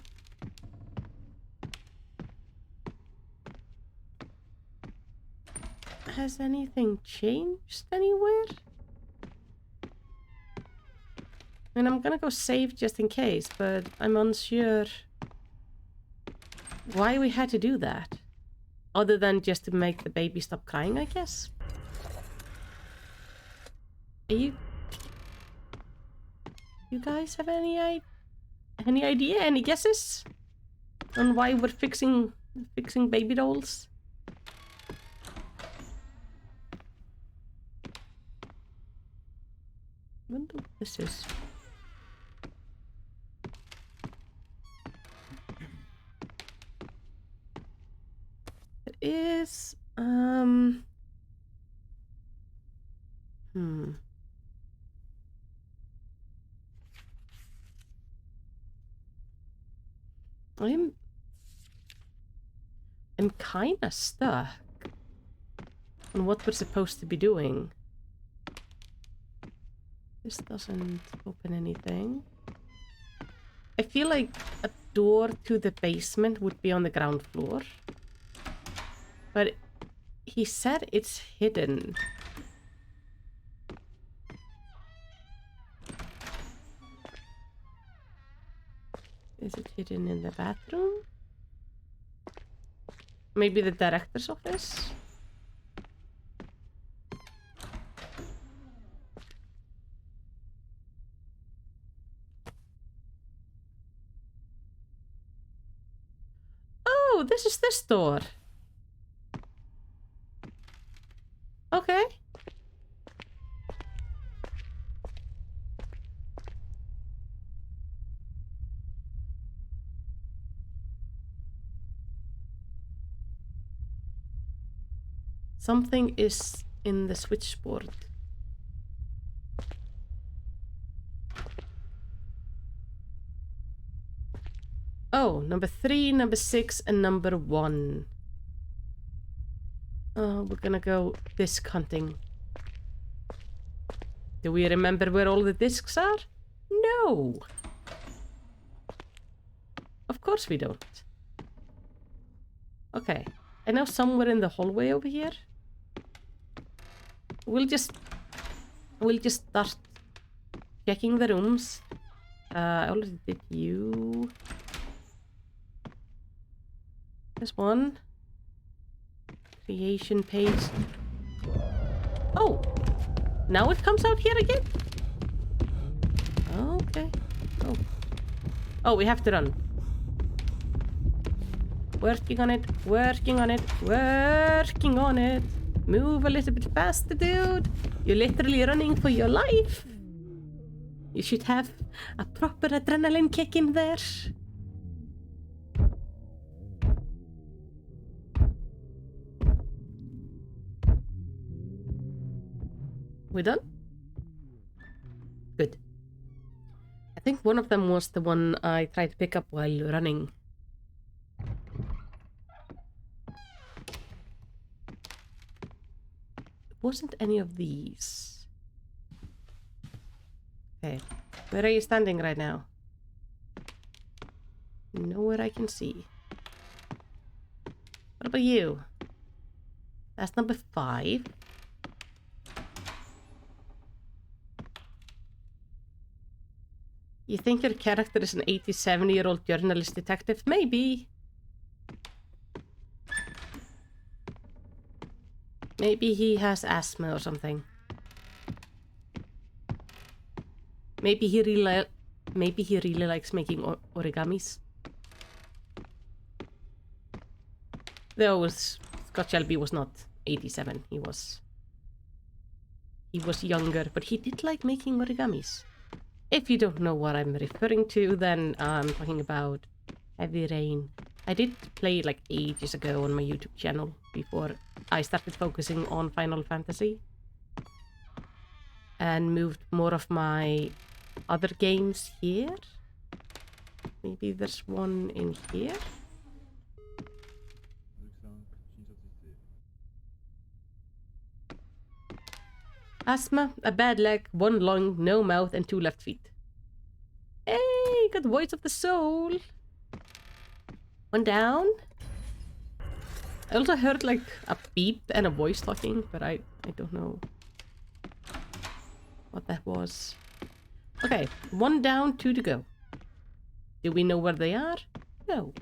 Has anything changed anywhere? I mean, I'm gonna go save just in case, but I'm unsure why we had to do that. Other than just to make the baby stop crying, I guess. Are you guys have any idea? Any guesses on why we're fixing baby dolls? I wonder what this is. It is I'm kinda stuck on what we're supposed to be doing. This doesn't open anything. I feel like a door to the basement would be on the ground floor. But he said it's hidden. Is it hidden in the bathroom? Maybe the director's office? Oh, this is this door. Okay. Something is in the switchboard. Oh, number 3, number 6, and number 1. We're gonna go disc hunting. Do we remember where all the discs are? No. Of course we don't. Okay. I know somewhere in the hallway over here. We'll just start checking the rooms. I already did you. There's one. Creation page. Oh! Now it comes out here again? Okay. Oh. Oh, we have to run. Working on it. Working on it. Working on it. Move a little bit faster, dude. You're literally running for your life. You should have a proper adrenaline kick in there. We done? Good. I think one of them was the one I tried to pick up while running. It wasn't any of these. Okay. Where are you standing right now? Nowhere I can see. What about you? That's number 5. You think your character is an 87-year-old journalist detective? Maybe. Maybe he has asthma or something. Maybe he really likes making origamis. Though Scott Shelby was not 87. He was younger, but he did like making origamis. If you don't know what I'm referring to, then I'm talking about Heavy Rain. I did play like ages ago on my YouTube channel before I started focusing on Final Fantasy and moved more of my other games here. Maybe there's one in here. Asthma, a bad leg, 1 lung, no mouth, and 2 left feet. Hey, got the voice of the soul. 1 down. I also heard like a beep and a voice talking, but I don't know what that was. Okay, 1 down, 2 to go. Do we know where they are? No.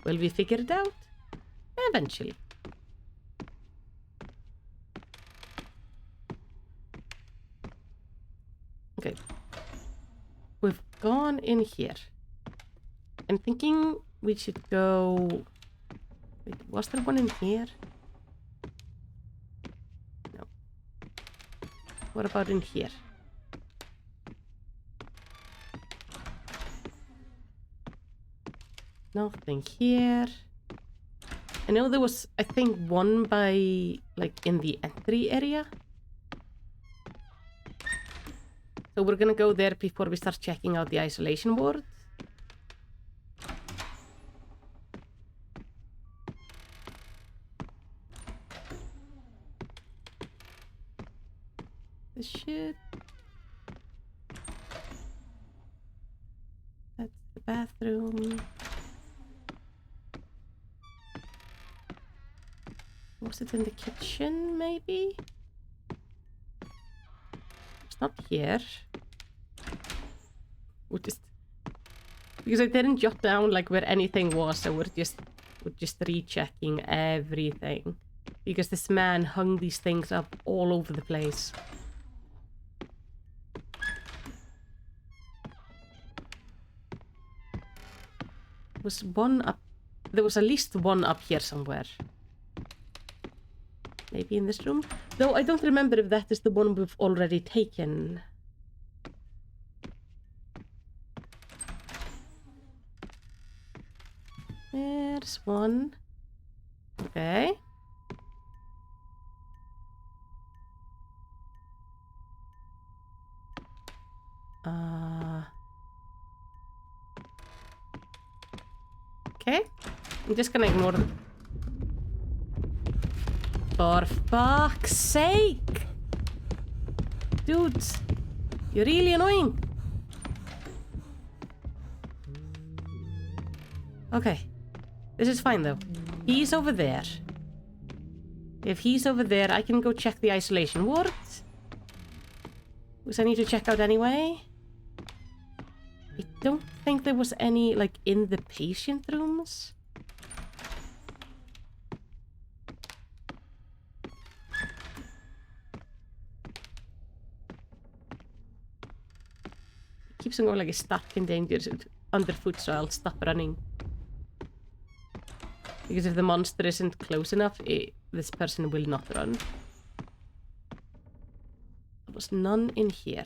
Will we figure it out? Eventually. Okay. We've gone in here. I'm thinking we should go... Wait, was there one in here? No. What about in here? Nothing here. I know there was, I think, one by, like, in the entry area. So we're gonna go there before we start checking out the isolation ward. This shit. That's the bathroom. Was it in the kitchen, maybe? It's not here. Because I didn't jot down like where anything was, so we're just rechecking everything. Because this man hung these things up all over the place. Was one up? There was at least one up here somewhere. Maybe in this room? Though I don't remember if that is the one we've already taken. There's one. Okay. Okay. I'm just gonna ignore them. For fuck's sake! Dudes, you're really annoying. Okay, this is fine though. He's over there. If he's over there, I can go check the isolation ward. Which I need to check out anyway. I don't think there was any, like, in the patient rooms. It keeps on going like a stuck in danger underfoot, so I'll stop running. Because if the monster isn't close enough, this person will not run. There was none in here.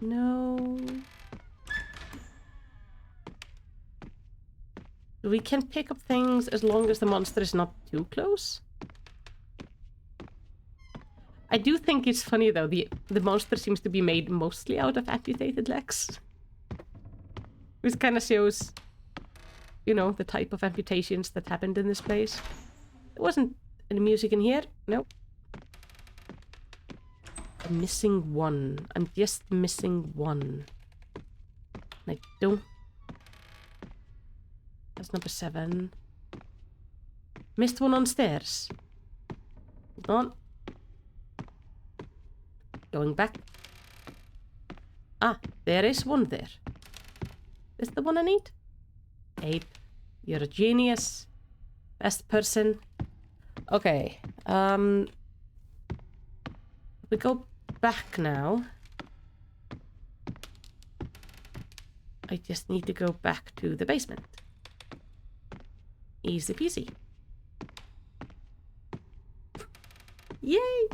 No. We can pick up things as long as the monster is not too close. I do think it's funny though, the monster seems to be made mostly out of amputated legs. Which kind of shows, you know, the type of amputations that happened in this place. There wasn't any music in here. Nope. I'm missing one. I'm just missing one. I don't... That's number 7. Missed one on stairs. Hold on. Going back. Ah, there is one there. Is the one I need? Ape, you're a genius. Best person. Okay. We go back now. I just need to go back to the basement. Easy peasy. Yay!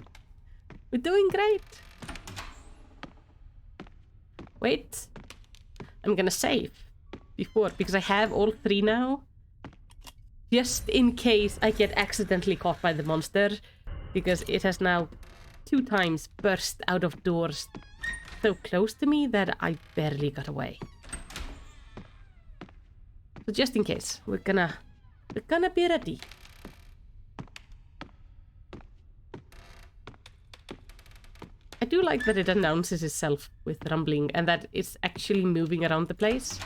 We're doing great. Wait. I'm gonna save before, because I have all 3 now. Just in case I get accidentally caught by the monster. Because it has now 2 times burst out of doors so close to me that I barely got away. So just in case, we're gonna be ready. I do like that it announces itself with rumbling and that it's actually moving around the place.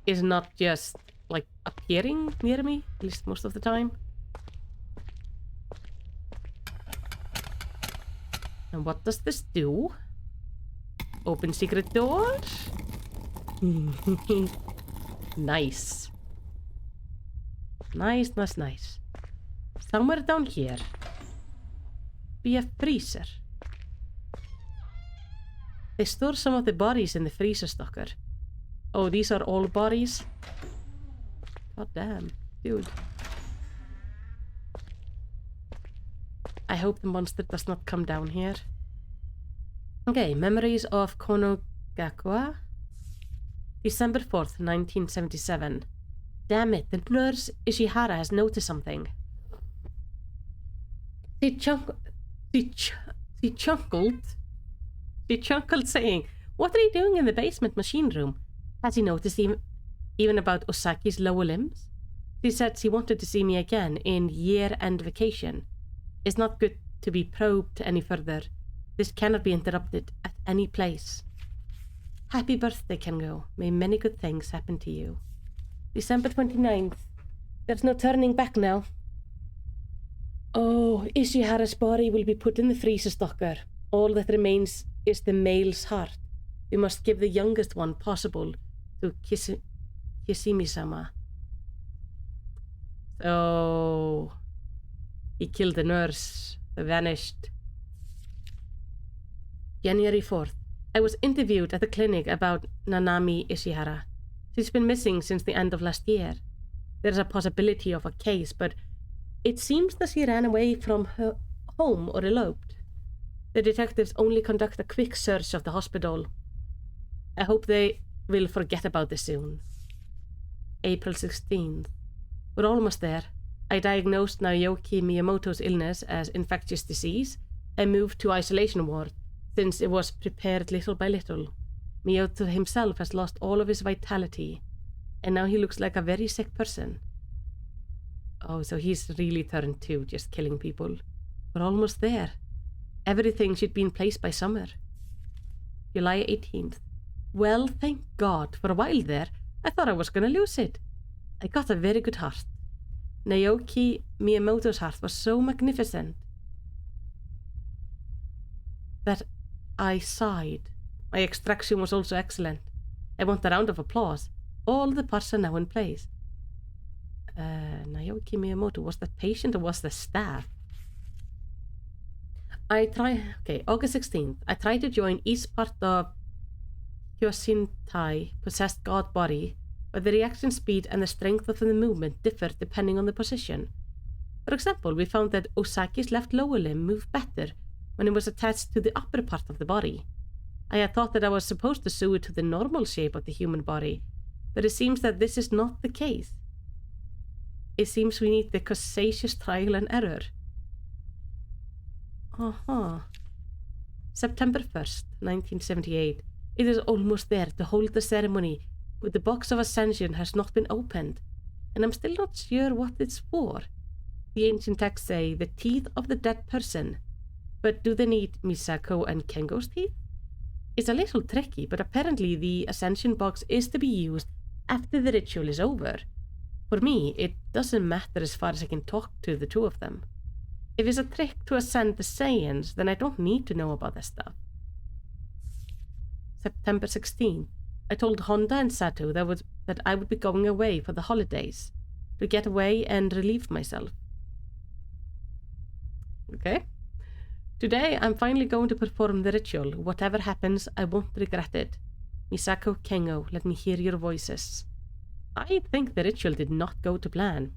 It's not just, like, appearing near me, at least most of the time. And what does this do? Open secret door? Nice. Nice, nice, nice. Somewhere down here be a freezer. They store some of the bodies in the freezer stocker. Oh, these are all bodies? God damn, dude. I hope the monster does not come down here. Okay, memories of Konogakwa. December 4th, 1977. Damn it, the nurse Ishihara has noticed something. She chuckled saying, "What are you doing in the basement machine room? Has he noticed even about Osaki's lower limbs?" She said she wanted to see me again in year-end vacation. It's not good to be probed any further. This cannot be interrupted at any place. Happy birthday, Kengo. May many good things happen to you. December 29th. There's no turning back now. Oh, Ishihara's body will be put in the freezer stocker. All that remains is the male's heart. We must give the youngest one possible to Kishimi-sama. So... he killed the nurse. Vanished. January 4th. I was interviewed at the clinic about Nanami Ishihara. She's been missing since the end of last year. There's a possibility of a case, but it seems that she ran away from her home or eloped. The detectives only conduct a quick search of the hospital. I hope they will forget about this soon. April 16th. We're almost there. I diagnosed Naoki Miyamoto's illness as infectious disease and moved to isolation ward, since it was prepared little by little. Miyamoto himself has lost all of his vitality, and now he looks like a very sick person. Oh, so he's really turned to just killing people. We're almost there. Everything should be in place by summer. July 18th. Well, thank God. For a while there, I thought I was going to lose it. I got a very good heart. Naoki Miyamoto's heart was so magnificent that I sighed. My extraction was also excellent. I want a round of applause. All the parts are now in place. Naoki Miyamoto, was that patient or was the staff? August 16th. I tried to join each part of Hyosintai, possessed god body, but the reaction speed and the strength of the movement differed depending on the position. For example, we found that Osaki's left lower limb moved better when it was attached to the upper part of the body. I had thought that I was supposed to sew it to the normal shape of the human body, but it seems that this is not the case. It seems we need the causacious trial and error. September 1st, 1978. It is almost there to hold the ceremony, but the box of ascension has not been opened, and I'm still not sure what it's for. The ancient texts say the teeth of the dead person, but do they need Misako and Kengo's teeth? It's a little tricky, but apparently the ascension box is to be used after the ritual is over. For me, it doesn't matter as far as I can talk to the two of them. If it's a trick to ascend the Saiyans, then I don't need to know about this stuff. September 16th. I told Honda and Sato that I would be going away for the holidays, to get away and relieve myself. Okay. Today, I'm finally going to perform the ritual. Whatever happens, I won't regret it. Misako, Kengo, let me hear your voices. I think the ritual did not go to plan.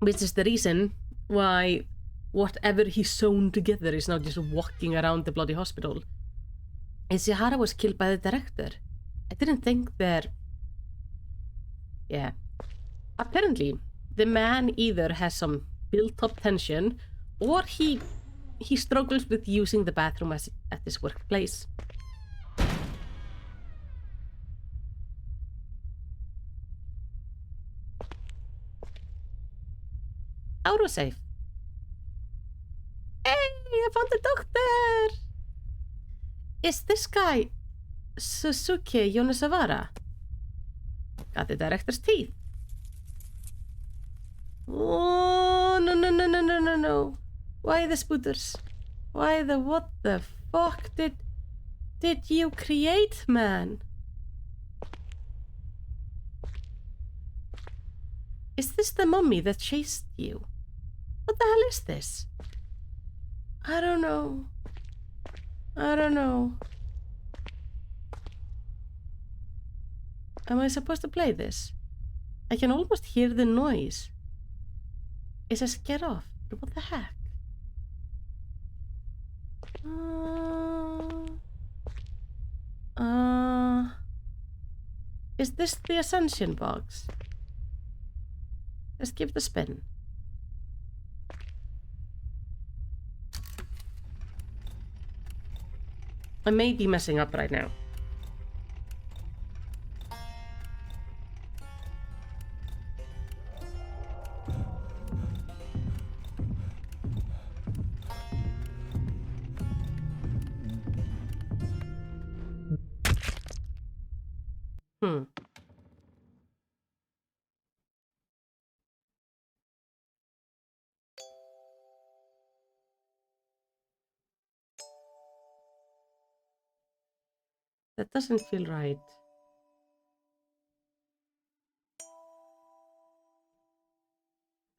Which is the reason why whatever he sewn together is now just walking around the bloody hospital. Ishihara was killed by the director. I didn't think that... Yeah. Apparently, the man either has some built-up tension, or he struggles with using the bathroom at his workplace. Autosave. Hey, I found the doctor! Is this guy Suzuki Yonesawara? Got the director's teeth. Oh, no. Why the spooters? What the fuck did you create, man? Is this the mummy that chased you? What the hell is this? I don't know. Am I supposed to play this? I can almost hear the noise. It says get off. But what the heck? Is this the ascension box? Let's give it a spin. I may be messing up right now. That doesn't feel right.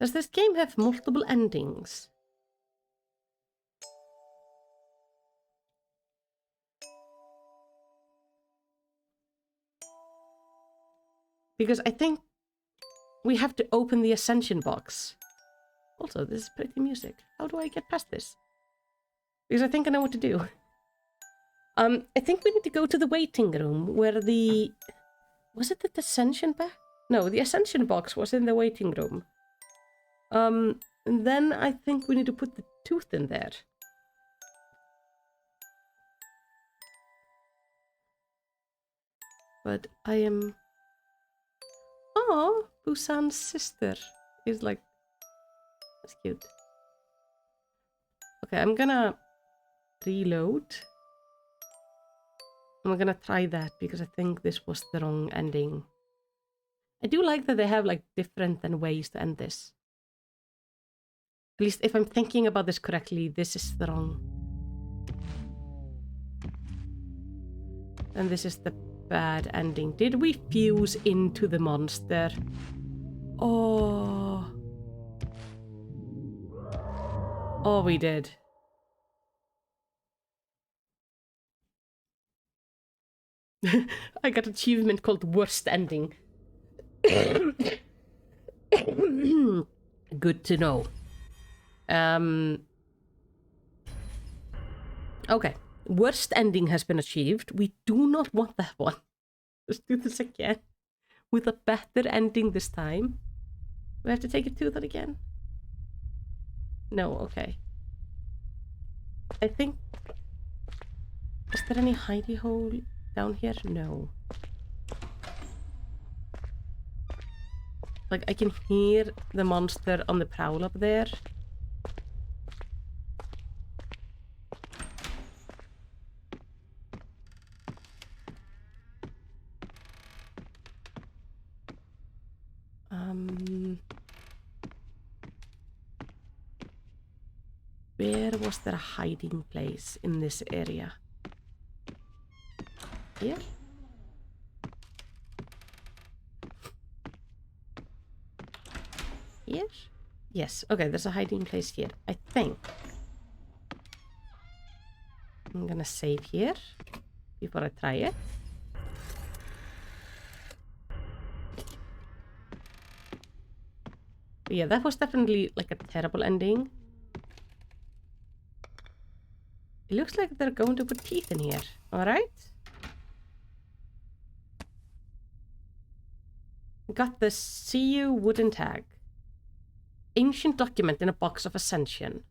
Does this game have multiple endings? Because I think we have to open the ascension box. Also, this is pretty music. How do I get past this? Because I think I know what to do. I think we need to go to the waiting room where the... Was it the ascension box? No, the ascension box was in the waiting room. And then I think we need to put the tooth in there. But I am Oh, Busan's sister is like... That's cute. Okay, I'm gonna reload. I'm gonna try that because I think this was the wrong ending. I do like that they have like different ways to end this. At least if I'm thinking about this correctly, this is the wrong. And this is the bad ending. Did we fuse into the monster? Oh. Oh, we did. I got an achievement called worst ending. Good to know. Okay. Worst ending has been achieved. We do not want that one. Let's do this again. With a better ending this time. We have to take it to that again? No, okay. I think... Is there any hidey hole down here? No. Like, I can hear the monster on the prowl up there. Where was there a hiding place in this area? Here? Here? Yes. Okay, there's a hiding place here, I think. I'm gonna save here before I try it. But yeah, that was definitely like a terrible ending. It looks like they're going to put teeth in here. Alright. Got the CU wooden tag. Ancient document in a box of Ascension.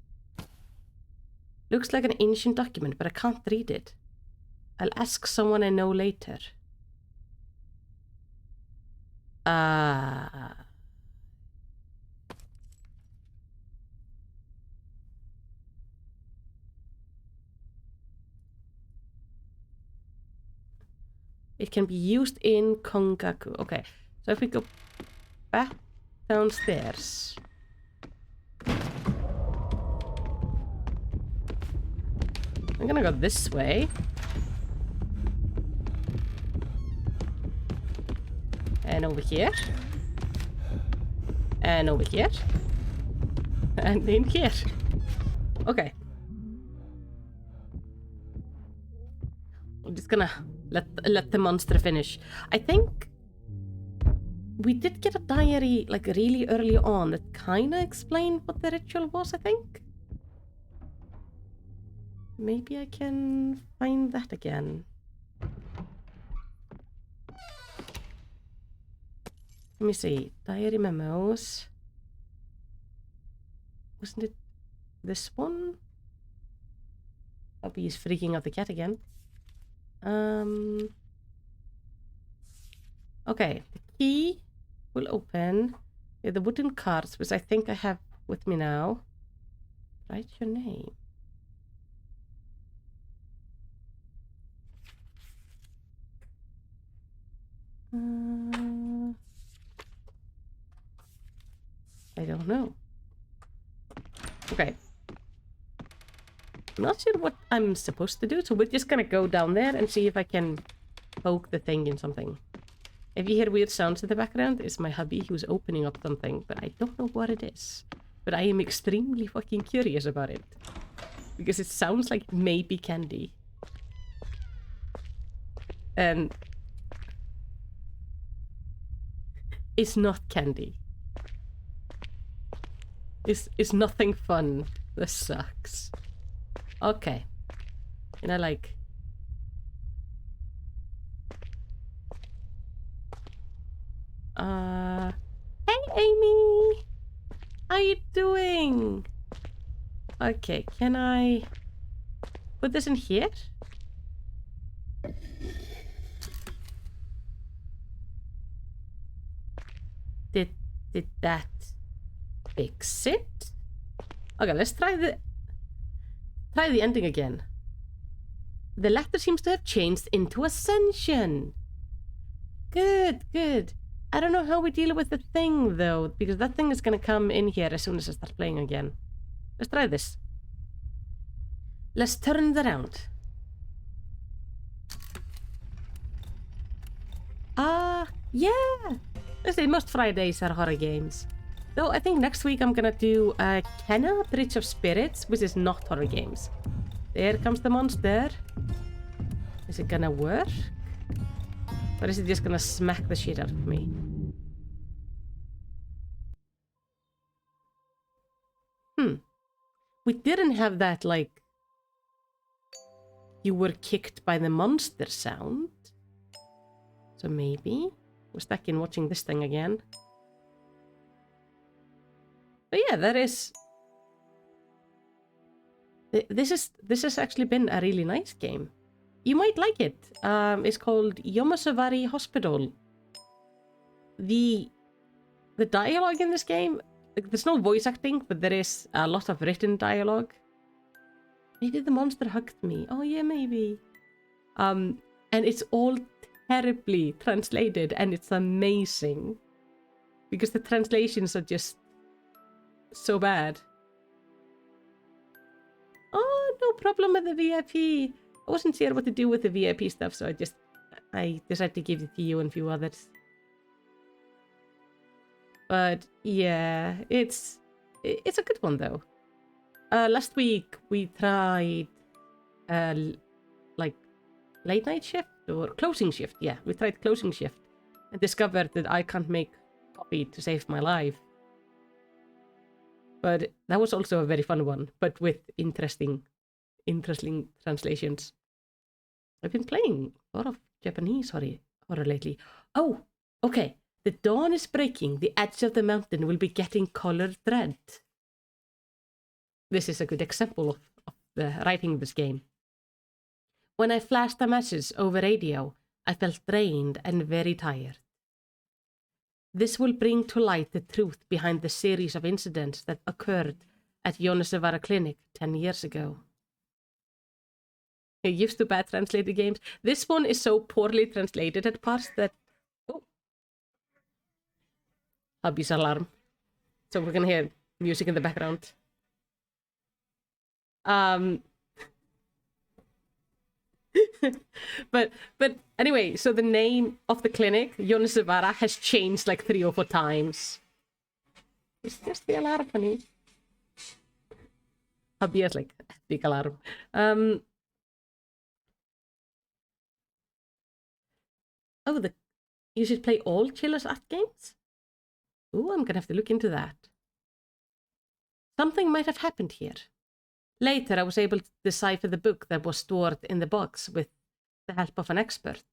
Looks like an ancient document, but I can't read it. I'll ask someone I know later. It can be used in Kongaku. Okay, so if we go back downstairs. I'm gonna go this way. And over here. And over here. And in here. Okay. I'm just gonna let the monster finish. I think we did get a diary like really early on that kind of explained what the ritual was, I think. Maybe I can find that again. Let me see. Diary memos. Wasn't it this one? Oh, he's freaking out the cat again. Okay, the key will open. Yeah, the wooden cards, which I think I have with me now. Write your name. I don't know. Okay. I'm not sure what I'm supposed to do, so we're just gonna go down there and see if I can poke the thing in something. If you hear weird sounds in the background, it's my hubby who's opening up something, but I don't know what it is. But I am extremely fucking curious about it. Because it sounds like maybe candy. And it's not candy. It's nothing fun. This sucks. Okay. And I like... Hey, Amy! How you doing? Okay, can I put this in here? Did that fix it? Okay, let's try the ending again. The letter seems to have changed into Ascension. Good, good. I don't know how we deal with the thing, though, because that thing is going to come in here as soon as I start playing again. Let's try this. Let's turn it around. Yeah! I say most Fridays are horror games. Though I think next week I'm gonna do Kenna, Bridge of Spirits, which is not horror games. There comes the monster. Is it gonna work? Or is it just gonna smack the shit out of me? We didn't have that, like, you were kicked by the monster sound. So maybe we're stuck in watching this thing again. But yeah, that is... This has actually been a really nice game. You might like it. It's called Yonesawara Hospital. The dialogue in this game, like, there's no voice acting, but there is a lot of written dialogue. Maybe the monster hugged me. Oh yeah, maybe. And it's all terribly translated, and it's amazing because the translations are just so bad. Oh, no problem with the VIP. I wasn't sure what to do with the VIP stuff, so I decided to give it to you and a few others. But yeah, it's a good one though. Last week we tried like late night shift or closing shift. Yeah, we tried closing shift and discovered that I can't make coffee to save my life. But that was also a very fun one, but with interesting translations. I've been playing a lot of Japanese horror lately. Oh, okay. The dawn is breaking. The edge of the mountain will be getting colored red. This is a good example of the writing this game. When I flashed a message over radio, I felt drained and very tired. This will bring to light the truth behind the series of incidents that occurred at Yonesawara Clinic 10 years ago. You're used to bad translated games. This one is so poorly translated at parts that... Oh. Hubby's alarm. So we're gonna hear music in the background. but anyway, so the name of the clinic, Yonesawara, has changed like 3 or 4 times. It's just the alarm, honey. Hubby has like a big alarm. Oh, you should play all Chiller's Art games? Ooh, I'm gonna have to look into that. Something might have happened here. Later, I was able to decipher the book that was stored in the box with the help of an expert.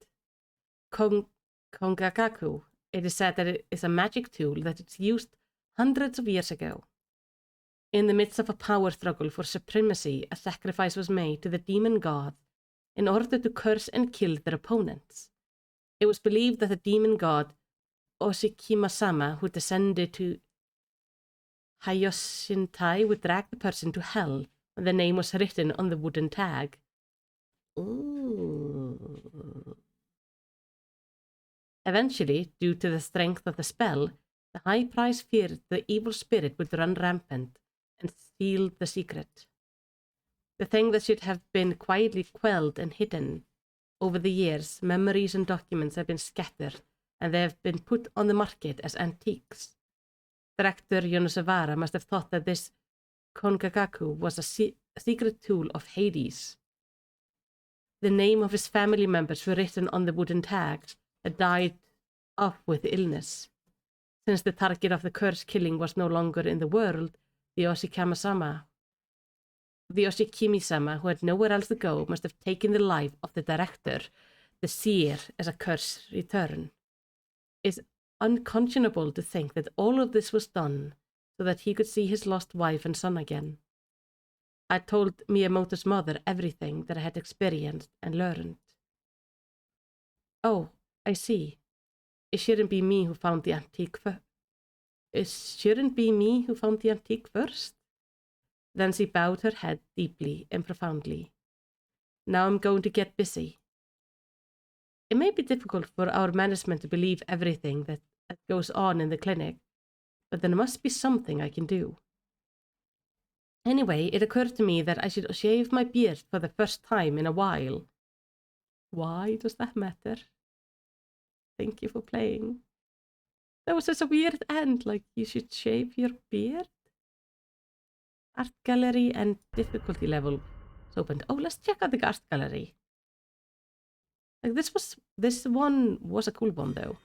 Kongakaku. It is said that it is a magic tool that is used hundreds of years ago. In the midst of a power struggle for supremacy, a sacrifice was made to the demon god in order to curse and kill their opponents. It was believed that the demon god Oshikima-sama, who descended to Hayoshintai, would drag the person to hell when the name was written on the wooden tag. Ooh. Eventually, due to the strength of the spell, the high priest feared the evil spirit would run rampant and steal the secret. The thing that should have been quietly quelled and hidden. Over the years, memories and documents have been scattered, and they have been put on the market as antiques. Director Yonesawara must have thought that this Kongakaku was a secret tool of Hades. The name of his family members were written on the wooden tags that died off with illness. Since the target of the curse killing was no longer in the world, the Oshikimi-sama, who had nowhere else to go, must have taken the life of the director, the seer, as a curse return. It's unconscionable to think that all of this was done so that he could see his lost wife and son again. I told Miyamoto's mother everything that I had experienced and learned. Oh, I see. It shouldn't be me who found the antique It shouldn't be me who found the antique first. Then she bowed her head deeply and profoundly. Now I'm going to get busy. It may be difficult for our management to believe everything that goes on in the clinic, but there must be something I can do. Anyway, it occurred to me that I should shave my beard for the first time in a while. Why does that matter? Thank you for playing. That was such a weird end, like you should shave your beard? Art gallery and difficulty level is opened. Oh, let's check out the art gallery. Like this one was a cool one though.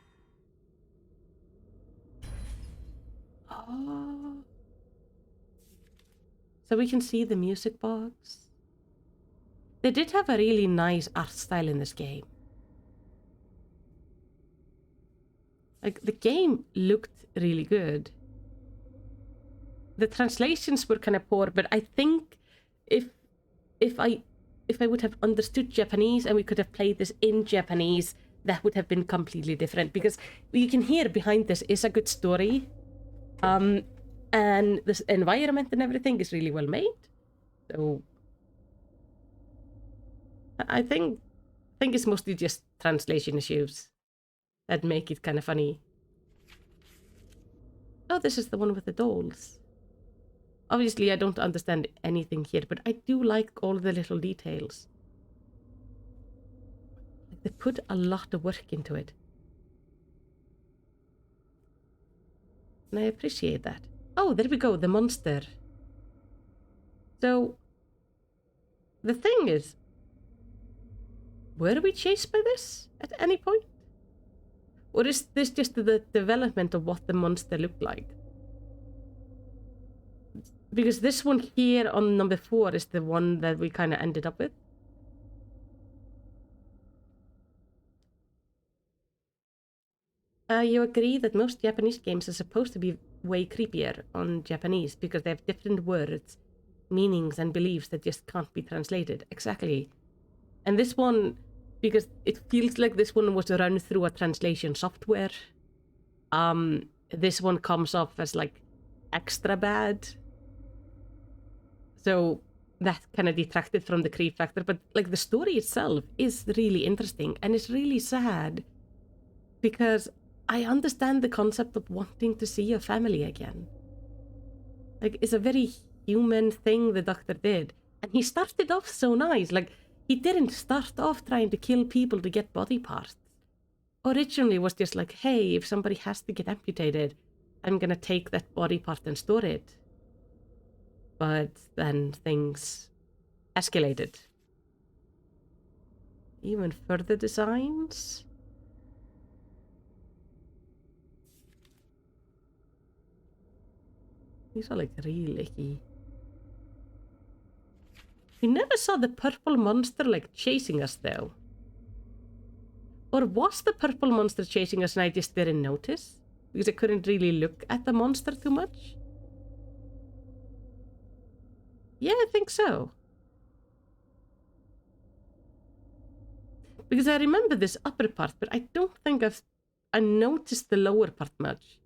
Oh. So we can see the music box. They did have a really nice art style in this game. Like, the game looked really good. The translations were kind of poor, but I think if I would have understood Japanese and we could have played this in Japanese, that would have been completely different. Because you can hear behind this is a good story. And this environment and everything is really well made. So I think it's mostly just translation issues that make it kind of funny. Oh, this is the one with the dolls. Obviously, I don't understand anything here, but I do like all the little details. They put a lot of work into it. And I appreciate that. Oh, there we go, the monster. So, the thing is, were we chased by this at any point? Or is this just the development of what the monster looked like? Because this one here on number 4 is the one that we kind of ended up with. You agree that most Japanese games are supposed to be way creepier on Japanese because they have different words, meanings, and beliefs that just can't be translated. Exactly. And this one, because it feels like this one was run through a translation software, this one comes off as like extra bad. So that kind of detracted from the creep factor. But like the story itself is really interesting and it's really sad because I understand the concept of wanting to see your family again. Like, it's a very human thing the doctor did. And he started off so nice. Like, he didn't start off trying to kill people to get body parts. Originally, it was just like, hey, if somebody has to get amputated, I'm gonna take that body part and store it. But then things escalated. Even further designs? These are like really icky. We never saw the purple monster like chasing us though. Or was the purple monster chasing us and I just didn't notice? Because I couldn't really look at the monster too much? Yeah, I think so. Because I remember this upper part, but I don't think I noticed the lower part much.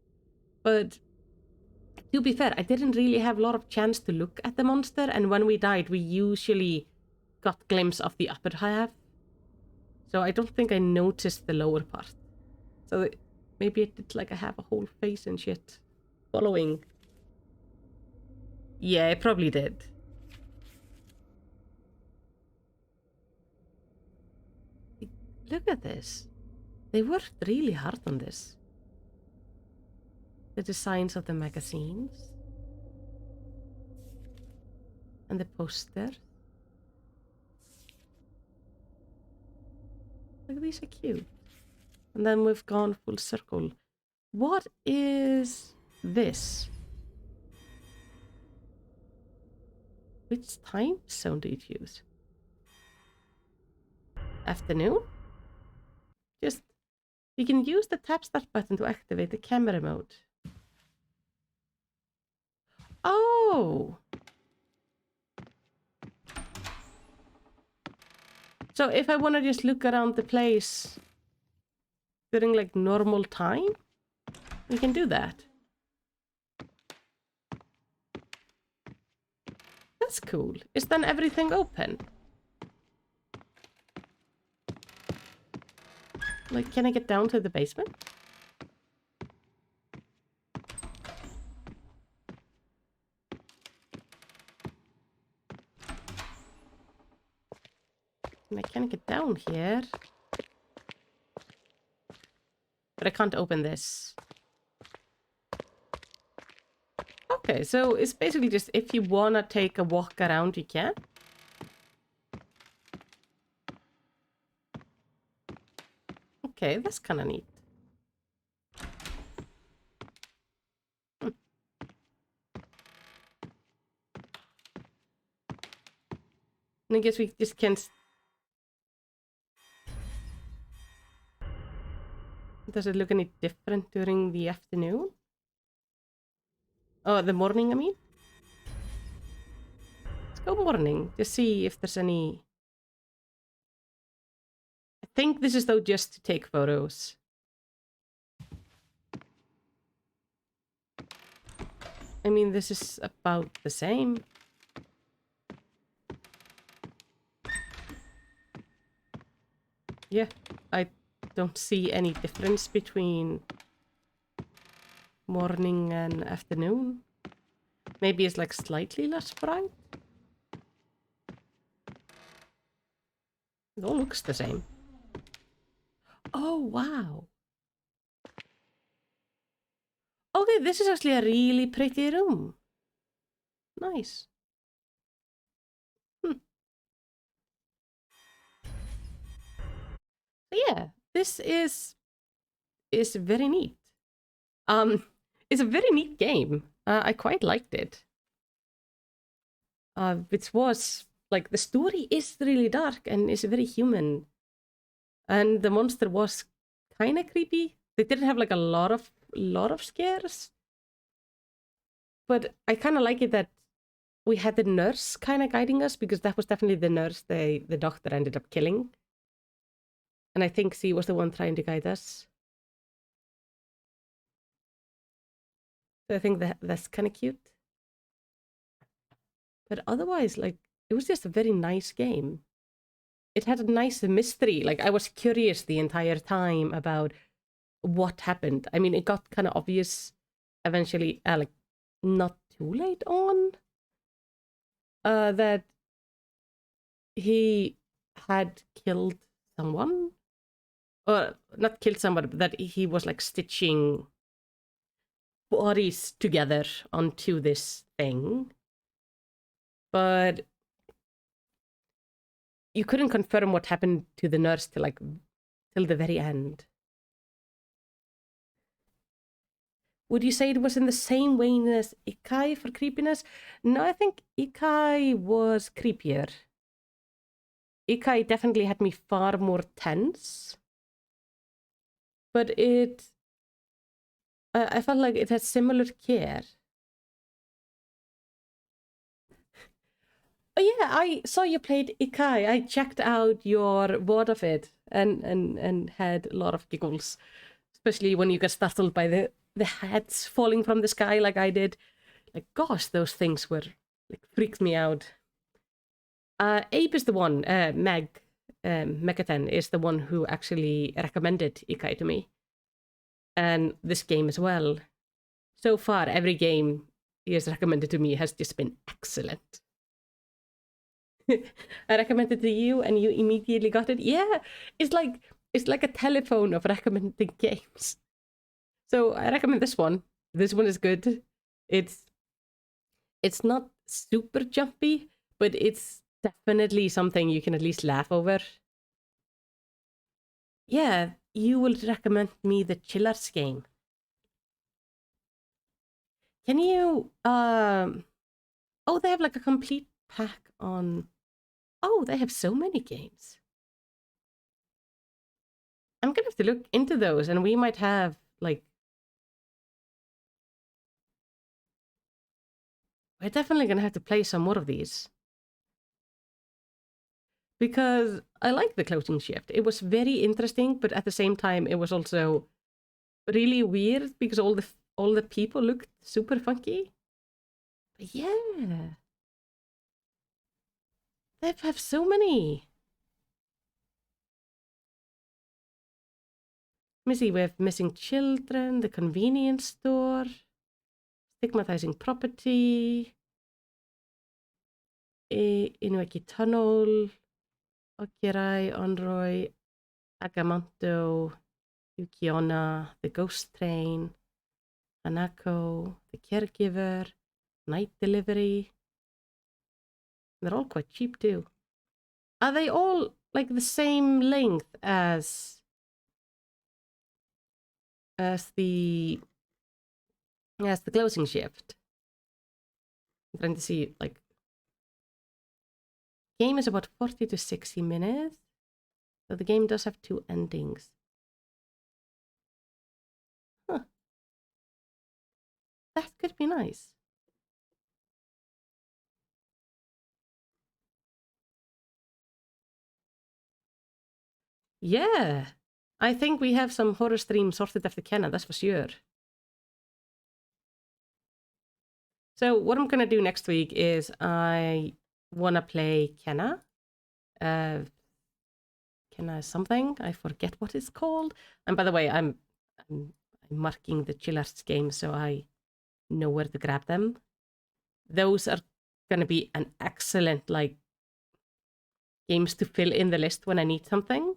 But to be fair, I didn't really have a lot of chance to look at the monster, and when we died, we usually got a glimpse of the upper half. So I don't think I noticed the lower part. So maybe it did like I have a whole face and shit following. Yeah, it probably did. Look at this. They worked really hard on this. The designs of the magazines. And the poster. Look, these are cute. And then we've gone full circle. What is this? Which time zone do you choose? Afternoon? Just, you can use the tap start button to activate the camera mode. Oh! So if I want to just look around the place during like normal time, we can do that. that's cool. Is then everything open? Like, can I get down to the basement? And I can't get down here. But I can't open this. Okay, so it's basically just if you wanna take a walk around, you can. Okay, that's kind of neat. And I guess we just can't... Does it look any different during the afternoon? Oh, the morning, I mean? Let's go morning to see if there's any... I think this is though just to take photos. I mean, this is about the same. Yeah, I don't see any difference between morning and afternoon. Maybe it's like slightly less bright. It all looks the same. Oh, wow. Okay, this is actually a really pretty room. Nice. Yeah, this is very neat. It's a very neat game. I quite liked it. Which was like the story is really dark and is very human, and the monster was kind of creepy. They didn't have like a lot of scares, but I kind of like it that we had the nurse kind of guiding us, because that was definitely the nurse the doctor ended up killing, and I think she was the one trying to guide us. So I think that's kind of cute. But otherwise, like, it was just a very nice game. It had a nice mystery. Like, I was curious the entire time about what happened. I mean, it got kind of obvious eventually, like, not too late on, that he had killed someone. Or not killed somebody, but that he was, like, stitching bodies together onto this thing. But you couldn't confirm what happened to the nurse till the very end. Would you say it was in the same vein as Ikai for creepiness? No, I think Ikai was creepier. Ikai definitely had me far more tense. But I felt like it had similar care. Oh yeah, I saw you played Ikai. I checked out your VOD of it and had a lot of giggles. Especially when you get startled by the heads falling from the sky like I did. Like, gosh, those things were, like, freaked me out. Abe is the one, Megaten is the one who actually recommended Ikai to me. And this game as well. So far, every game he has recommended to me has just been excellent. I recommended to you and you immediately got it. Yeah, it's like a telephone of recommending games. So I recommend this one. This one is good. It's not super jumpy, but it's definitely something you can at least laugh over. Yeah, you will recommend me the Chillers game. Can you oh, they have like a complete pack on... Oh, they have so many games. I'm gonna have to look into those, and we might have, like... We're definitely gonna have to play some more of these. Because I like the closing shift. It was very interesting, but at the same time, it was also really weird because all the people looked super funky. But yeah. They have so many. Let me see, we have missing children, the convenience store, stigmatizing property, Inueki Tunnel, Okirai, Onroi, Agamonto, Yukiona, the ghost train, Hanako, the caregiver, night delivery. They're all quite cheap too. Are they all like the same length as the closing shift? I'm trying to see, like, game is about 40 to 60 minutes. So the game does have 2 endings. Huh. That could be nice. Yeah. I think we have some horror streams sorted after Kenna, that's for sure. So what I'm gonna do next week is I wanna play Kenna. Kenna something. I forget what it's called. And by the way, I'm marking the Chillards games so I know where to grab them. Those are gonna be an excellent like games to fill in the list when I need something,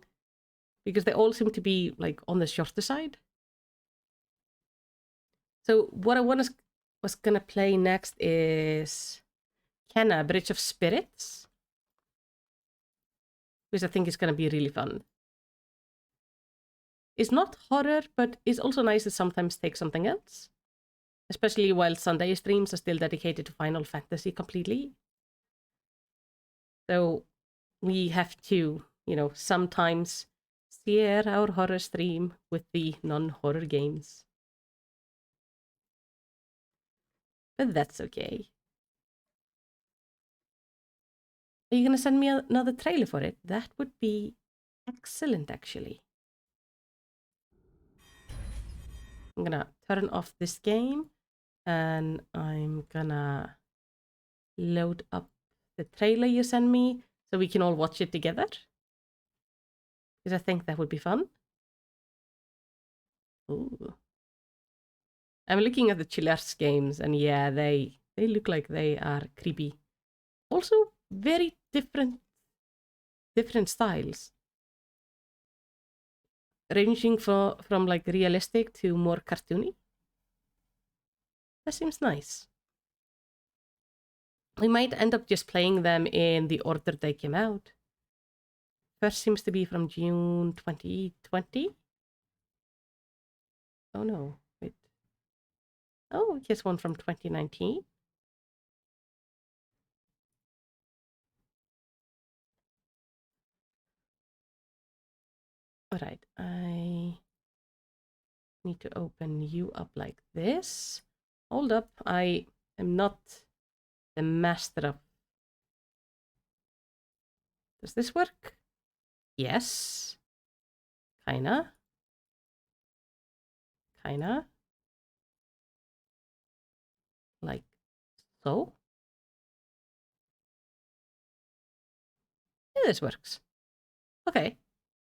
because they all seem to be like on the shorter side. So what I was gonna play next is Kenna Bridge of Spirits, which I think is gonna be really fun. It's not horror, but it's also nice to sometimes take something else, especially while Sunday streams are still dedicated to Final Fantasy completely. So we have to, sometimes share our horror stream with the non-horror games. But that's okay. Are you going to send me another trailer for it? That would be excellent, actually. I'm going to turn off this game and I'm going to load up the trailer you send me so we can all watch it together. Because I think that would be fun. Ooh. I'm looking at the Chillards games and yeah, they look like they are creepy. Also, very different styles, ranging from like realistic to more cartoony. That seems nice. We might end up just playing them in the order they came out. First seems to be from June 2020. Oh no, wait. Oh, here's one from 2019. All right, I need to open you up like this. Hold up, I am not the master of... Does this work? Yes. Kinda. Like so. Yeah, this works. Okay,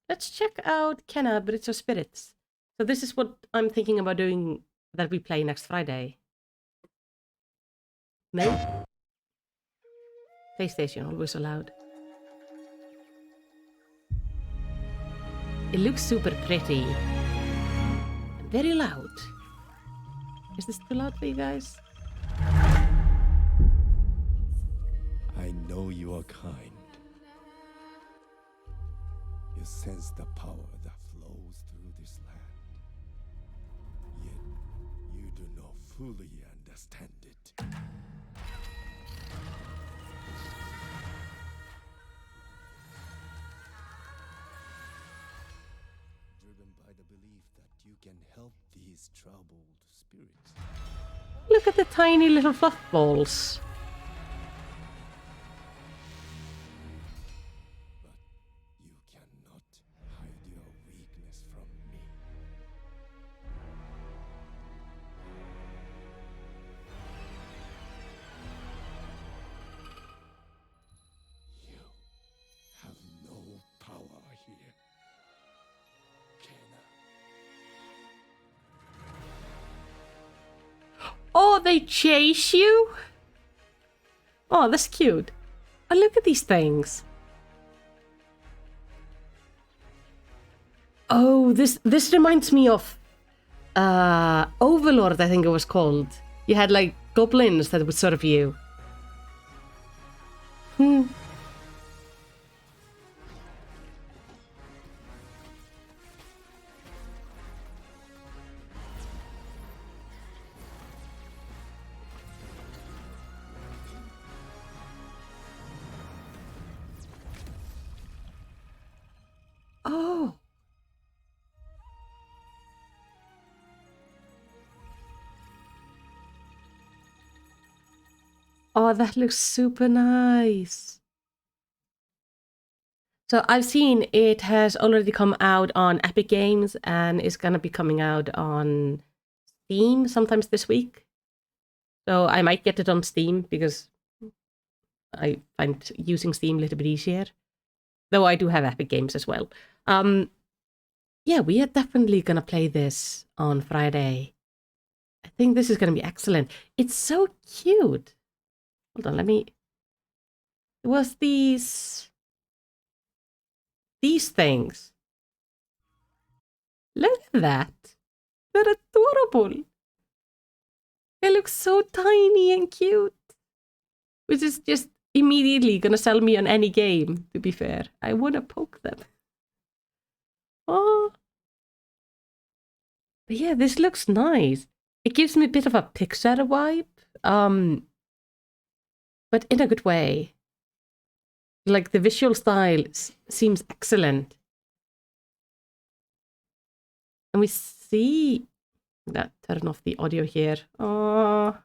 let's check out Kenna Bridge of Spirits. So this is what I'm thinking about doing that we play next Friday. No? PlayStation, always allowed. It looks super pretty. And very loud. Is this too loud for you guys? I know you are kind. You sense the power that flows through this land. Yet, you do not fully understand it. Driven by the belief that you can help these troubled spirits. Look at the tiny little fluff balls. But you cannot hide your weakness from me. You Oh, they chase you? Oh, that's cute. Oh, look at these things. Oh, this reminds me of Overlord, I think it was called. You had like goblins that would serve you. Oh. Oh, that looks super nice. So I've seen it has already come out on Epic Games and is gonna be coming out on Steam sometimes this week. So I might get it on Steam because I find using Steam a little bit easier. Though I do have Epic Games as well. Yeah, we are definitely gonna play this on Friday. I think this is gonna be excellent. It's so cute. Hold on, let me... It was these things. Look at that. They're adorable. They look so tiny and cute. Which is just immediately gonna sell me on any game, to be fair. I wanna poke them. Oh. But yeah, this looks nice. It gives me a bit of a Pixar vibe. But in a good way. Like the visual style seems excellent. And we see that turn off the audio here. Oh.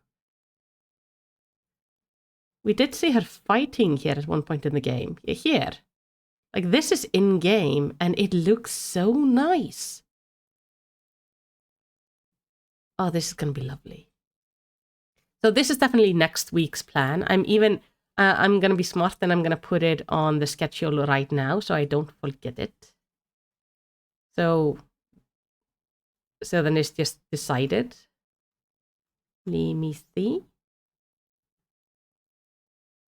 We did see her fighting here at one point in the game. Here. Like this is in game and it looks so nice. Oh, this is gonna be lovely. So this is definitely next week's plan. I'm gonna be smart and I'm gonna put it on the schedule right now so I don't forget it. So then it's just decided. Let me see.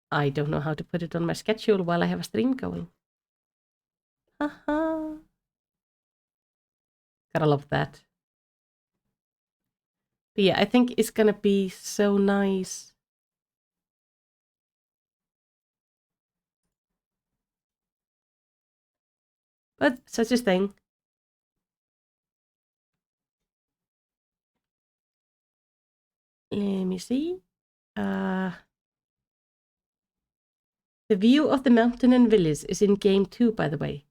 I don't know how to put it on my schedule while I have a stream going. Haha. Gotta love that. But yeah, I think it's gonna be so nice. But such a thing. Let me see. The view of the mountain and village is in game 2, by the way.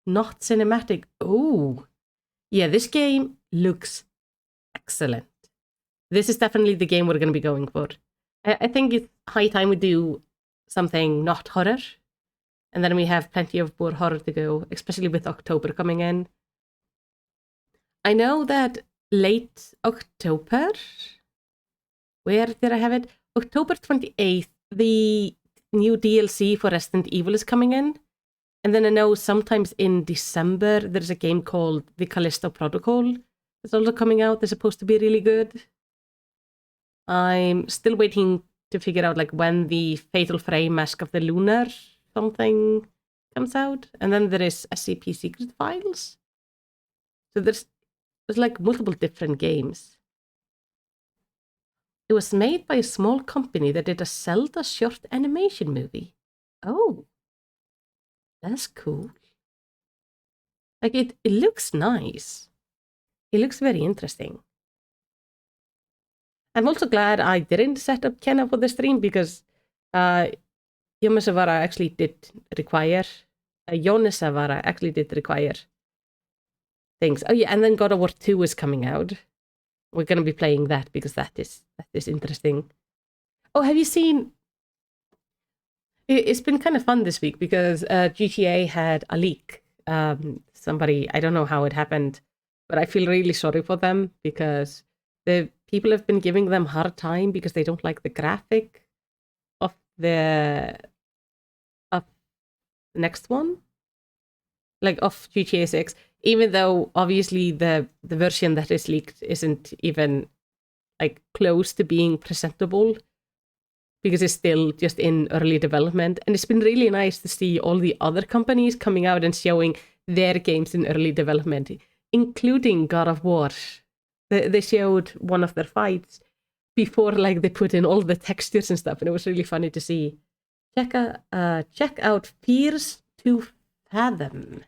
Not cinematic. Oh. Yeah, this game looks excellent. This is definitely the game we're going to be going for. I think it's high time we do something not horror. And then we have plenty of more horror to go, especially with October coming in. I know that late October... Where did I have it? October 28th, the new DLC for Resident Evil is coming in. And then I know sometimes in December, there's a game called The Callisto Protocol. It's also coming out. They're supposed to be really good. I'm still waiting to figure out like when the Fatal Frame Mask of the Lunar something comes out. And then there is SCP Secret Files. So there's like multiple different games. It was made by a small company that did a Zelda short animation movie. Oh. That's cool. Like, it looks nice. It looks very interesting. I'm also glad I didn't set up Kenna for the stream because Yonesawara actually did require... Yonesawara actually did require things. Oh yeah, and then God of War 2 is coming out. We're going to be playing that because that is interesting. Oh, have you seen... It's been kind of fun this week because GTA had a leak. Somebody, I don't know how it happened, but I feel really sorry for them because the people have been giving them hard time because they don't like the graphic of the next one, like of GTA 6, even though obviously the version that is leaked isn't even like close to being presentable because it's still just in early development. And it's been really nice to see all the other companies coming out and showing their games in early development, including God of War. They showed one of their fights before like they put in all the textures and stuff, and it was really funny to see. Check out Fears to Fathom.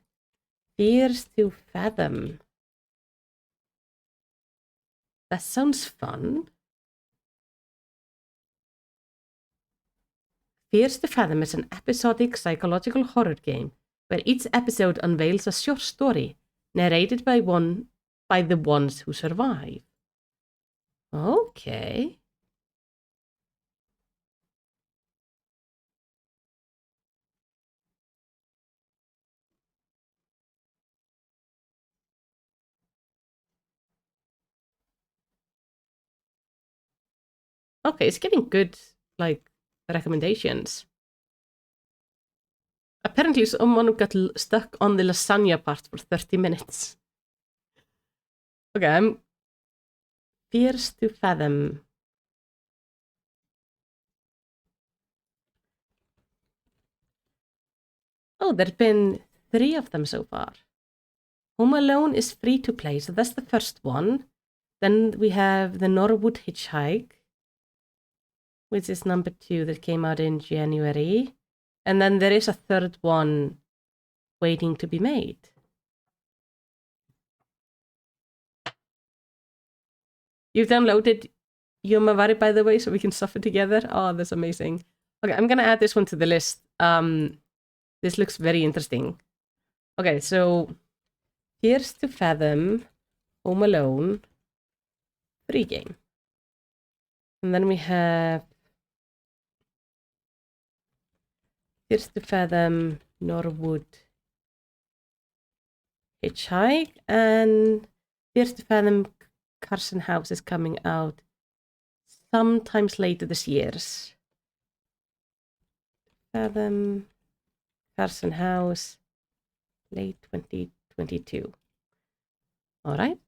Fears to Fathom. That sounds fun. Fears to Fathom is an episodic psychological horror game where each episode unveils a short story narrated by the ones who survive. Okay. Okay, it's getting good, like, recommendations. Apparently someone got stuck on the lasagna part for 30 minutes. Okay, I'm Fears to Fathom. Oh, there have been 3 of them so far. Home Alone is free to play, so that's the first one. Then we have the Norwood Hitchhike, which is number 2 that came out in January. And then there is a third one waiting to be made. You've downloaded Yonesawara, by the way, so we can suffer together. Oh, that's amazing. Okay, I'm gonna add this one to the list. This looks very interesting. Okay, so Fears to Fathom, Home Alone, free game. And then we have Fears to Fathom, Norwood Hitchhike, and Fears to Fathom Carson House is coming out sometimes later this year. Fathom Carson House, late 2022. All right.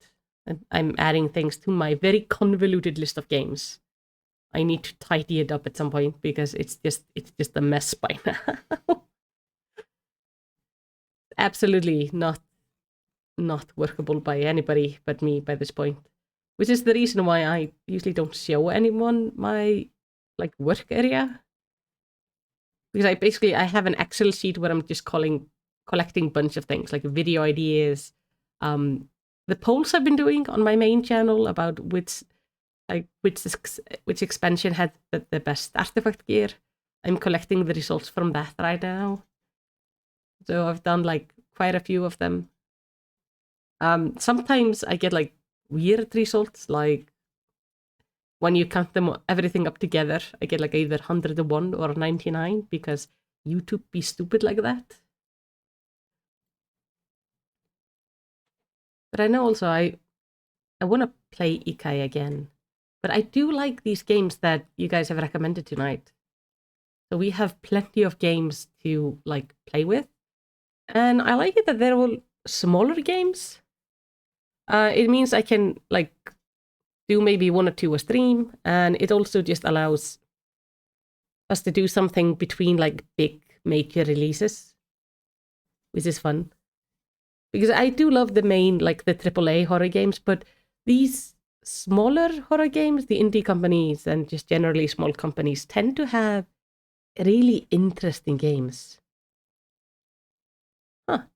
And I'm adding things to my very convoluted list of games. I need to tidy it up at some point because it's just a mess by now. Absolutely not workable by anybody but me by this point. Which is the reason why I usually don't show anyone my like work area. Because I have an Excel sheet where I'm just collecting a bunch of things like video ideas, the polls I've been doing on my main channel about which expansion had the best artifact gear. I'm collecting the results from that right now. So I've done like quite a few of them. Sometimes I get like weird results, like when you count everything up together, I get like either 101 or 99 because YouTube be stupid like that. But I know also I want to play Ikai again. But I do like these games that you guys have recommended tonight. So we have plenty of games to like play with. And I like it that they're all smaller games. It means I can like do maybe 1 or 2 a stream, and it also just allows us to do something between like big major releases, which is fun. Because I do love the main, like the AAA horror games, but these smaller horror games, the indie companies and just generally small companies tend to have really interesting games.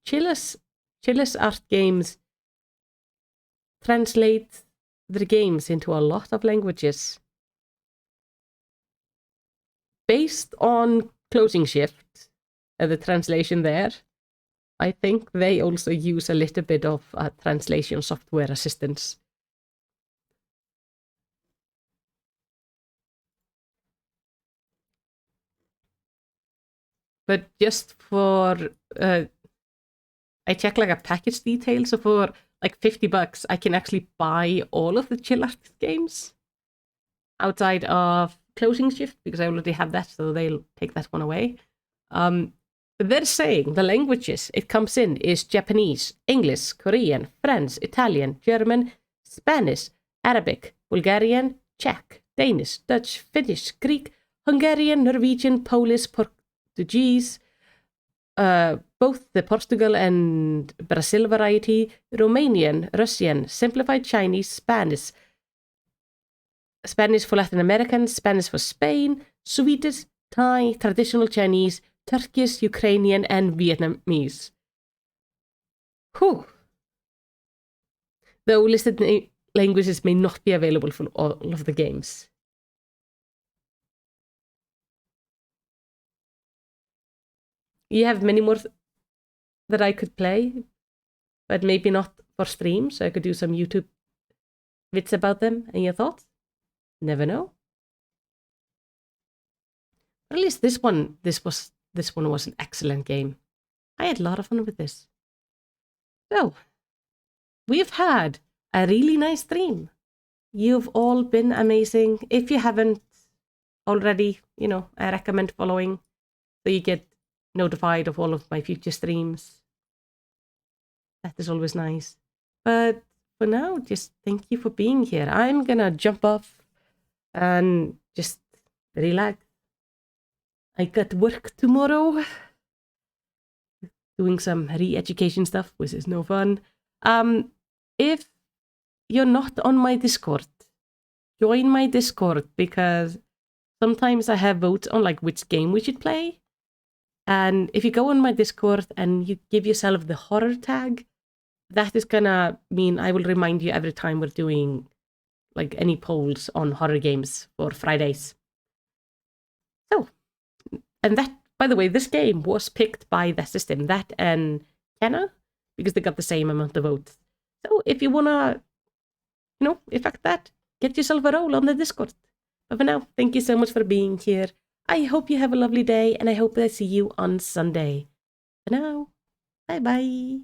Chillis Art Games translate their games into a lot of languages. Based on Closing Shift, the translation there, I think they also use a little bit of translation software assistance. But just for, I check like a package detail, so for like $50, I can actually buy all of the Chill Art games outside of Closing Shift because I already have that, so they'll take that one away. But they're saying the languages it comes in is Japanese, English, Korean, French, Italian, German, Spanish, Arabic, Bulgarian, Czech, Danish, Dutch, Finnish, Greek, Hungarian, Norwegian, Polish, Portuguese, both the Portugal and Brazil variety, Romanian, Russian, simplified Chinese, Spanish for Latin Americans, Spanish for Spain, Swedish, Thai, traditional Chinese, Turkish, Ukrainian, and Vietnamese. Whew. Though listed languages may not be available for all of the games. You have many more that I could play, but maybe not for stream, so I could do some YouTube bits about them and your thoughts. Never know. But at least this one was an excellent game. I had a lot of fun with this. So, we've had a really nice stream. You've all been amazing. If you haven't already, I recommend following so you get notified of all of my future streams. That is always nice. But for now, just thank you for being here. I'm gonna jump off and just relax. I got work tomorrow. Doing some re-education stuff, which is no fun. If you're not on my Discord, join my Discord, because sometimes I have votes on which game we should play. And if you go on my Discord and you give yourself the horror tag, that is gonna mean I will remind you every time we're doing any polls on horror games for Fridays. So, and that, by the way, this game was picked by the system, that and Kenna, because they got the same amount of votes. So if you wanna, effect that, get yourself a role on the Discord. But for now, thank you so much for being here. I hope you have a lovely day, and I hope I see you on Sunday. For now, bye-bye.